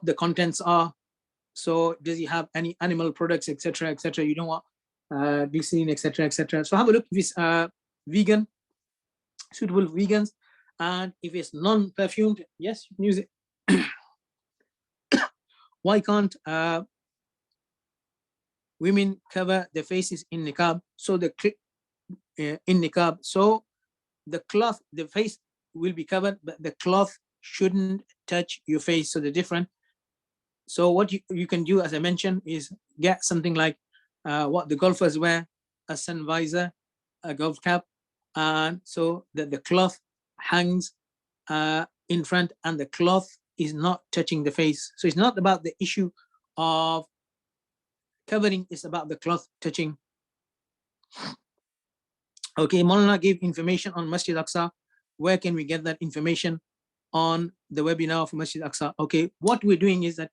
the contents are. So does he have any animal products, etc., etc.? You don't want glycerin, etc., etc. So have a look if it's vegan, suitable for vegans, and if it's non-perfumed, yes, you can use it. Why can't women cover their faces in niqab? So in niqab, so the cloth, the face will be covered, but the cloth shouldn't touch your face. So they're different. So what you can do, as I mentioned, is get something like what the golfers wear, a sun visor, a golf cap, and so that the cloth hangs in front and the cloth is not touching the face. So it's not about the issue of covering, it's about the cloth touching. Okay, Moulana gave information on Masjid Aqsa. Where can we get that information? On the webinar for Masjid Aqsa. Okay, what we're doing is that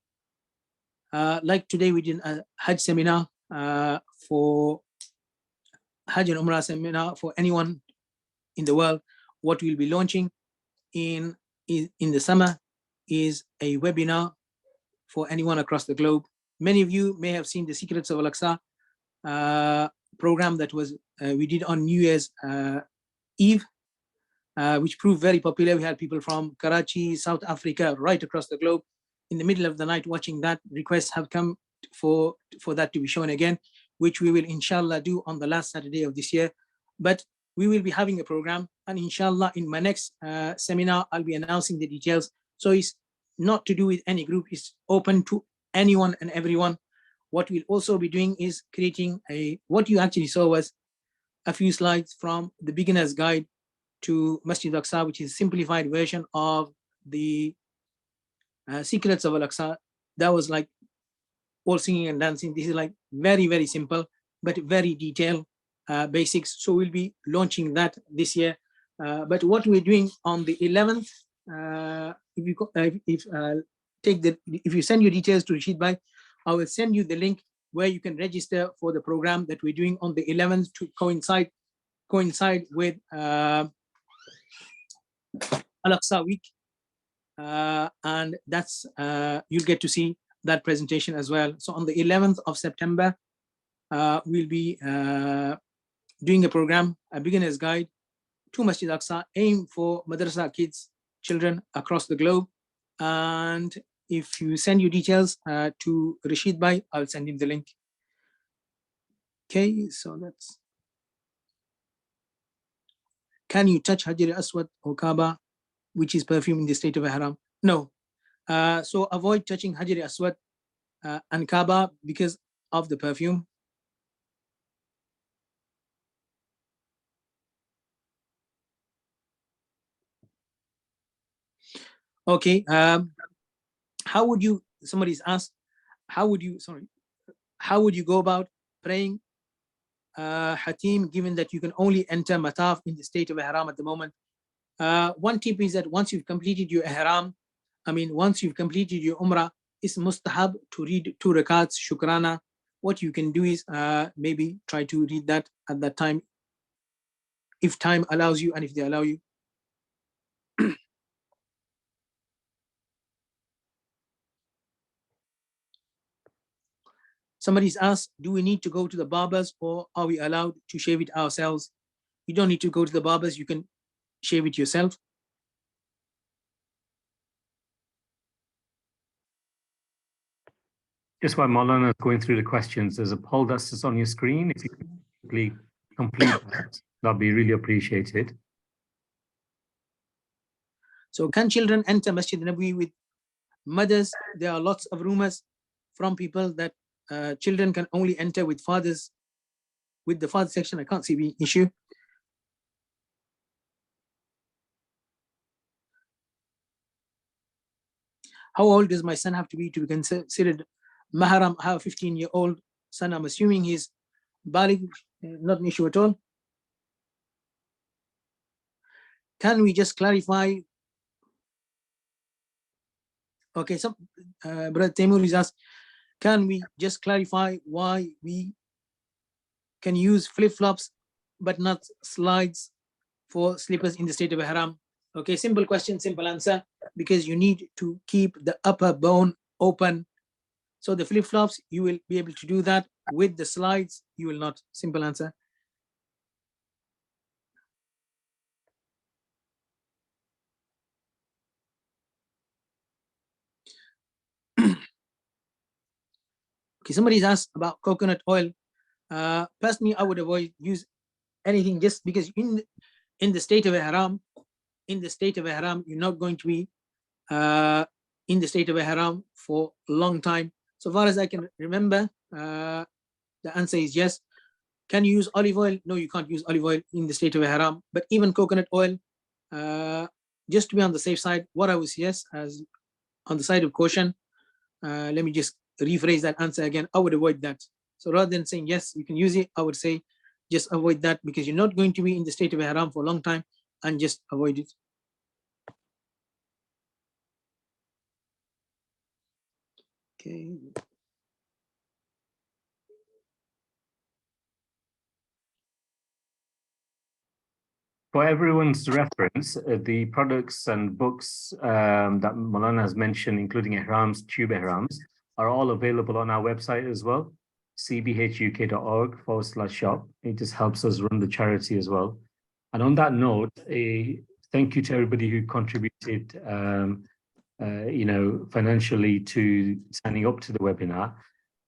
like today we did a Hajj seminar for Hajj and Umrah seminar for anyone in the world. What we'll be launching in the summer is a webinar for anyone across the globe. Many of you may have seen the Secrets of Al-Aqsa program that was we did on New Year's Eve, which proved very popular. We had people from Karachi, South Africa, right across the globe in the middle of the night watching that. Requests have come for that to be shown again. which we will inshallah do on the last Saturday of this year. But we will be having a program, and inshallah in my next seminar, I'll be announcing the details. So it's not to do with any group, it's open to anyone and everyone. What we'll also be doing is creating what you actually saw was a few slides from the beginner's guide to Masjid Al-Aqsa, which is a simplified version of the secrets of Al-Aqsa. That was like all singing and dancing. This is like very, very simple, but very detailed basics. So we'll be launching that this year. But what we're doing on the 11th, if you send your details to Rashid Bhai, I will send you the link where you can register for the program that we're doing on the 11th to coincide with Al-Aqsa week. And that's you'll get to see that presentation as well. So on the 11th of September, we'll be doing a program, a beginner's guide to Masjid Al-Aqsa, aimed for madrasa kids, children across the globe. And if you send your details to Rashid Bhai, I'll send him the link. Okay, so that's. Can you touch Hajar Aswad or Kaaba, which is perfume in the state of Ihram? No. So avoid touching Hajar Aswad and Kaaba because of the perfume. Okay. How would you? Somebody's asked. How would you go about praying Hatim, given that you can only enter Mataf in the state of Ihram at the moment? One tip is that once you've completed your Ihram, once you've completed your Umrah, it's mustahab to read 2 rakats, Shukrana. What you can do is maybe try to read that at that time, if time allows you and if they allow you. Somebody's asked, do we need to go to the barbers or are we allowed to shave it ourselves? You don't need to go to the barbers, you can shave it yourself. Just while Moulana is going through the questions, there's a poll that's just on your screen. If you could quickly complete that, that'd be really appreciated. So can children enter Masjid Nabawi with mothers? There are lots of rumors from people that children can only enter with fathers. With the father section, I can't see the issue. How old does my son have to be considered mahram? I have a 15-year-old son. I'm assuming he's baligh, not an issue at all. Can we just clarify? Okay, so Brother Taimur is asked, can we just clarify why we can use flip-flops but not slides for slippers in the state of Ihram? Okay, simple question, simple answer, because you need to keep the upper bone open. So the flip-flops, you will be able to do that. With the slides, you will not. Simple answer. Okay, somebody's asked about coconut oil. Personally, I would avoid use anything just because in the state of Ihram, you're not going to be in the state of Ihram for a long time. So far as I can remember, the answer is yes. Can you use olive oil? No, you can't use olive oil in the state of Ihram. But even coconut oil, just to be on the safe side, what I would suggest as on the side of caution, let me just rephrase that answer again. I would avoid that. So rather than saying yes, you can use it, I would say just avoid that because you're not going to be in the state of Ihram for a long time, and just avoid it. Okay. For everyone's reference, the products and books that Moulana has mentioned, including Ihrams, tube Ihrams, are all available on our website as well, cbhuk.org/shop. It just helps us run the charity as well. And on that note, thank you to everybody who contributed financially to signing up to the webinar.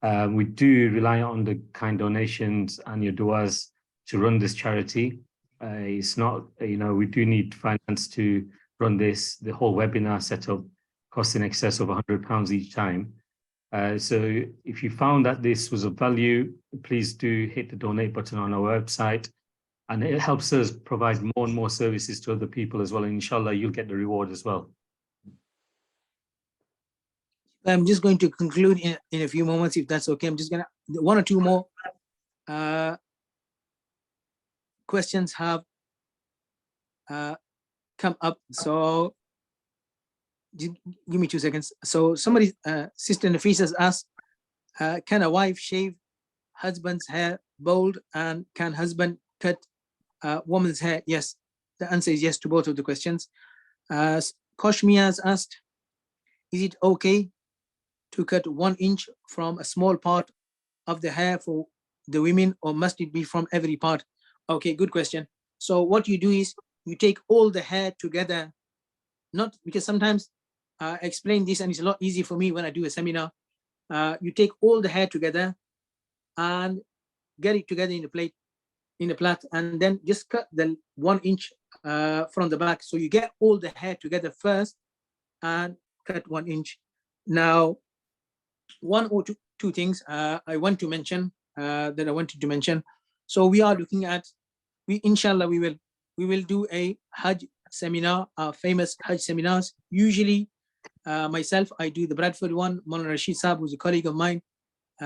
We do rely on the kind donations and your duas to run this charity. It's not, we do need finance to run this. The whole webinar setup costs in excess of £100 each time. So if you found that this was of value, please do hit the donate button on our website. And it helps us provide more and more services to other people as well. And inshallah, you'll get the reward as well. I'm just going to conclude in a few moments, if that's okay. I'm just going to, one or two more questions have come up. So give me 2 seconds. So somebody, Sister Nafisa has asked, can a wife shave husband's hair bald, and can husband cut woman's hair? Yes, the answer is yes to both of the questions. Koshmia has asked, is it okay to cut 1 inch from a small part of the hair for the women, or must it be from every part? Okay, good question. So what you do is you take all the hair together, not because sometimes I explain this and it's a lot easier for me when I do a seminar. You take all the hair together and get it together in a plait, and then just cut the 1 inch from the back. So you get all the hair together first and cut 1 inch. Now, one or two things I want to mention that I wanted to mention. So we are looking at, inshallah, we will do a Hajj seminar, famous Hajj seminars. Usually myself, I do the Bradford one. Moulana Rashid Saab, who's a colleague of mine,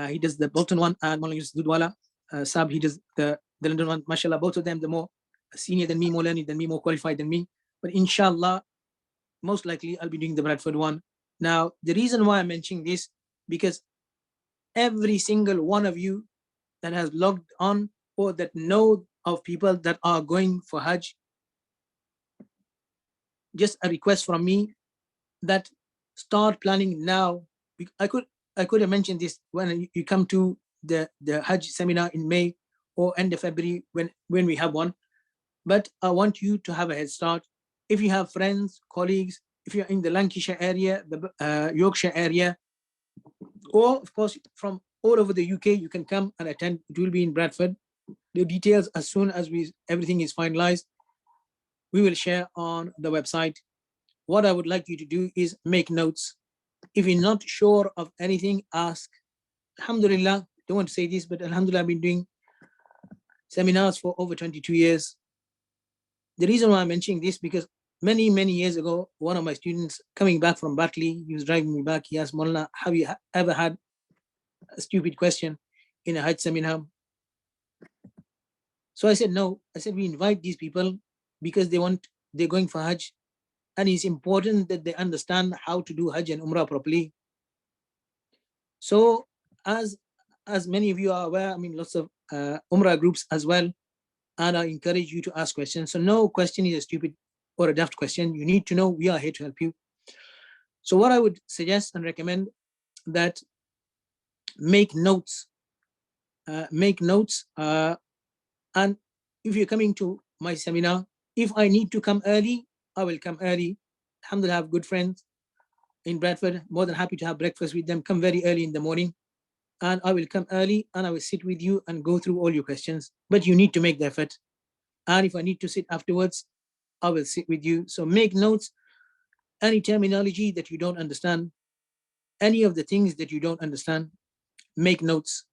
he does the Bolton one, and Moulana Yusuf Dudwala Saab, he does the London one. Mashallah, both of them, the more senior than me, more learned than me, more qualified than me. But inshallah, most likely I'll be doing the Bradford one. Now, the reason why I'm mentioning this, because every single one of you that has logged on or that know of people that are going for Hajj, just a request from me that start planning now. I could have mentioned this when you come to the Hajj seminar in May or end of February when we have one, but I want you to have a head start. If you have friends, colleagues, if you're in the Lancashire area, the Yorkshire area, or of course from all over the UK, you can come and attend. It will be in Bradford. The details, as soon as everything is finalized, we will share on the website. What I would like you to do is make notes. If you're not sure of anything, ask. Alhamdulillah, don't want to say this, but Alhamdulillah, I've been doing seminars for over 22 years. The reason why I'm mentioning this, because many years ago, one of my students coming back from Batley, he was driving me back, he asked, Moulana, have you ever had a stupid question in a Hajj seminar? So I said, no. I said, we invite these people because they're going for Hajj, and it's important that they understand how to do Hajj and Umrah properly. So as many of you are aware, I mean, lots of Umrah groups as well, and I encourage you to ask questions. So no question is a stupid or a daft question. You need to know we are here to help you. So what I would suggest and recommend, that make notes. And if you're coming to my seminar, if I need to come early, I will come early. Alhamdulillah, I have good friends in Bradford, more than happy to have breakfast with them. Come very early in the morning, and I will come early and I will sit with you and go through all your questions. But you need to make the effort. And if I need to sit afterwards, I will sit with you. So make notes. Any terminology that you don't understand, any of the things that you don't understand, make notes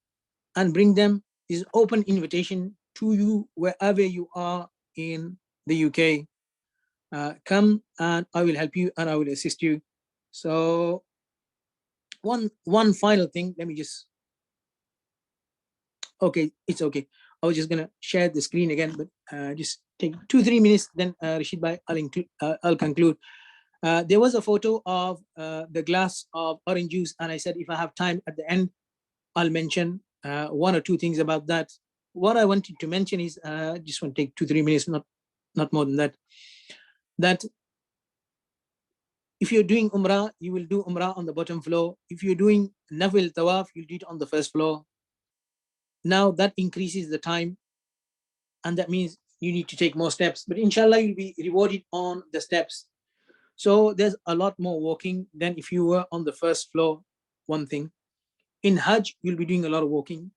and bring them. Is open invitation to you wherever you are in the UK. Come and I will help you and I will assist you. So one final thing, let me just, okay, it's okay. I was just gonna share the screen again, but just take 2-3 minutes, then Rashid bhai, I'll conclude. There was a photo of the glass of orange juice, and I said if I have time at the end, I'll mention 1 or 2 things about that. What I wanted to mention is, just want to take 2-3 minutes, not more than that. That if you're doing Umrah, you will do Umrah on the bottom floor. If you're doing Nafil Tawaf, you'll do it on the first floor. Now that increases the time, and that means you need to take more steps. But inshallah, you'll be rewarded on the steps. So there's a lot more walking than if you were on the first floor, one thing. in Hajj, you'll be doing a lot of walking.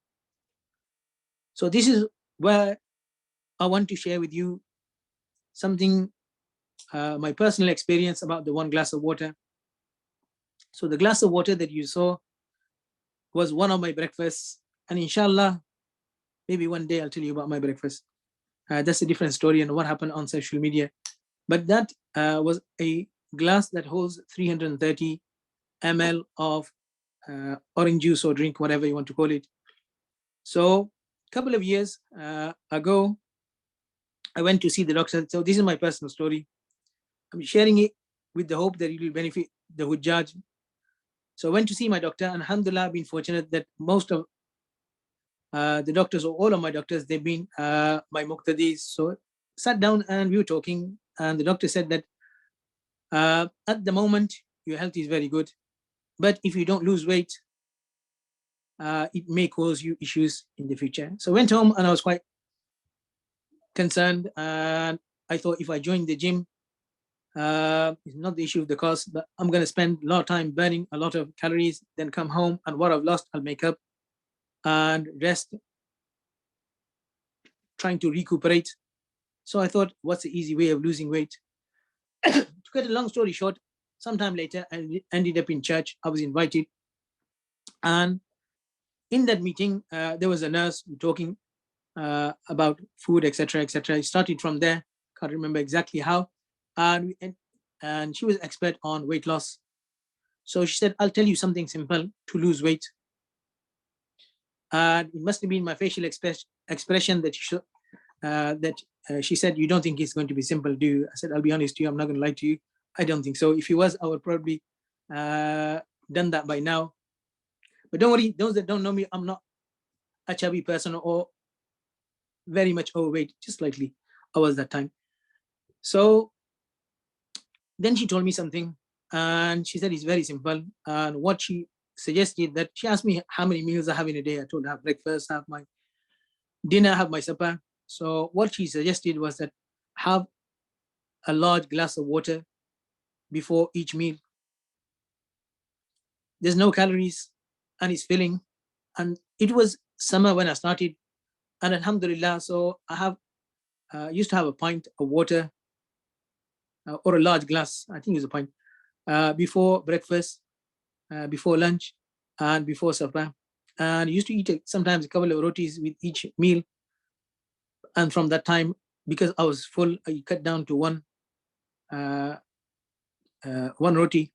So this is where I want to share with you something, my personal experience about the one glass of water. So the glass of water that you saw was one of my breakfasts. And inshallah, maybe one day I'll tell you about my breakfast. That's a different story and what happened on social media. But that was a glass that holds 330 ml of orange juice or drink, whatever you want to call it. So a couple of years ago, I went to see the doctor. So this is my personal story. I'm sharing it with the hope that it will benefit the Hujjaj. So I went to see my doctor, and alhamdulillah, I've been fortunate that most of the doctors, or all of my doctors, they've been my muqtadis. So sat down and we were talking, and the doctor said that at the moment, your health is very good, but if you don't lose weight, it may cause you issues in the future. So I went home and I was quite concerned, and I thought if I join the gym, it's not the issue of the cost, but I'm going to spend a lot of time burning a lot of calories, then come home and what I've lost, I'll make up and rest, trying to recuperate. So I thought, what's the easy way of losing weight? To cut a long story short, sometime later, I ended up in church. I was invited. And in that meeting, there was a nurse talking about food, etc., etc. I started from there. Can't remember exactly how. And she was expert on weight loss. So she said, I'll tell you something simple to lose weight. And it must have been my facial expression that she said, you don't think it's going to be simple, do you? I said, I'll be honest with you, I'm not going to lie to you. I don't think so. If it was, I would probably done that by now. But don't worry, those that don't know me, I'm not a chubby person or very much overweight, just slightly. I was that time. So then she told me something, and she said it's very simple. And what she suggested, that she asked me how many meals I have in a day. I told her I have breakfast, I have my dinner, I have my supper. So what she suggested was that have a large glass of water before each meal. There's no calories and it's filling. And it was summer when I started, and alhamdulillah, so I have used to have a pint of water or a large glass, I think it was a pint, before breakfast, before lunch, and before supper. And I used to eat sometimes a couple of rotis with each meal. And from that time, because I was full, I cut down to one roti.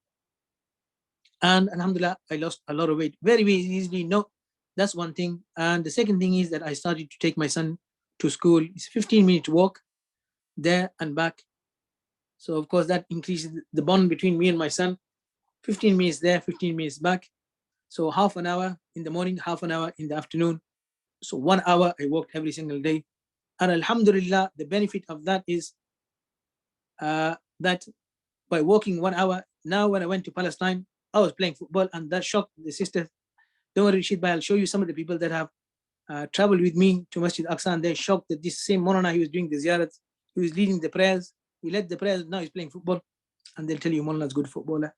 And alhamdulillah, I lost a lot of weight very, very easily. No, that's one thing. And the second thing is that I started to take my son to school. It's a 15-minute walk there and back. So of course that increases the bond between me and my son. 15 minutes there, 15 minutes back. So half an hour in the morning, half an hour in the afternoon. So 1 hour I walked every single day. And alhamdulillah, the benefit of that is that by walking 1 hour, now when I went to Palestine, I was playing football, and that shocked the sisters. Don't worry, Rashid, but I'll show you some of the people that have traveled with me to Masjid Aqsa, and they're shocked that this same Moulana, he was doing the ziyarat, he was leading the prayers, he led the prayers, now he's playing football, and they'll tell you Moulana is a good footballer.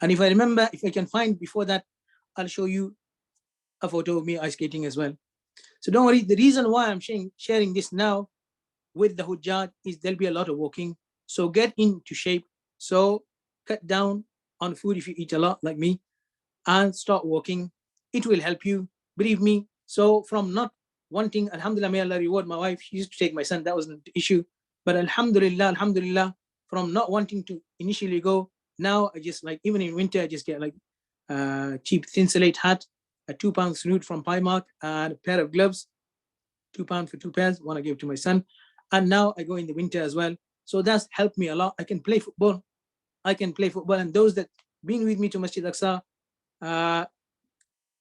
And if I remember, if I can find before that, I'll show you a photo of me ice skating as well. So don't worry, the reason why I'm sharing this now with the Hujjaj is there'll be a lot of walking. So get into shape. So cut down on food if you eat a lot like me, and start walking. It will help you, believe me. So from not wanting, alhamdulillah, may Allah reward my wife, she used to take my son, that wasn't the issue. But alhamdulillah, from not wanting to initially go, now I just, like, even in winter, I just get like cheap thin slate hat, a £2 suit from Primark, and a pair of gloves, £2 for 2 pairs, one I gave to my son. And now I go in the winter as well. So that's helped me a lot. I can play football. And those that been with me to Masjid Aqsa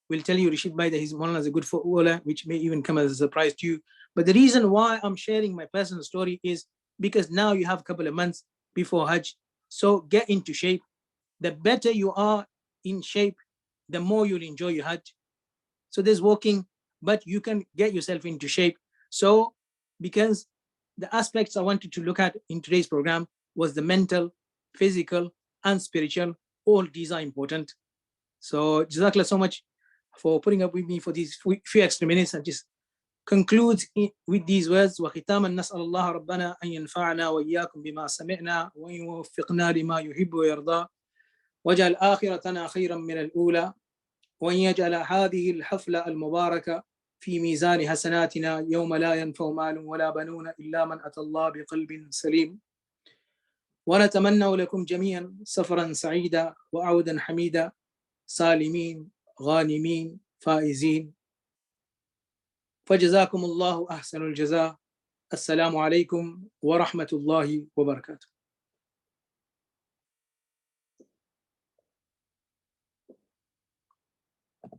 will tell you, Rashid Bhai, that his Moulana is a good footballer, which may even come as a surprise to you. But the reason why I'm sharing my personal story is because now you have a couple of months before Hajj. So get into shape. The better you are in shape, the more you'll enjoy your Hajj. So there's walking, but you can get yourself into shape. So because the aspects I wanted to look at in today's program was the mental, physical, and spiritual. All these are important. So Jazakallah so much for putting up with me for these few extra minutes, and just concludes with these words: وختاما نسأل الله ربنا أن ينفعنا وإياكم بما سمعنا وأن يوفقنا لما يحب ويرضى واجعل آخرتنا خيرا من الأولى وأن يجعل هذه الحفلة المباركة في ميزان حسناتنا يوم لا ينفع مال ولا بنون إلا من أتى الله بقلب سليم. ونتمنى لكم جميعا سفرا سعيدا وعودا حميدا سالمين غانمين فائزين. فجزاكم الله أحسن الجزاء. السلام عليكم ورحمة الله وبركاته.